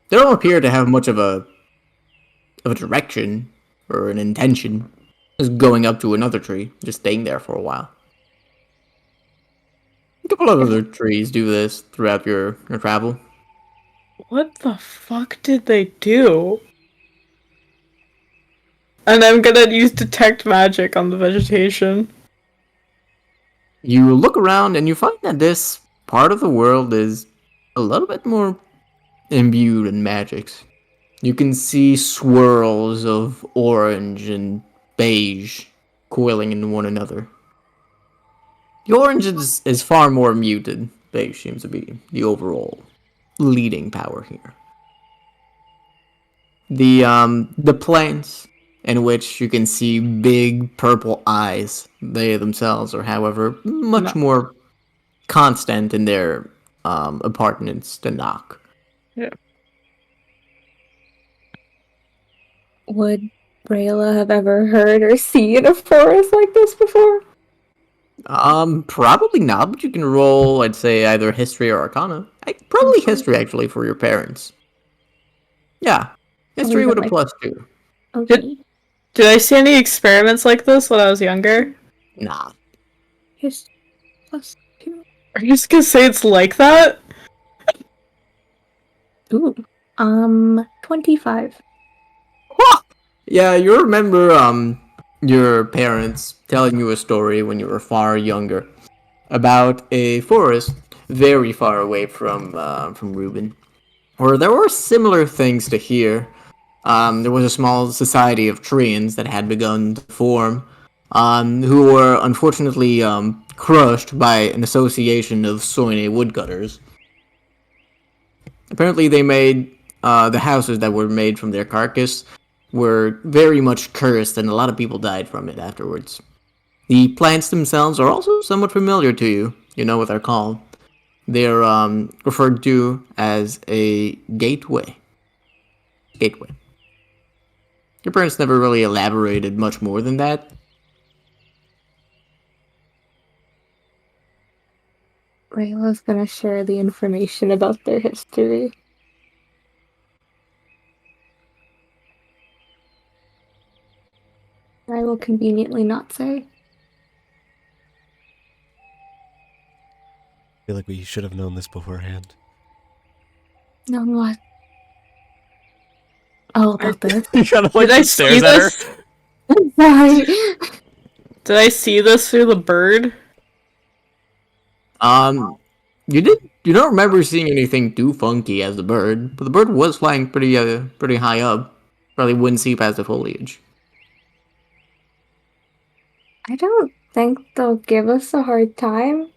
They don't appear to have much of a direction or an intention. Just going up to another tree, just staying there for a while. A couple of other trees do this throughout your travel. What the fuck did they do? And I'm gonna use detect magic on the vegetation. You look around and you find that this part of the world is a little bit more imbued in magics. You can see swirls of orange and beige coiling into one another. The orange is far more muted. Beige seems to be the overall leading power here. The plants in which you can see big purple eyes, they themselves are, however, much more constant in their apartments to Nock. Yeah. Would Rayla have ever heard or seen a forest like this before? Probably not, but you can roll, I'd say, either history or arcana. Probably history, actually, for your parents. Yeah. History with a +2. Okay. Did I see any experiments like this when I was younger? Nah. History +2. Are you just gonna say it's like that? Ooh. 25. Yeah, you remember, your parents telling you a story when you were far younger about a forest very far away from Reuben, where there were similar things to here. There was a small society of treants that had begun to form, who were unfortunately crushed by an association of Soine woodcutters. Apparently, they made the houses that were made from their carcass were very much cursed, and a lot of people died from it afterwards. The plants themselves are also somewhat familiar to you. You know what they're called. They're referred to as a gateway. Gateway. Your parents never really elaborated much more than that. Rayla's gonna share the information about their history. I will conveniently not say. I feel like we should have known this beforehand. No, what? Oh, about this. You kind of Did I see this? Sorry. Did I see this through the bird? You don't remember seeing anything too funky as the bird, but the bird was flying pretty high up. Probably wouldn't see past the foliage. I don't think they'll give us a hard time.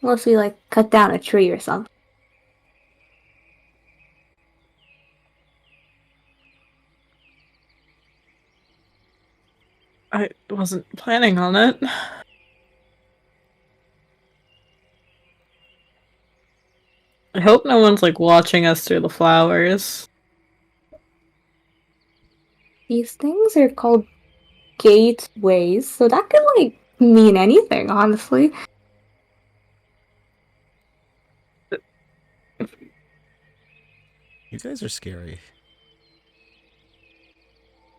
Unless we, like, cut down a tree or something. I wasn't planning on it. I hope no one's like watching us through the flowers. These things are called gateways, so that could, like, mean anything, honestly. You guys are scary.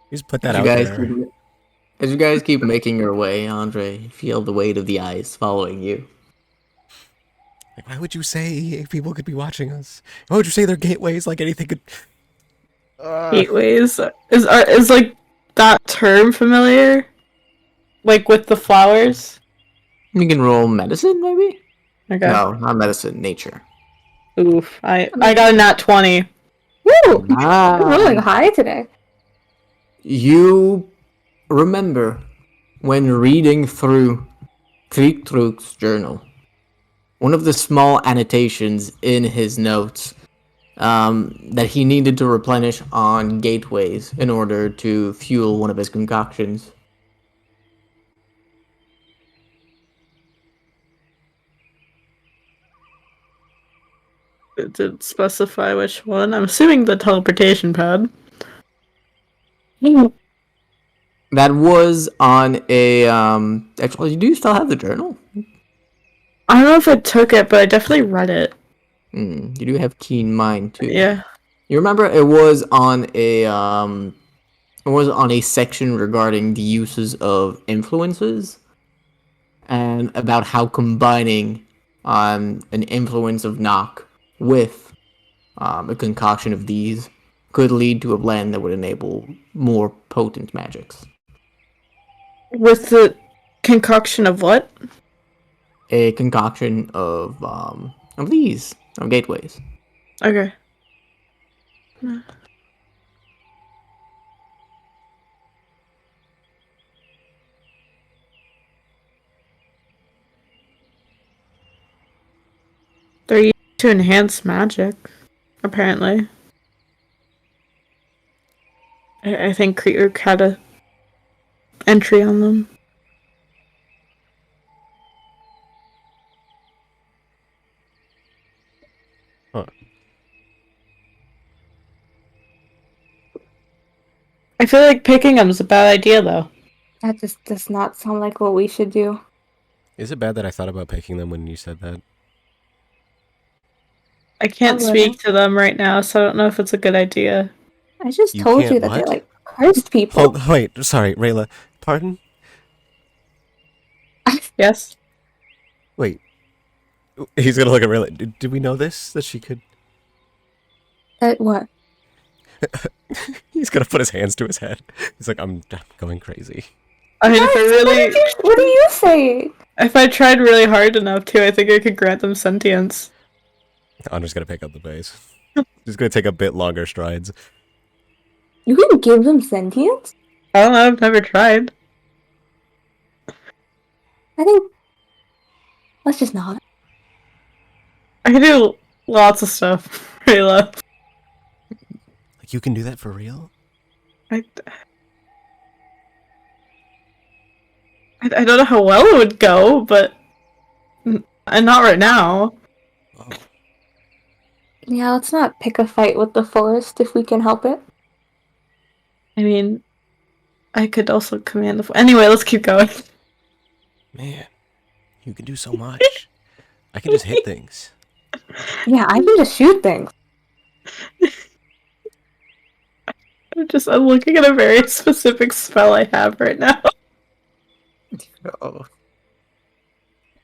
You just put that As out you guys there. As you guys keep making your way, Andre, you feel the weight of the ice following you. Like, why would you say people could be watching us? Why would you say they're gateways like anything could... Gateways is like that term familiar? Like with the flowers? You can roll medicine, maybe? Okay. No, not medicine, nature. Oof. I got a nat 20. Woo! Ah. I'm rolling high today. You remember when reading through Kriegtrug's journal, one of the small annotations in his notes that he needed to replenish on gateways in order to fuel one of his concoctions. It didn't specify which one. I'm assuming the teleportation pad. That was on a actually, do you still have the journal? I don't know if I took it, but I definitely read it. You do have keen mind too. Yeah. You remember it was on a section regarding the uses of influences and about how combining an influence of knock with a concoction of these could lead to a blend that would enable more potent magics. With the concoction of what? A concoction of these gateways. Okay. They're used to enhance magic, apparently. I think Krieg had a entry on them. Huh. I feel like picking them is a bad idea, though. That just does not sound like what we should do. Is it bad that I thought about picking them when you said that? I can't speak to them right now, so I don't know if it's a good idea. I just You told you can't that what? they like cursed people. Oh, wait, sorry, Rayla. Pardon? Yes? Wait. He's gonna look at Rayla. Did we know this? That she could... What? He's gonna put his hands to his head. He's like, I'm going crazy. I mean, if I really... What are you saying? If I tried really hard enough to, I think I could grant them sentience. I'm just gonna pick up the pace. He's gonna take a bit longer strides. You can give them sentience? I don't know, I've never tried. I think... Let's just not. I can do lots of stuff, Rayla. Like, you can do that for real? I don't know how well it would go, but... And not right now. Oh. Yeah, let's not pick a fight with the forest if we can help it. I mean, I could also command the... Anyway, let's keep going. Man, you can do so much. I can just hit things. Yeah, I can just shoot things. I'm looking at a very specific spell I have right now. Oh.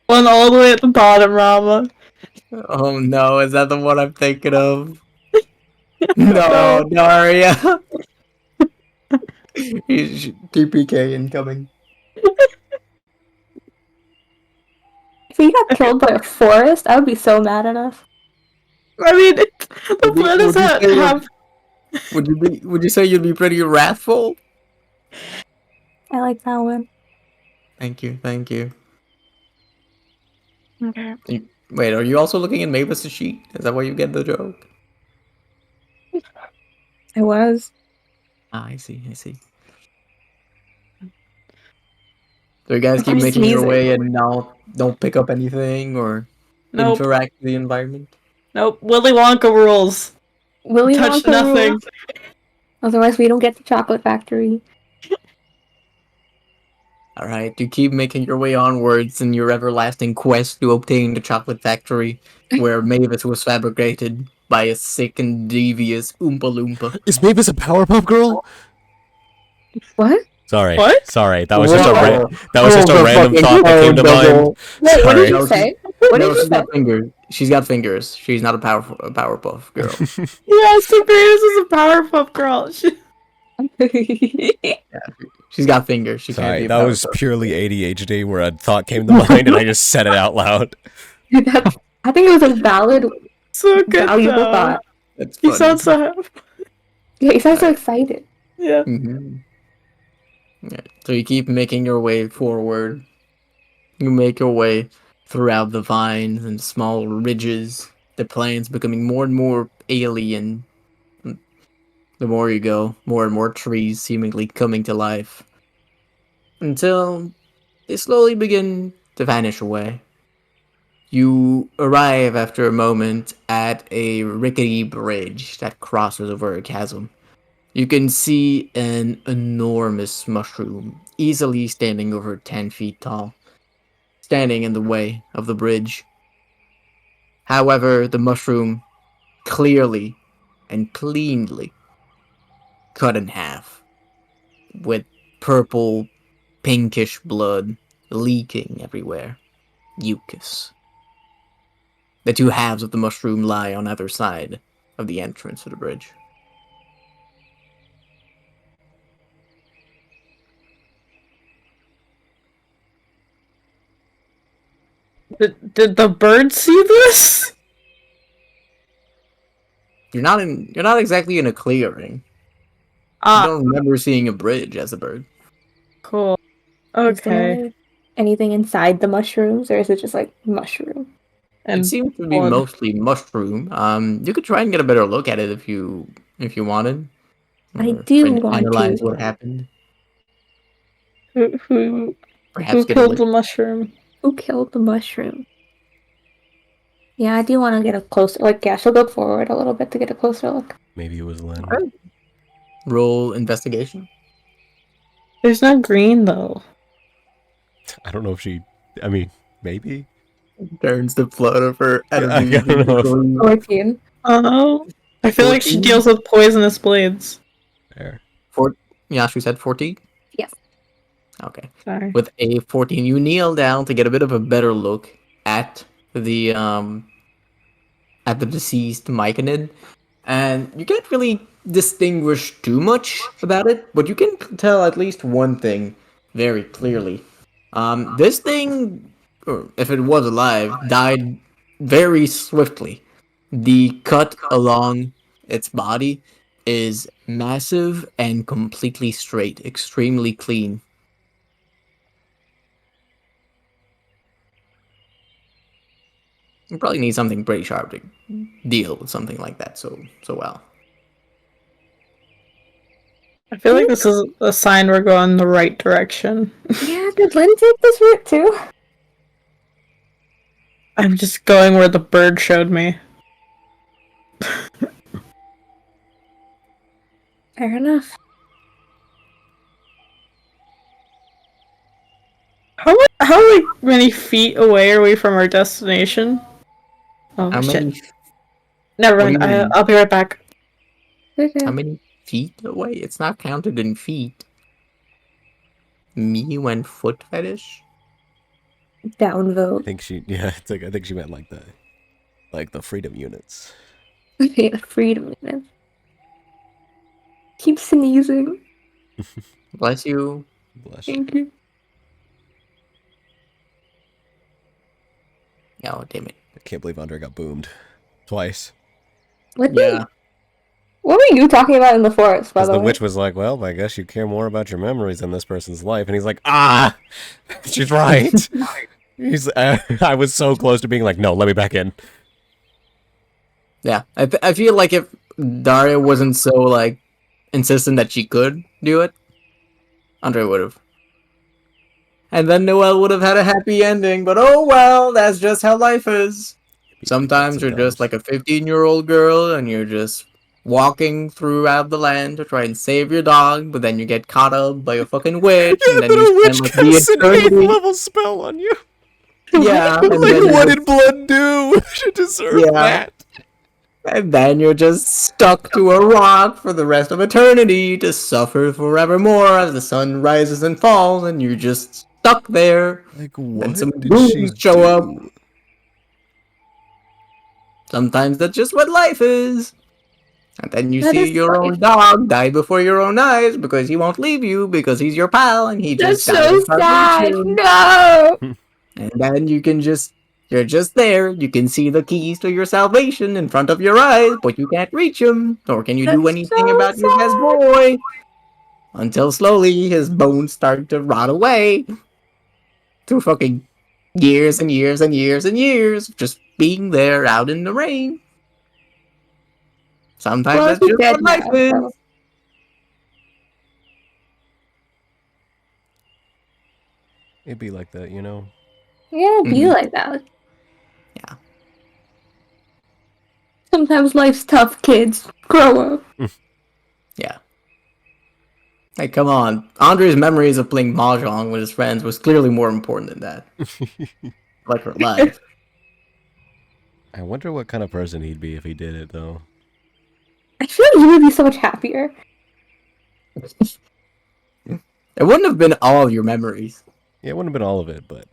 One all the way at the bottom, Rama. Oh no, is that the one I'm thinking of? No, Daria. He's TPK incoming. If we got killed by a forest, I would be so mad at us. I mean, the plan is that have... Would you say you'd be pretty wrathful? I like that one. Thank you, thank you. Okay. Wait, are you also looking at Mavis' sheet? Is that why you get the joke? I was. Ah, I see. So you guys keep I'm making your sneezing. way and now don't pick up anything or Nope. interact with the environment? Nope. Willy Wonka rules. Willy Touch Wonka nothing. rules. Otherwise, we don't get the chocolate factory. Alright, you keep making your way onwards in your everlasting quest to obtain the chocolate factory where Mavis was fabricated by a sick and devious Oompa Loompa. Is Mavis a Powerpuff Girl? What? Sorry. What? Sorry, that was just a Whoa. random thought that came to mind. Wait, what did Sorry. you say? What No, did you she's got fingers. She's got fingers. She's not a Powerpuff Girl. Yeah, Sabrina's is a Powerpuff Girl. She's got fingers. She can't Sorry, be a that was Powerpuff. purely ADHD where a thought came to mind and I just said it out loud. I think it was a valid, So good valuable though. thought. That's He funny. sounds so happy. Yeah, you sound so excited. Yeah. Mhm. Yeah. So you keep making your way forward. You make your way throughout the vines and small ridges. The plains becoming more and more alien. The more you go, more and more trees seemingly coming to life. Until they slowly begin to vanish away. You arrive after a moment at a rickety bridge that crosses over a chasm. You can see an enormous mushroom, easily standing over 10 feet tall, standing in the way of the bridge. However, the mushroom clearly and cleanly cut in half, with purple, pinkish blood leaking everywhere. Mucus. The two halves of the mushroom lie on either side of the entrance to the bridge. Did the bird see this? You're not exactly in a clearing. You Ah, don't remember seeing a bridge as a bird. cool. Is Okay. there anything inside the mushrooms, or is it just like mushroom? It And seems to be blood. mostly mushroom. You could try and get a better look at it if you wanted. I Or do try and want analyze to. what happened. Who Perhaps get a killed look. the mushroom? Who killed the mushroom? Yeah, I do want to get a closer. Like, yeah, she'll go forward a little bit to get a closer look. Maybe it was Lynn. Alright. Roll investigation. There's no green though. I don't know if she. I mean, maybe. Turns the flood of her I energy. don't know if- 14. Oh. I feel like she 14? deals with poisonous blades. There. Yashu said 14? Yes. Okay. Sorry. With a 14, you kneel down to get a bit of a better look at the deceased Myconid, and you can't really distinguish too much about it, but you can tell at least one thing very clearly. This thing, or if it was alive, died very swiftly. The cut along its body is massive and completely straight, extremely clean. You probably need something pretty sharp to deal with something like that so well. I feel like this is a sign we're going the right direction. Yeah, did Lynn take this route too? I'm just going where the bird showed me. Fair enough. How like many feet away are we from our destination? Oh How shit. many Never what do mind. you mean? I'll be right back. Okay. how many feet away? It's not counted in feet. Me went foot fetish? I Downvote. think she. Yeah, it's like I think she meant like the freedom units. Okay, freedom unit. Keep sneezing. Bless you. Bless you. Thank you. Oh, damn it. I can't believe Andre got boomed twice. What Yeah. What were you talking about in the forest, by Because the the way? witch was like, "Well, I guess you care more about your memories than this person's life," and he's like, "Ah, she's right." He's. I was so close to being like, "No, let me back in." Yeah. I feel like if Daria wasn't so, like, insistent that she could do it, Andre would have. And then Noelle would have had a happy ending, but oh well, that's just how life is. Sometimes you're just like a 15-year-old girl and you're just walking throughout the land to try and save your dog, but then you get caught up by a fucking witch, and then you spend like the eternity. level spell on you. Yeah, and Like, then what you're did blood do to deserve Yeah. that? And then you're just stuck to a rock for the rest of eternity to suffer forevermore as the sun rises and falls, and you're just stuck there. Like, And what some did she goons show up. do? Sometimes that's just what life is. And then you That see is your own life. dog die before your own eyes because he won't leave you because he's your pal and he That's just died so of sad. starvation. No. And then you can just You're just there. You can see the keys to your salvation in front of your eyes, but you can't reach him. Nor can you do That's anything so about your best sad. boy. Until slowly his bones start to rot away. Through fucking years and years and years and years of just being there out in the rain. Sometimes Well, that's he's just dead what life now, is. so. It'd be like that, you know? Yeah, be Mhm. like that. Yeah. Sometimes life's tough, kids. Grow up. Yeah. Hey, come on. Andre's memories of playing Mahjong with his friends was clearly more important than that. Like her life. I wonder what kind of person he'd be if he did it, though. I feel like you would be so much happier. It wouldn't have been all of your memories. Yeah, it wouldn't have been all of it, but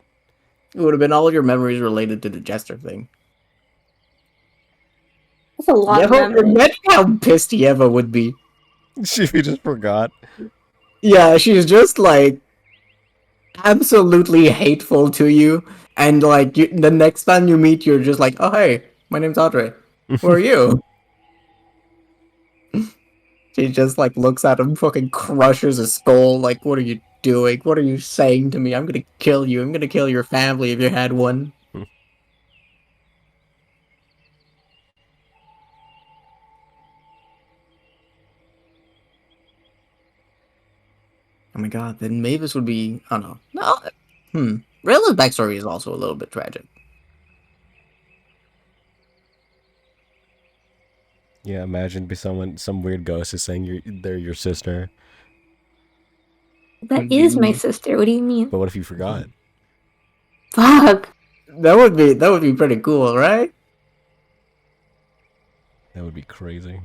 It would have been all of your memories related to the Jester thing. That's a lot of Yeva, memories. imagine how pissed Yeva would be. she just forgot. Yeah, she's just like absolutely hateful to you, and like the next time you meet, you're just like, "Oh hey, my name's Audrey. Who are you?" She just like looks at him, fucking crushes his skull. Like, what are you doing? What are you saying to me? I'm gonna kill you. I'm gonna kill your family if you had one. Oh my god, then Mavis would be. Oh no, no. Rayla's backstory is also a little bit tragic. Yeah, imagine be some weird ghost is saying they're your sister. That is my sister. What do you mean? But what if you forgot? Fuck. That would be pretty cool, right? That would be crazy.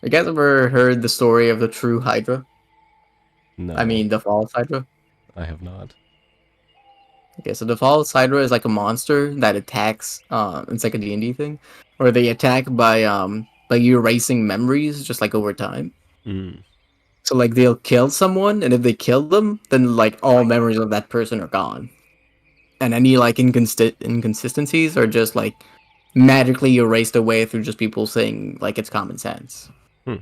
You guys ever heard the story of the true Hydra? No, I mean, the false Hydra? I have not. Okay, so the false Hydra is like a monster that attacks, it's like a D&D thing, where they attack by erasing memories just like over time. Mm. So like they'll kill someone, and if they kill them, then like all memories of that person are gone. And any like inconsistencies are just like magically erased away through just people saying like it's common sense. Hmm.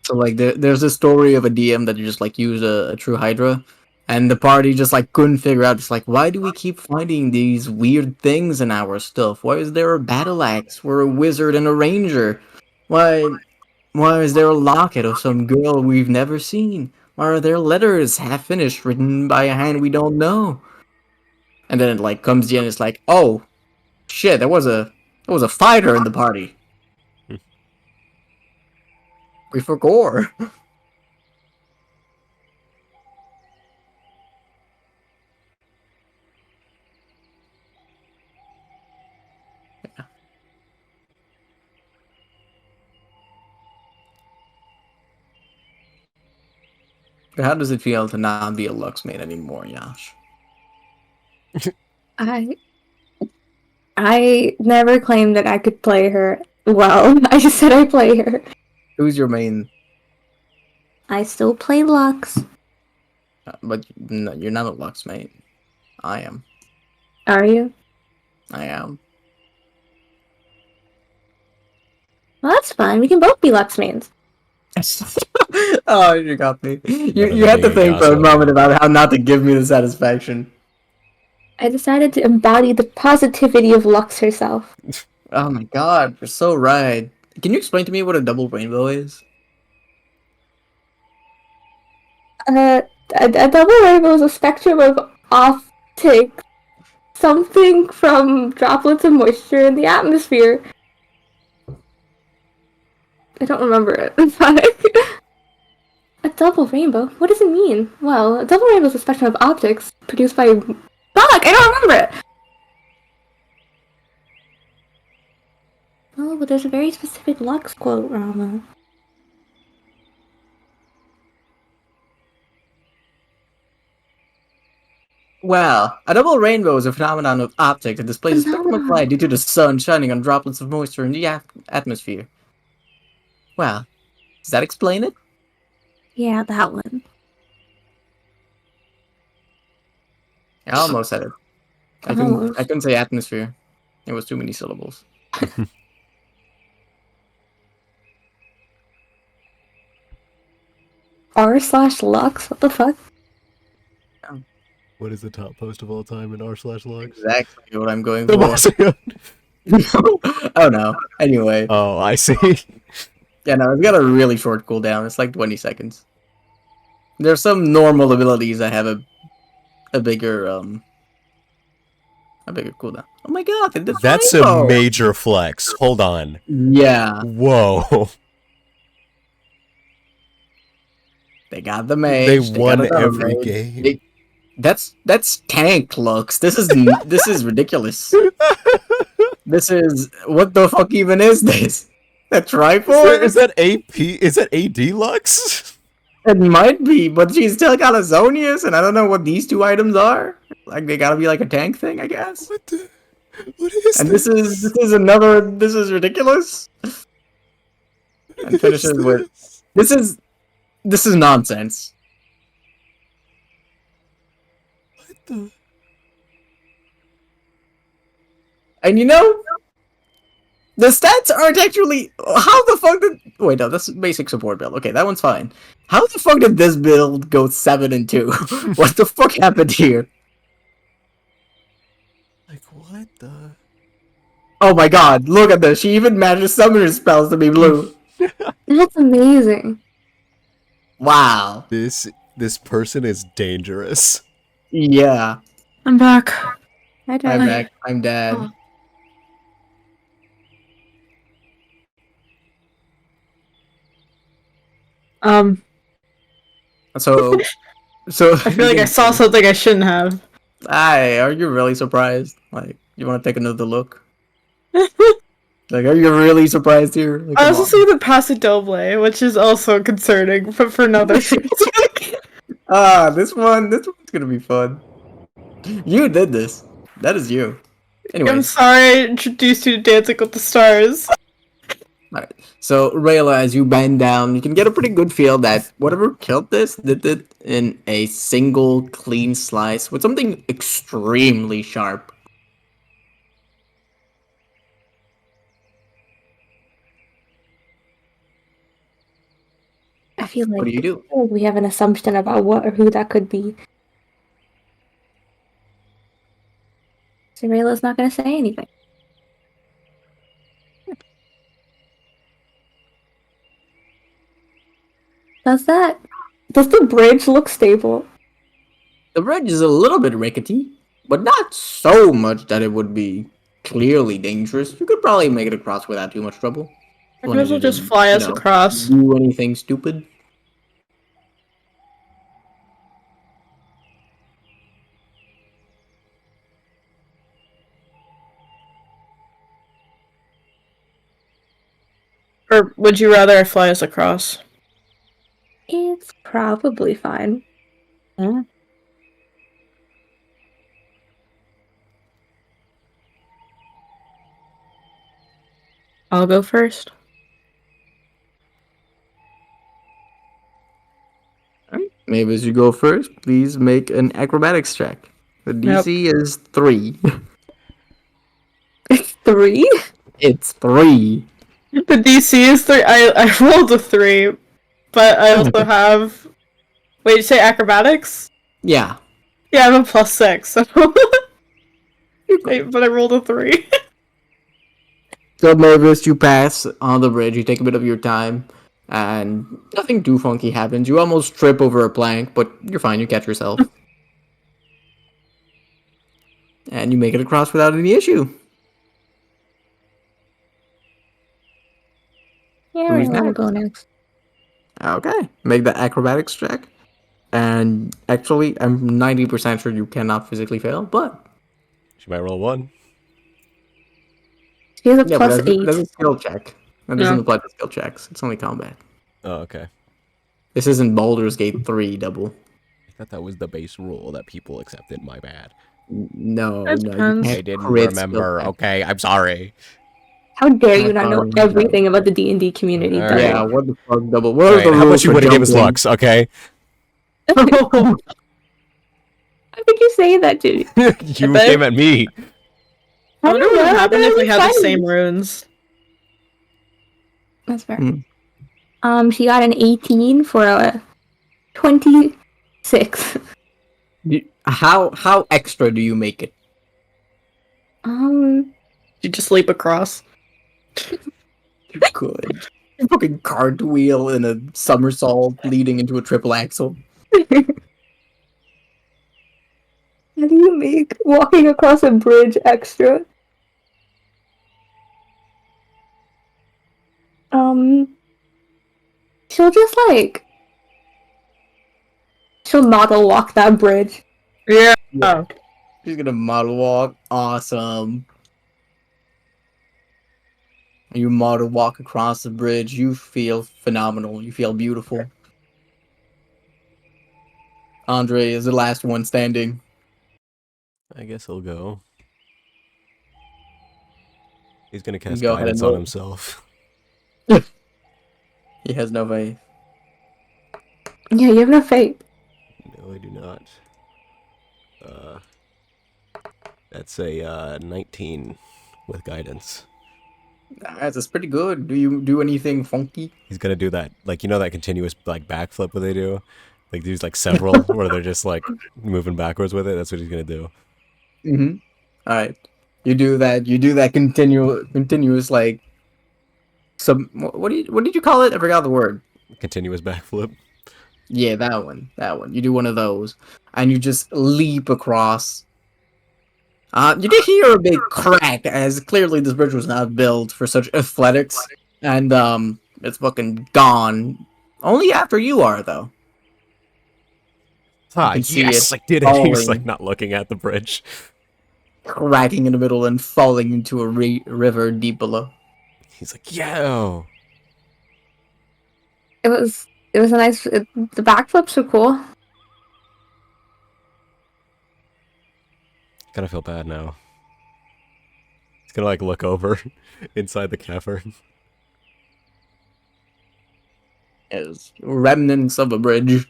So like there's a story of a DM that just like used a true Hydra, and the party just like couldn't figure out. It's like, why do we keep finding these weird things in our stuff? Why is there a battle axe? We're a wizard and a ranger. Why is there a locket of some girl we've never seen? Why are there letters half finished written by a hand we don't know? And then it like comes in, it's like, oh shit, there was a fighter in the party. We forgot. How does it feel to not be a Luxmate anymore, Yash? I never claimed that I could play her well. I just said I play her. Who's your main? I still play Lux. But no, you're not a Luxmate. I am. Are you? I am. Well, that's fine. We can both be Lux mains. Oh, you got me. You Better you than had to being a think for a Yasuo. moment about how not to give me the satisfaction. I decided to embody the positivity of Lux herself. Oh my god, you're so right. Can you explain to me what a double rainbow is? A double rainbow is a spectrum of optics. Something from droplets of moisture in the atmosphere. I don't remember it. A double rainbow? What does it mean? Well, a double rainbow is a spectrum of optics produced by... Fuck! I don't remember it! Oh, but there's a very specific Lux quote, Rama. Well, a double rainbow is a phenomenon of optics that displays a spectrum of Phenomenon. light due to the sun shining on droplets of moisture in the atmosphere. Well, does that explain it? Yeah, that one. I almost said it. I couldn't say atmosphere. It was too many syllables. R/Lux? What the fuck? What is the top post of all time in r/lux? Exactly what I'm going The for. Mazion. Oh no. Anyway. Oh, I see. Yeah, no, it's got a really short cooldown. It's like 20 seconds. There's some normal abilities that have a bigger cooldown. Oh my god, they did That's Flameow! a major flex. Hold on. Yeah, Whoa. they got the mage. They got won another every mage. game. That's tank looks. This is this is ridiculous. This is what the fuck even is this? A Triforce? Is that AP? Is that AD Lux? It might be, but she's still got a Zonius, and I don't know what these two items are. Like they gotta be like a tank thing, I guess. What is And this is another. This is ridiculous. And finishes with this is nonsense. What the? And you know, the stats aren't actually. How the fuck did? Wait, no, that's basic support build. Okay, that one's fine. How the fuck did this build go 7-2? What the fuck happened here? Like what the? Oh my god, look at this. She even managed summoner spells to be blue. That's amazing. Wow. This person is dangerous. Yeah. I'm back. Hi, I'm Dad. back. I'm dead. Oh. So I feel like I saw something I shouldn't have. Are you really surprised? Like, you want to take another look? Like, are you really surprised here? Like, I come also on. see the Paso Doble, which is also concerning, but for another reason. This one's gonna be fun. You did this. That is you. I'm Anyways, sorry I introduced you to Dancing with the Stars. alright. So, Rayla, as you bend down, you can get a pretty good feel that whatever killed this did it in a single clean slice with something extremely sharp. I feel What do like you do? we have an assumption about what or who that could be. So Rayla's not gonna say anything. Does the bridge look stable? The bridge is a little bit rickety, but not so much that it would be clearly dangerous. You could probably make it across without too much trouble. I might as well just fly us across. Do anything stupid. Or would you rather I fly us across? It's probably fine. I'll go first. Maybe as you go first, please make an acrobatics check. The DC is 3. It's 3? It's 3. The DC is 3. I rolled a 3, but I also have. Wait, you say acrobatics? Yeah. Yeah, I have a +6. So. Wait, but I rolled a 3. So Mavis, you pass on the bridge, you take a bit of your time, and nothing too funky happens. You almost trip over a plank, but you're fine, you catch yourself. And you make it across without any issue. Yeah, Who's Rayla will next? go next. Okay, make the acrobatics check. And actually, I'm 90% sure you cannot physically fail, but... She might roll 1. She has a Yeah, but +8. that's a skill check. That doesn't apply to skill checks. It's only combat. Oh, okay. This isn't Baldur's Gate 3 double. I thought that was the base rule that people accepted. My bad. No, That no. depends. You I can't didn't crit skill remember. check. Okay, I'm sorry. How dare you not know Sorry. everything about the D&D community? Alright. Barry? Yeah, what the fuck double? What All are right, the how rules much you for win a game is jumping? Lux, okay? How could you say that, Judy? You bet- came at me. I wonder what would happen if we had the Funny. same runes. That's fair. Hmm. She got an 18 for a 26. How extra do you make it? You just leap across. You could. You fucking cartwheel in a somersault leading into a triple axel. How do you make walking across a bridge extra? She'll just like she'll model walk that bridge. Yeah. Yeah. She's gonna model walk. Awesome. You model walk across the bridge. You feel phenomenal. You feel beautiful. Andre is the last one standing. I guess he'll go. He's gonna cast Go ahead guidance and on roll. himself. He has no faith. Yeah, you have no faith. No, I do not. That's a 19 with guidance. That's pretty good. Do you do anything funky? He's gonna do that, like, you know that continuous like backflip where they do, like there's like several where they're just like moving backwards with it. That's what he's gonna do. Mm-hmm. All right. You do that. You do that continuous like. What did you call it? I forgot the word. Continuous backflip. Yeah, that one. That one. You do one of those, and you just leap across. You did hear a big crack, as clearly this bridge was not built for such athletics, and it's fucking gone. Only after you are, though. Ah, can see yes, it I did it. He was falling. like not looking at the bridge. Cracking in the middle and falling into a river deep below. He's like, yo. It was a nice. The backflips were cool. Kind of feel bad now. He's gonna like look over inside the cavern. As remnants of a bridge,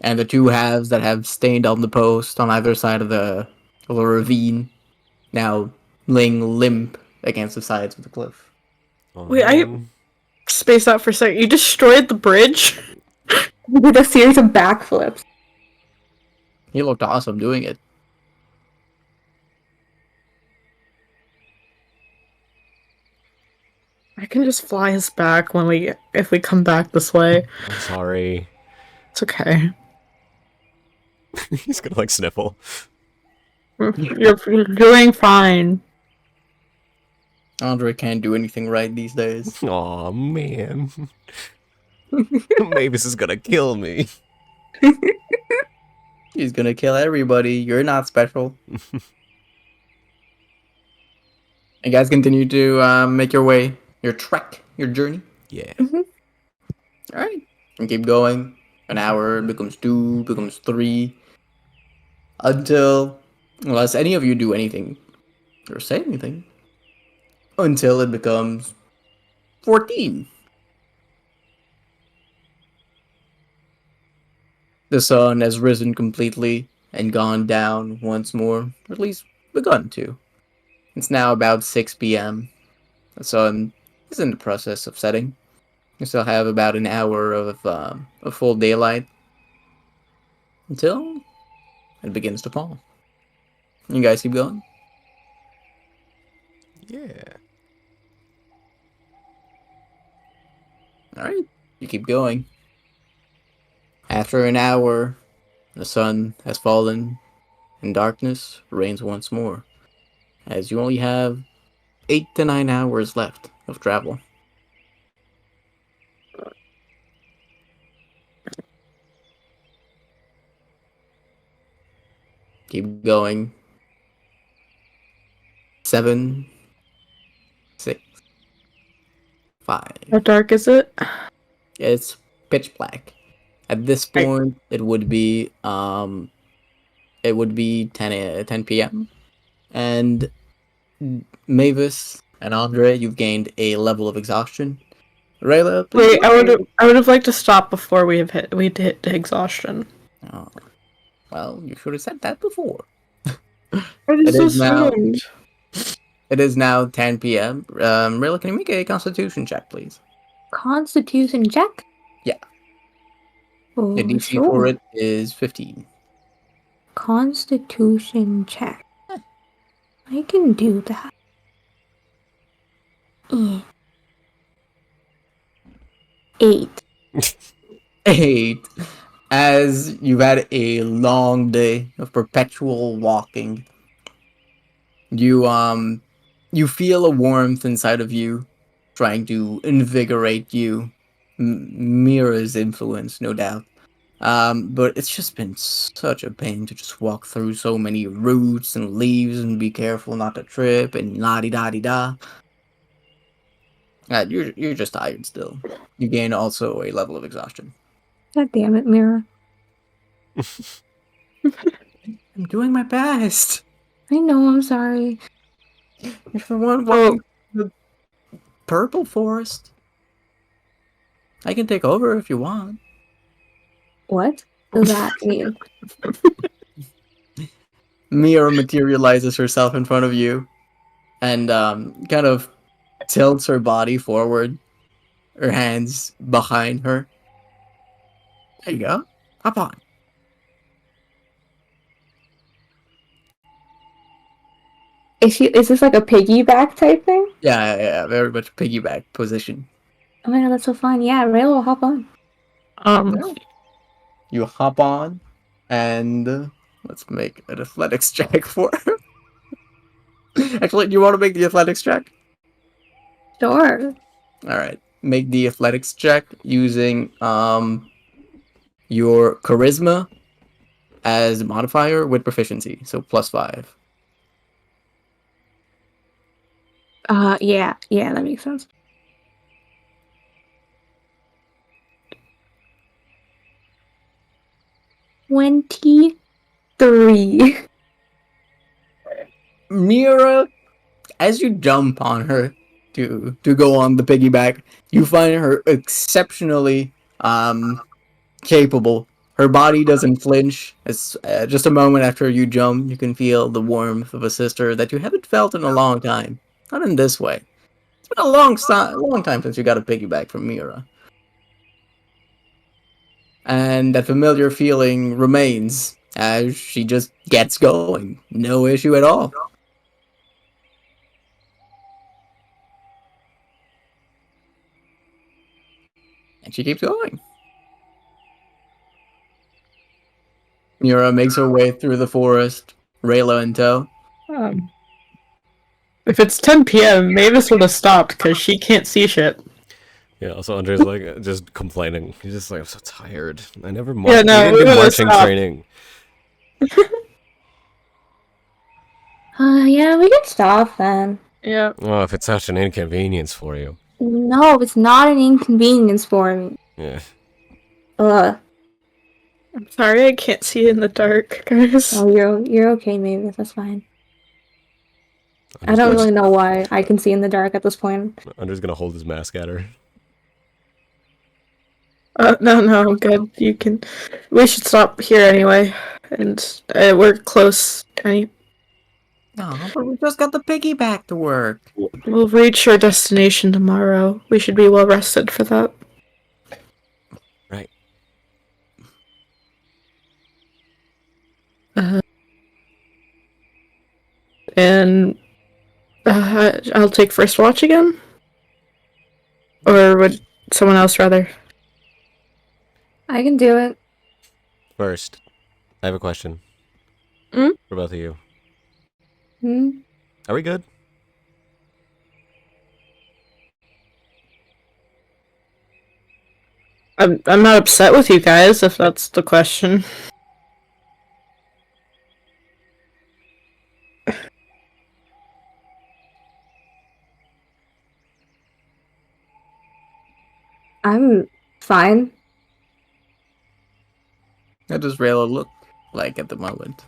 and the two halves that have stained on the post on either side of the ravine, now laying limp against the sides of the cliff. Oh, Wait, man. Space out for a second. You destroyed the bridge? We did a series of backflips. He looked awesome doing it. I can just fly us back if we come back this way. I'm sorry. It's okay. He's gonna like sniffle. You're doing fine. Andre can't do anything right these days. Aw, man. Mavis is gonna kill me. He's gonna kill everybody. You're not special. You guys continue to make your way, your trek, your journey. Yeah. Alright. And keep going. An hour becomes 2, becomes 3. Until, unless any of you do anything, or say anything, until it becomes 14. The sun has risen completely and gone down once more, or at least begun to. It's now about 6 p.m. The sun is in the process of setting. You still have about an hour of full daylight until it begins to fall. You guys keep going? Yeah. Alright, you keep going. After an hour, the sun has fallen and darkness reigns once more, as you only have 8 to 9 hours left of travel. Keep going. 7, 6, 5. How dark is it? It's pitch black. At this Right. point, it would be 10 p.m. And Mavis and Andre, you've gained a level of exhaustion. Rayla, please. Wait, I would have liked to stop before we'd hit exhaustion. Oh. Well, you should have said that before. I It just is now. assumed. It is now 10 p.m. Rayla, can you make a Constitution check, please? Constitution check? Yeah. Oh, The DC sure. for it is 15. Constitution check. I can do that. Eh. 8. 8. As you've had a long day of perpetual walking, you feel a warmth inside of you, trying to invigorate you. Mira's influence, no doubt. But it's just been such a pain to just walk through so many roots and leaves and be careful not to trip and la di da di da. You're just tired still. You gain also a level of exhaustion. God damn it, Mira. I'm doing my best. I know, I'm sorry. If I want walking the purple forest, I can take over if you want. What does that mean? Mira materializes herself in front of you and kind of tilts her body forward, her hands behind her. There you go. Hop on. Is this like a piggyback type thing? Yeah, very much piggyback position. Oh my god, that's so fun. Yeah, Rayla will hop on. You hop on, and let's make an athletics check for her. Actually, do you want to make the athletics check? Sure. All right, make the athletics check using your charisma as a modifier with proficiency, so +5. Yeah, that makes sense. 23. Mira, as you jump on her to go on the piggyback, you find her exceptionally capable. Her body doesn't flinch. It's just a moment after you jump, you can feel the warmth of a sister that you haven't felt in a long time. Not in this way. It's been a long time since you got a piggyback from Mira. And that familiar feeling remains as she just gets going. No issue at all. And she keeps going. Mira makes her way through the forest, Rayla in tow. If it's 10 p.m., Mavis would have stopped because she can't see shit. Yeah, also Andre's like just complaining. He's just like, I'm so tired. I never Yeah, no, we didn't do we marching stopped. training. Yeah, we can stop then. Yeah. Oh, if it's such an inconvenience for you. No, it's not an inconvenience for me. Yeah. Ugh. I'm sorry I can't see in the dark, guys. Oh, you're okay, Mavis. That's fine. I Andre's don't gonna- really know why I can see in the dark at this point. Andre's gonna hold his mask at her. No, I'm good. You can. We should stop here anyway. And we're close. No, but we just got the piggyback to work. We'll reach our destination tomorrow. We should be well rested for that. Right. And I'll take first watch again? Or would someone else rather? I can do it. First, I have a question. Hmm? For both of you. Hmm? Are we good? I'm not upset with you guys, if that's the question. I'm fine. How does Rayla look like at the moment?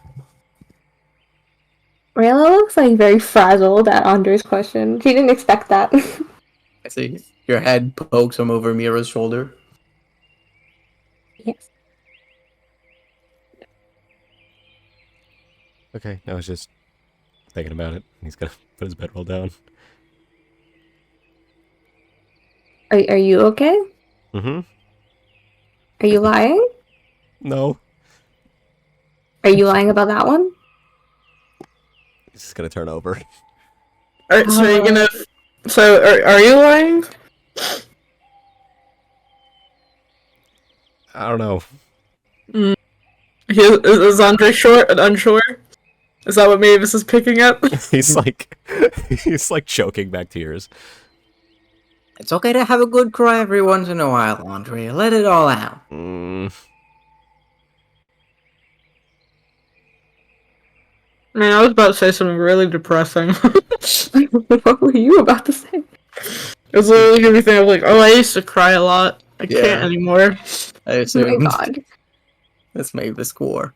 Rayla looks like very frazzled at Andre's question. She didn't expect that. I see your head pokes him over Mira's shoulder. Yes. Okay, I was just thinking about it. He's gonna put his bedroll down. Are you okay? Mm-hmm. Are you lying? No. Are you lying about that one? He's just gonna turn over. Alright, so you're gonna. So, are you lying? I don't know. Is Andre short and unsure? Is that what Mavis is picking up? He's like choking back tears. It's okay to have a good cry every once in a while, Andre. Let it all out. Mm, Man, I was about to say something really depressing. What were you about to say? It was literally gonna be thinking of like, oh, I used to cry a lot. I Yeah. can't anymore. I Oh my assume god. that's Mavis' score.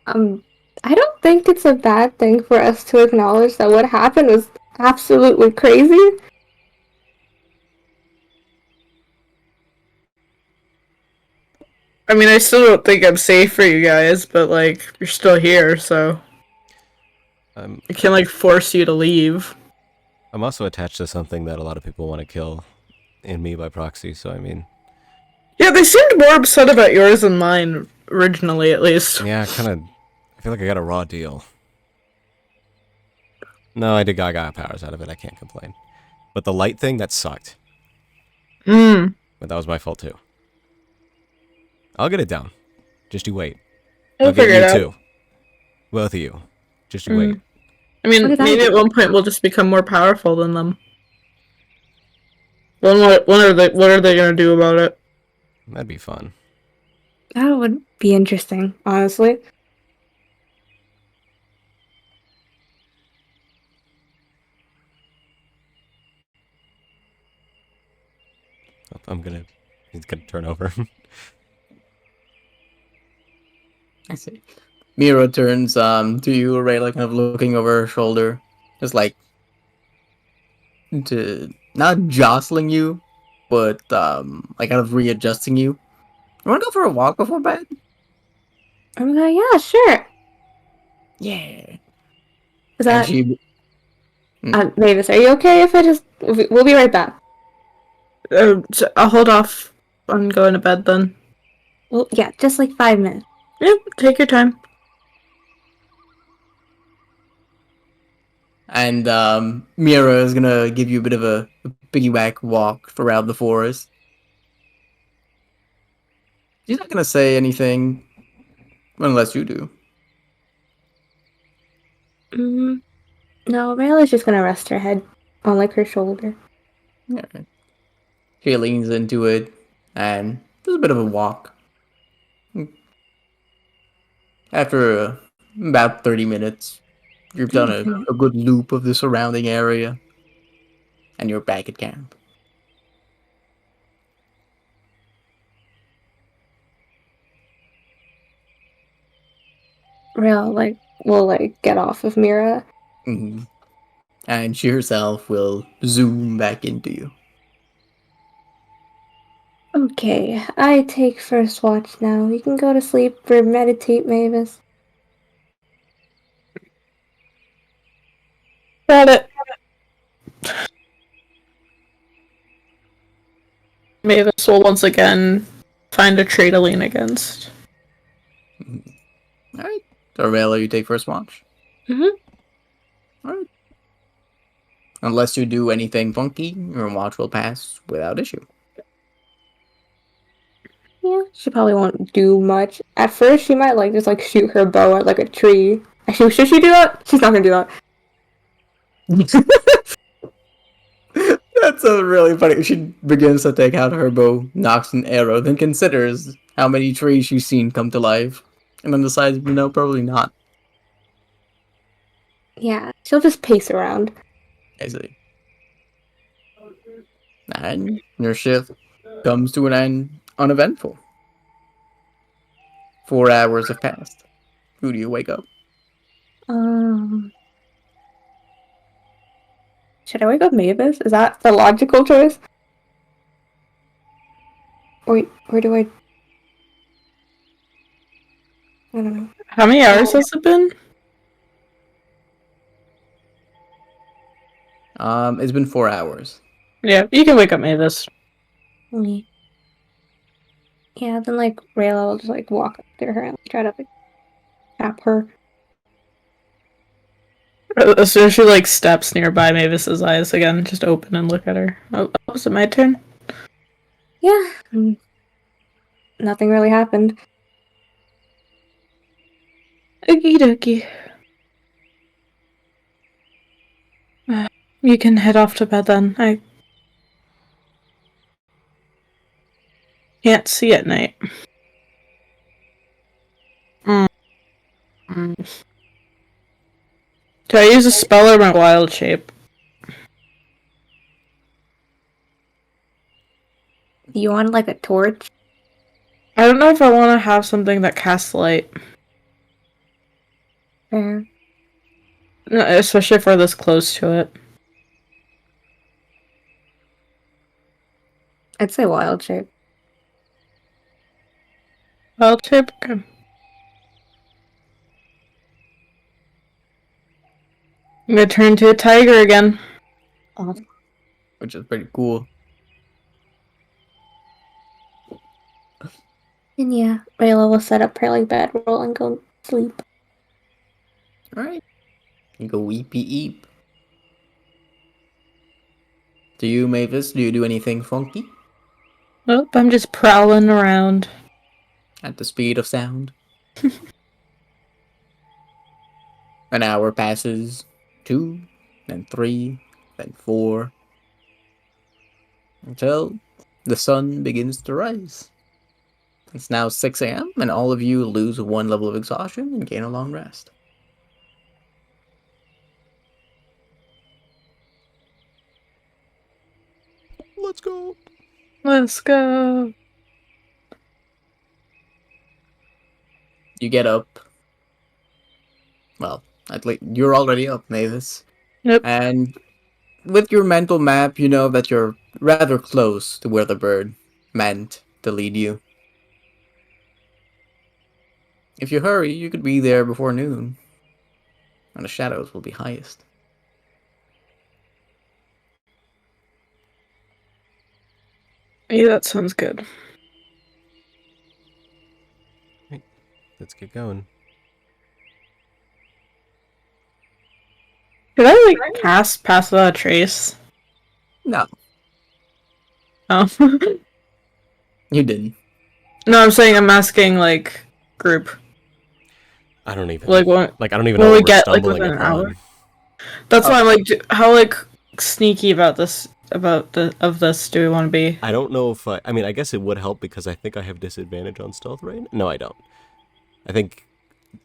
I don't think it's a bad thing for us to acknowledge that what happened was absolutely crazy. I mean, I still don't think I'm safe for you guys, but like, you're still here, so I'm I can't like force you to leave. I'm also attached to something that a lot of people want to kill, in me by proxy. So I mean, Yeah, they seemed more upset about yours than mine originally, at least. yeah, I feel like I got a raw deal. No, I got powers out of it. I can't complain. But the light thing, that sucked. Hmm. But that was my fault too. I'll get it down. Just you wait. We'll I'll get figure you it out. too. Both of you. Just you wait. I mean, What did I maybe do? at one point we'll just become more powerful than them. What are they gonna do about it? That'd be fun. That would be interesting, honestly. He's gonna turn over. I see. Mira turns to you, Rayla, kind of looking over her shoulder, just like to not jostling you, but like kind of readjusting you. You want to go for a walk before bed? I'm like, yeah, sure. Yeah. Is And that she Mavis? Are you okay if I just? We'll be right back. So I'll hold off on going to bed then. Well, yeah, just like 5 minutes. Yep, take your time. and Mira is gonna give you a bit of a piggyback walk around the forest. She's not gonna say anything unless you do. No, Rayla's just gonna rest her head on like her shoulder. Yeah. She leans into it, and there's a bit of a walk. After about 30 minutes, you've done a good loop of the surrounding area, and you're back at camp. Rayla will get off of Mira. Mhm. And she herself will zoom back into you. Okay, I take first watch now. You can go to sleep or meditate, Mavis. Got it. Mavis will once again find a tree to lean against. Alright. So, Rayla, you take first watch. Mhm. Alright. Unless you do anything funky, your watch will pass without issue. Yeah, she probably won't do much. At first, she might just shoot her bow at a tree. Actually, should she do that? She's not gonna do that. That's a really funny. She begins to take out her bow, knocks an arrow, then considers how many trees she's seen come to life, and then decides, no, probably not. Yeah, she'll just pace around. I see. And your shift comes to an end uneventful. 4 hours have passed. Who do you wake up? Should I wake up Mavis? Is that the logical choice? Or do I don't know. How many hours has it been? It's been 4 hours. Yeah, you can wake up Mavis. Me. Yeah, then like Rayla will just like walk up to her and try to like tap her. As soon as she like steps nearby Mavis's eyes again, just open and look at her. Oh, was it my turn? Yeah. Nothing really happened. Okie dokie. You can head off to bed then. I can't see at night. Do I use a spell or my wild shape? Do you want like a torch? I don't know if I want to have something that casts light. Fair. No, especially if we're this close to it. I'd say wild shape. Wild shape? Okay. I'm gonna turn into a tiger again. Awesome. Which is pretty cool. And yeah, Rayla will set up her like bedroll and go sleep. Alright. You go weepy eep. Do you, Mavis, do you do anything funky? Nope, I'm just prowling around. At the speed of sound? An hour passes, 2, then 3, then 4, until the sun begins to rise. It's now 6 a.m., and all of you lose 1 level of exhaustion and gain a long rest. Let's go. Let's go. You get up. Well, at least you're already up, Mavis. Yep. And with your mental map, you know that you're rather close to where the bird meant to lead you. If you hurry, you could be there before noon, and the shadows will be highest. Yeah, that sounds good. Let's get going. Could I like cast Pass Without a Trace? No, Oh. you didn't. No, I'm saying I'm asking like group. I don't even Like what? I don't even Will know we what we're get, like, stumbling within an upon. hour? That's why I'm like, how like sneaky about this do we want to be? I don't know if I mean I guess it would help because I think I have disadvantage on stealth right now. No, I don't. I think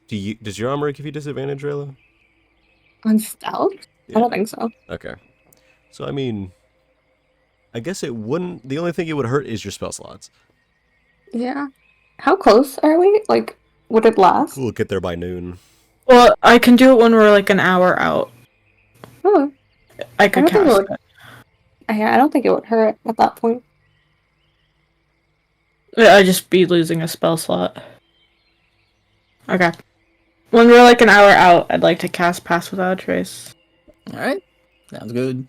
does your armor give you disadvantage, Rayla? On stealth? Yeah. I don't think so. Okay. So I mean I guess it wouldn't the only thing it would hurt is your spell slots. Yeah. How close are we? Like, would it last? We'll get there by noon. Well, I can do it when we're like an hour out. Oh, I could I don't think it cast would. it. I don't think it would hurt at that point. Yeah, I'd just be losing a spell slot. Okay. When we're like an hour out, I'd like to cast Pass Without a Trace. Alright, sounds good.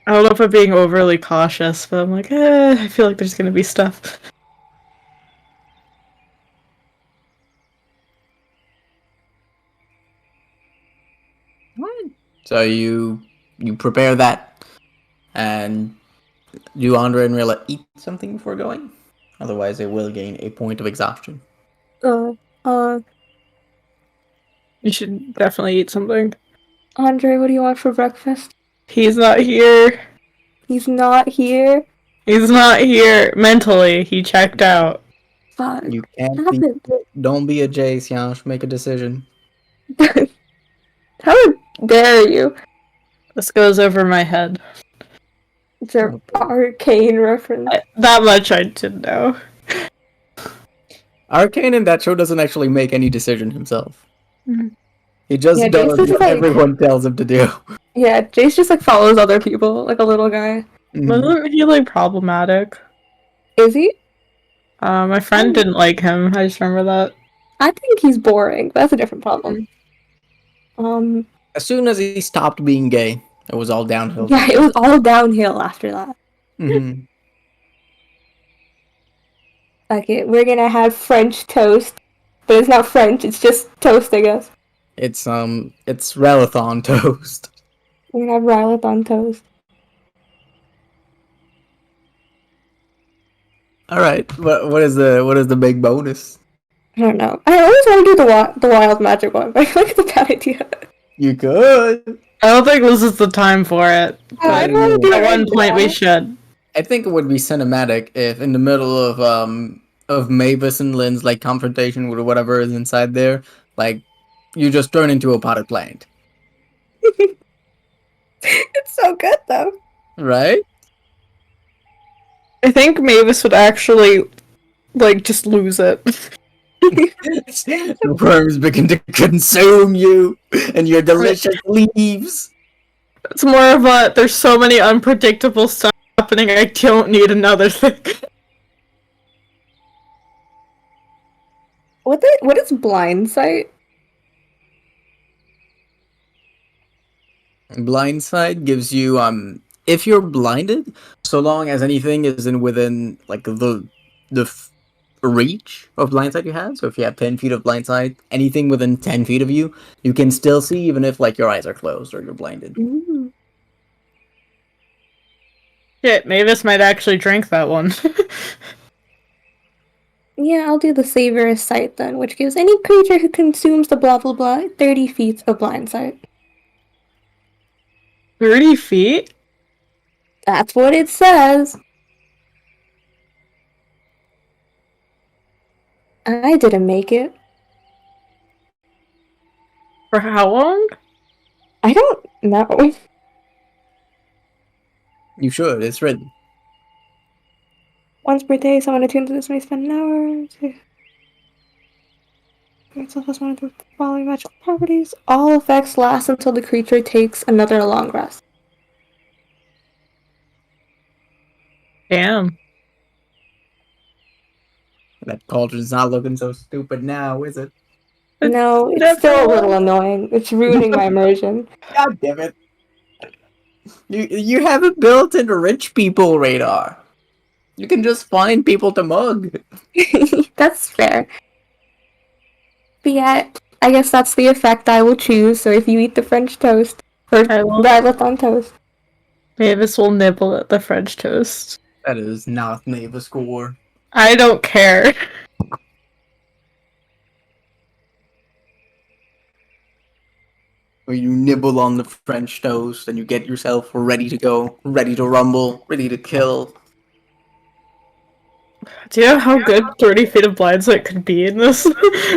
I don't know if I'm being overly cautious, but I'm like, I feel like there's gonna be stuff. So you prepare that, and do Andre and Rilla eat something before going? Otherwise, they will gain a point of exhaustion. Uh, You should definitely eat something. Andre, what do you want for breakfast? He's not here. He's not here. He's not here. Mentally, he checked out. Fuck. You can't be. Happened. Don't be a Jace, Jansh. Make a decision. How dare you? This goes over my head. It's an arcane reference. That much I did know. Arcane in that show doesn't actually make any decision himself. Mhm. He just Yeah, does Jace is what like- everyone tells him to do. Yeah, Jace just like follows other people, like a little guy. Mhm. Wasn't he like problematic? Is he? My friend didn't like him. I just remember that. I think he's boring. That's a different problem. As soon as he stopped being gay, it was all downhill. Yeah, it was all downhill after that. Mm-hmm. Okay, we're gonna have French toast, but it's not French. It's just toast, I guess. It's Relathon toast. We're gonna have Rylith on toast. All right. What is the big bonus? I don't know. I always want to do the wild magic one, but I feel like it's a bad idea. You could. I don't think this is the time for it. I But don't wanna do at it one right point now. we should. I think it would be cinematic if, in the middle of Mavis and Lynn's like confrontation with whatever is inside there, like you just turn into a potted plant, It's so good though. right? I think Mavis would actually, like, just lose it. The worms begin to consume you and your delicious leaves. It's more of a, there's so many unpredictable stuff happening, I don't need another thing. What is blind sight? Blindside gives you if you're blinded, so long as anything is within like the reach of blindside you have. So if you have 10 feet of blindside, anything within 10 feet of you, you can still see even if like your eyes are closed or you're blinded. Mm. Shit, Mavis might actually drink that one. Yeah, I'll do the Savorous Sight then, which gives any creature who consumes the blah blah blah 30 feet of blind sight. 30 feet? That's what it says. I didn't make it. For how long? I don't know. You should, it's written. Once per day, someone attuned to this may spend an hour to itself as one of the following magical properties. All effects last until the creature takes another long rest. Damn. That cauldron's not looking so stupid now, is it? No, it's still a little annoying. It's ruining my immersion. God damn it. You have a built-in rich people radar. You can just find people to mug. That's fair. But yeah, I guess that's the effect I will choose. So if you eat the French toast, or I will. Rylith on toast. Mavis will nibble at the French toast. That is not Mavis score. I don't care. Where you nibble on the French toast and you get yourself ready to go, ready to rumble, ready to kill. Do you know how good 30 feet of blindsight could be in this?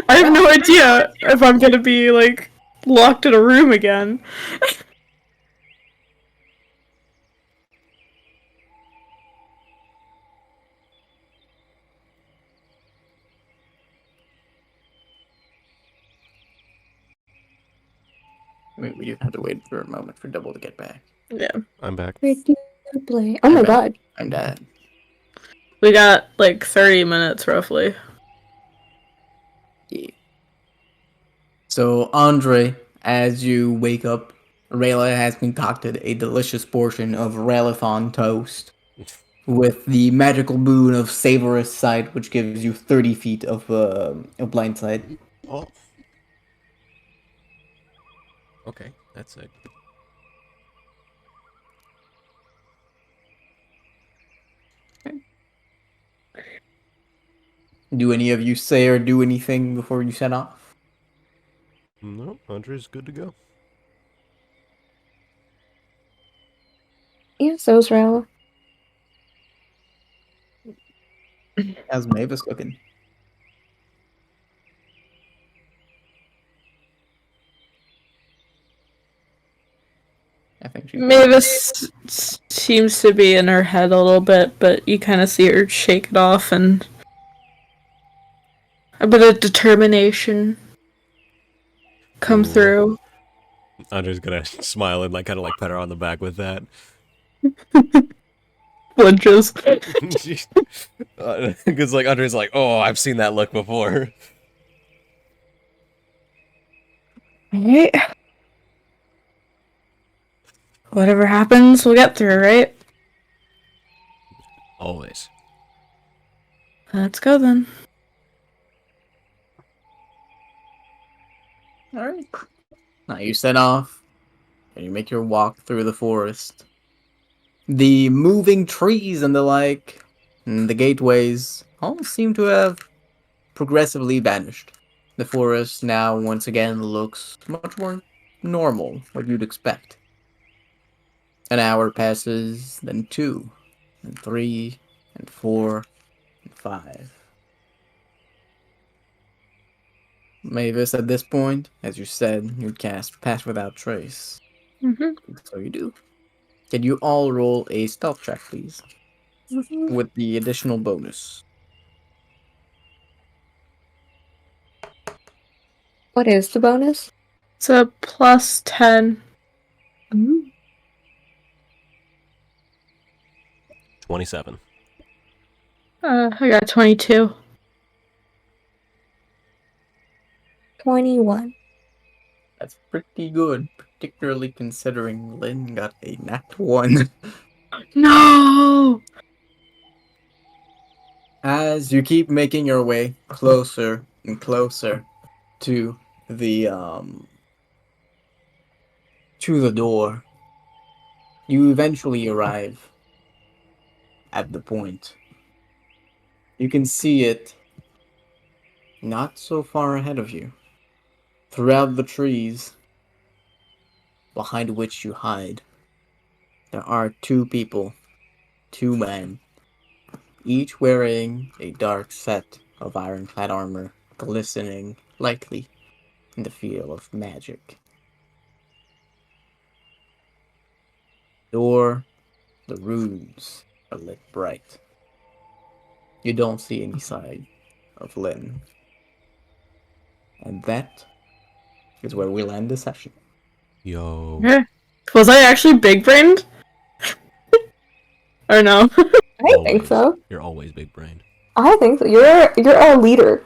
I have no idea if I'm gonna be, like, locked in a room again. I mean, we do have to wait for a moment for Double to get back. Yeah. I'm back. Predictably. Oh my Okay. god. I'm dead. We got, like, 30 minutes, roughly. Yeah. So, Andre, as you wake up, Rayla has concocted a delicious portion of Raylathon toast with the magical boon of Savorous Sight, which gives you 30 feet of blind sight. Oh. Okay, that's it. Do any of you say or do anything before you set off? No, Andre's good to go. Yeah, so's Rayla. How's Mavis looking? I think she's Mavis seems to be in her head a little bit, but you kind of see her shake it off and a bit of determination come Ooh. through. Andre's gonna smile and like kind of like pet her on the back with that. Flinches. Because like Andre's like, oh, I've seen that look before. Alright. Whatever happens, we'll get through, right? Always. Let's go then. Alright. Now you set off, and you make your walk through the forest. The moving trees and the like, and the gateways, all seem to have progressively vanished. The forest now once again looks much more normal, what you'd expect. An hour passes, then 2, and 3, and 4, and 5. Mavis, at this point, as you said, you cast Pass Without Trace. So you do. Can you all roll a stealth check, please? With the additional bonus. What is the bonus? It's a plus 10. 27. I got 22. 21. That's pretty good, particularly considering Lynn got a nat 1. No! As you keep making your way closer and closer to the door, you eventually arrive at the point. You can see it not so far ahead of you. Throughout the trees behind which you hide, there are 2 people, 2 men, each wearing a dark set of ironclad armor, glistening lightly in the feel of magic. Door, the runes are lit bright. You don't see any sign of Lynn. And that is where we'll end the session. Yo. Okay. Was I actually big brained? Or no? I think so. You're always big brained. I think so. You're our leader.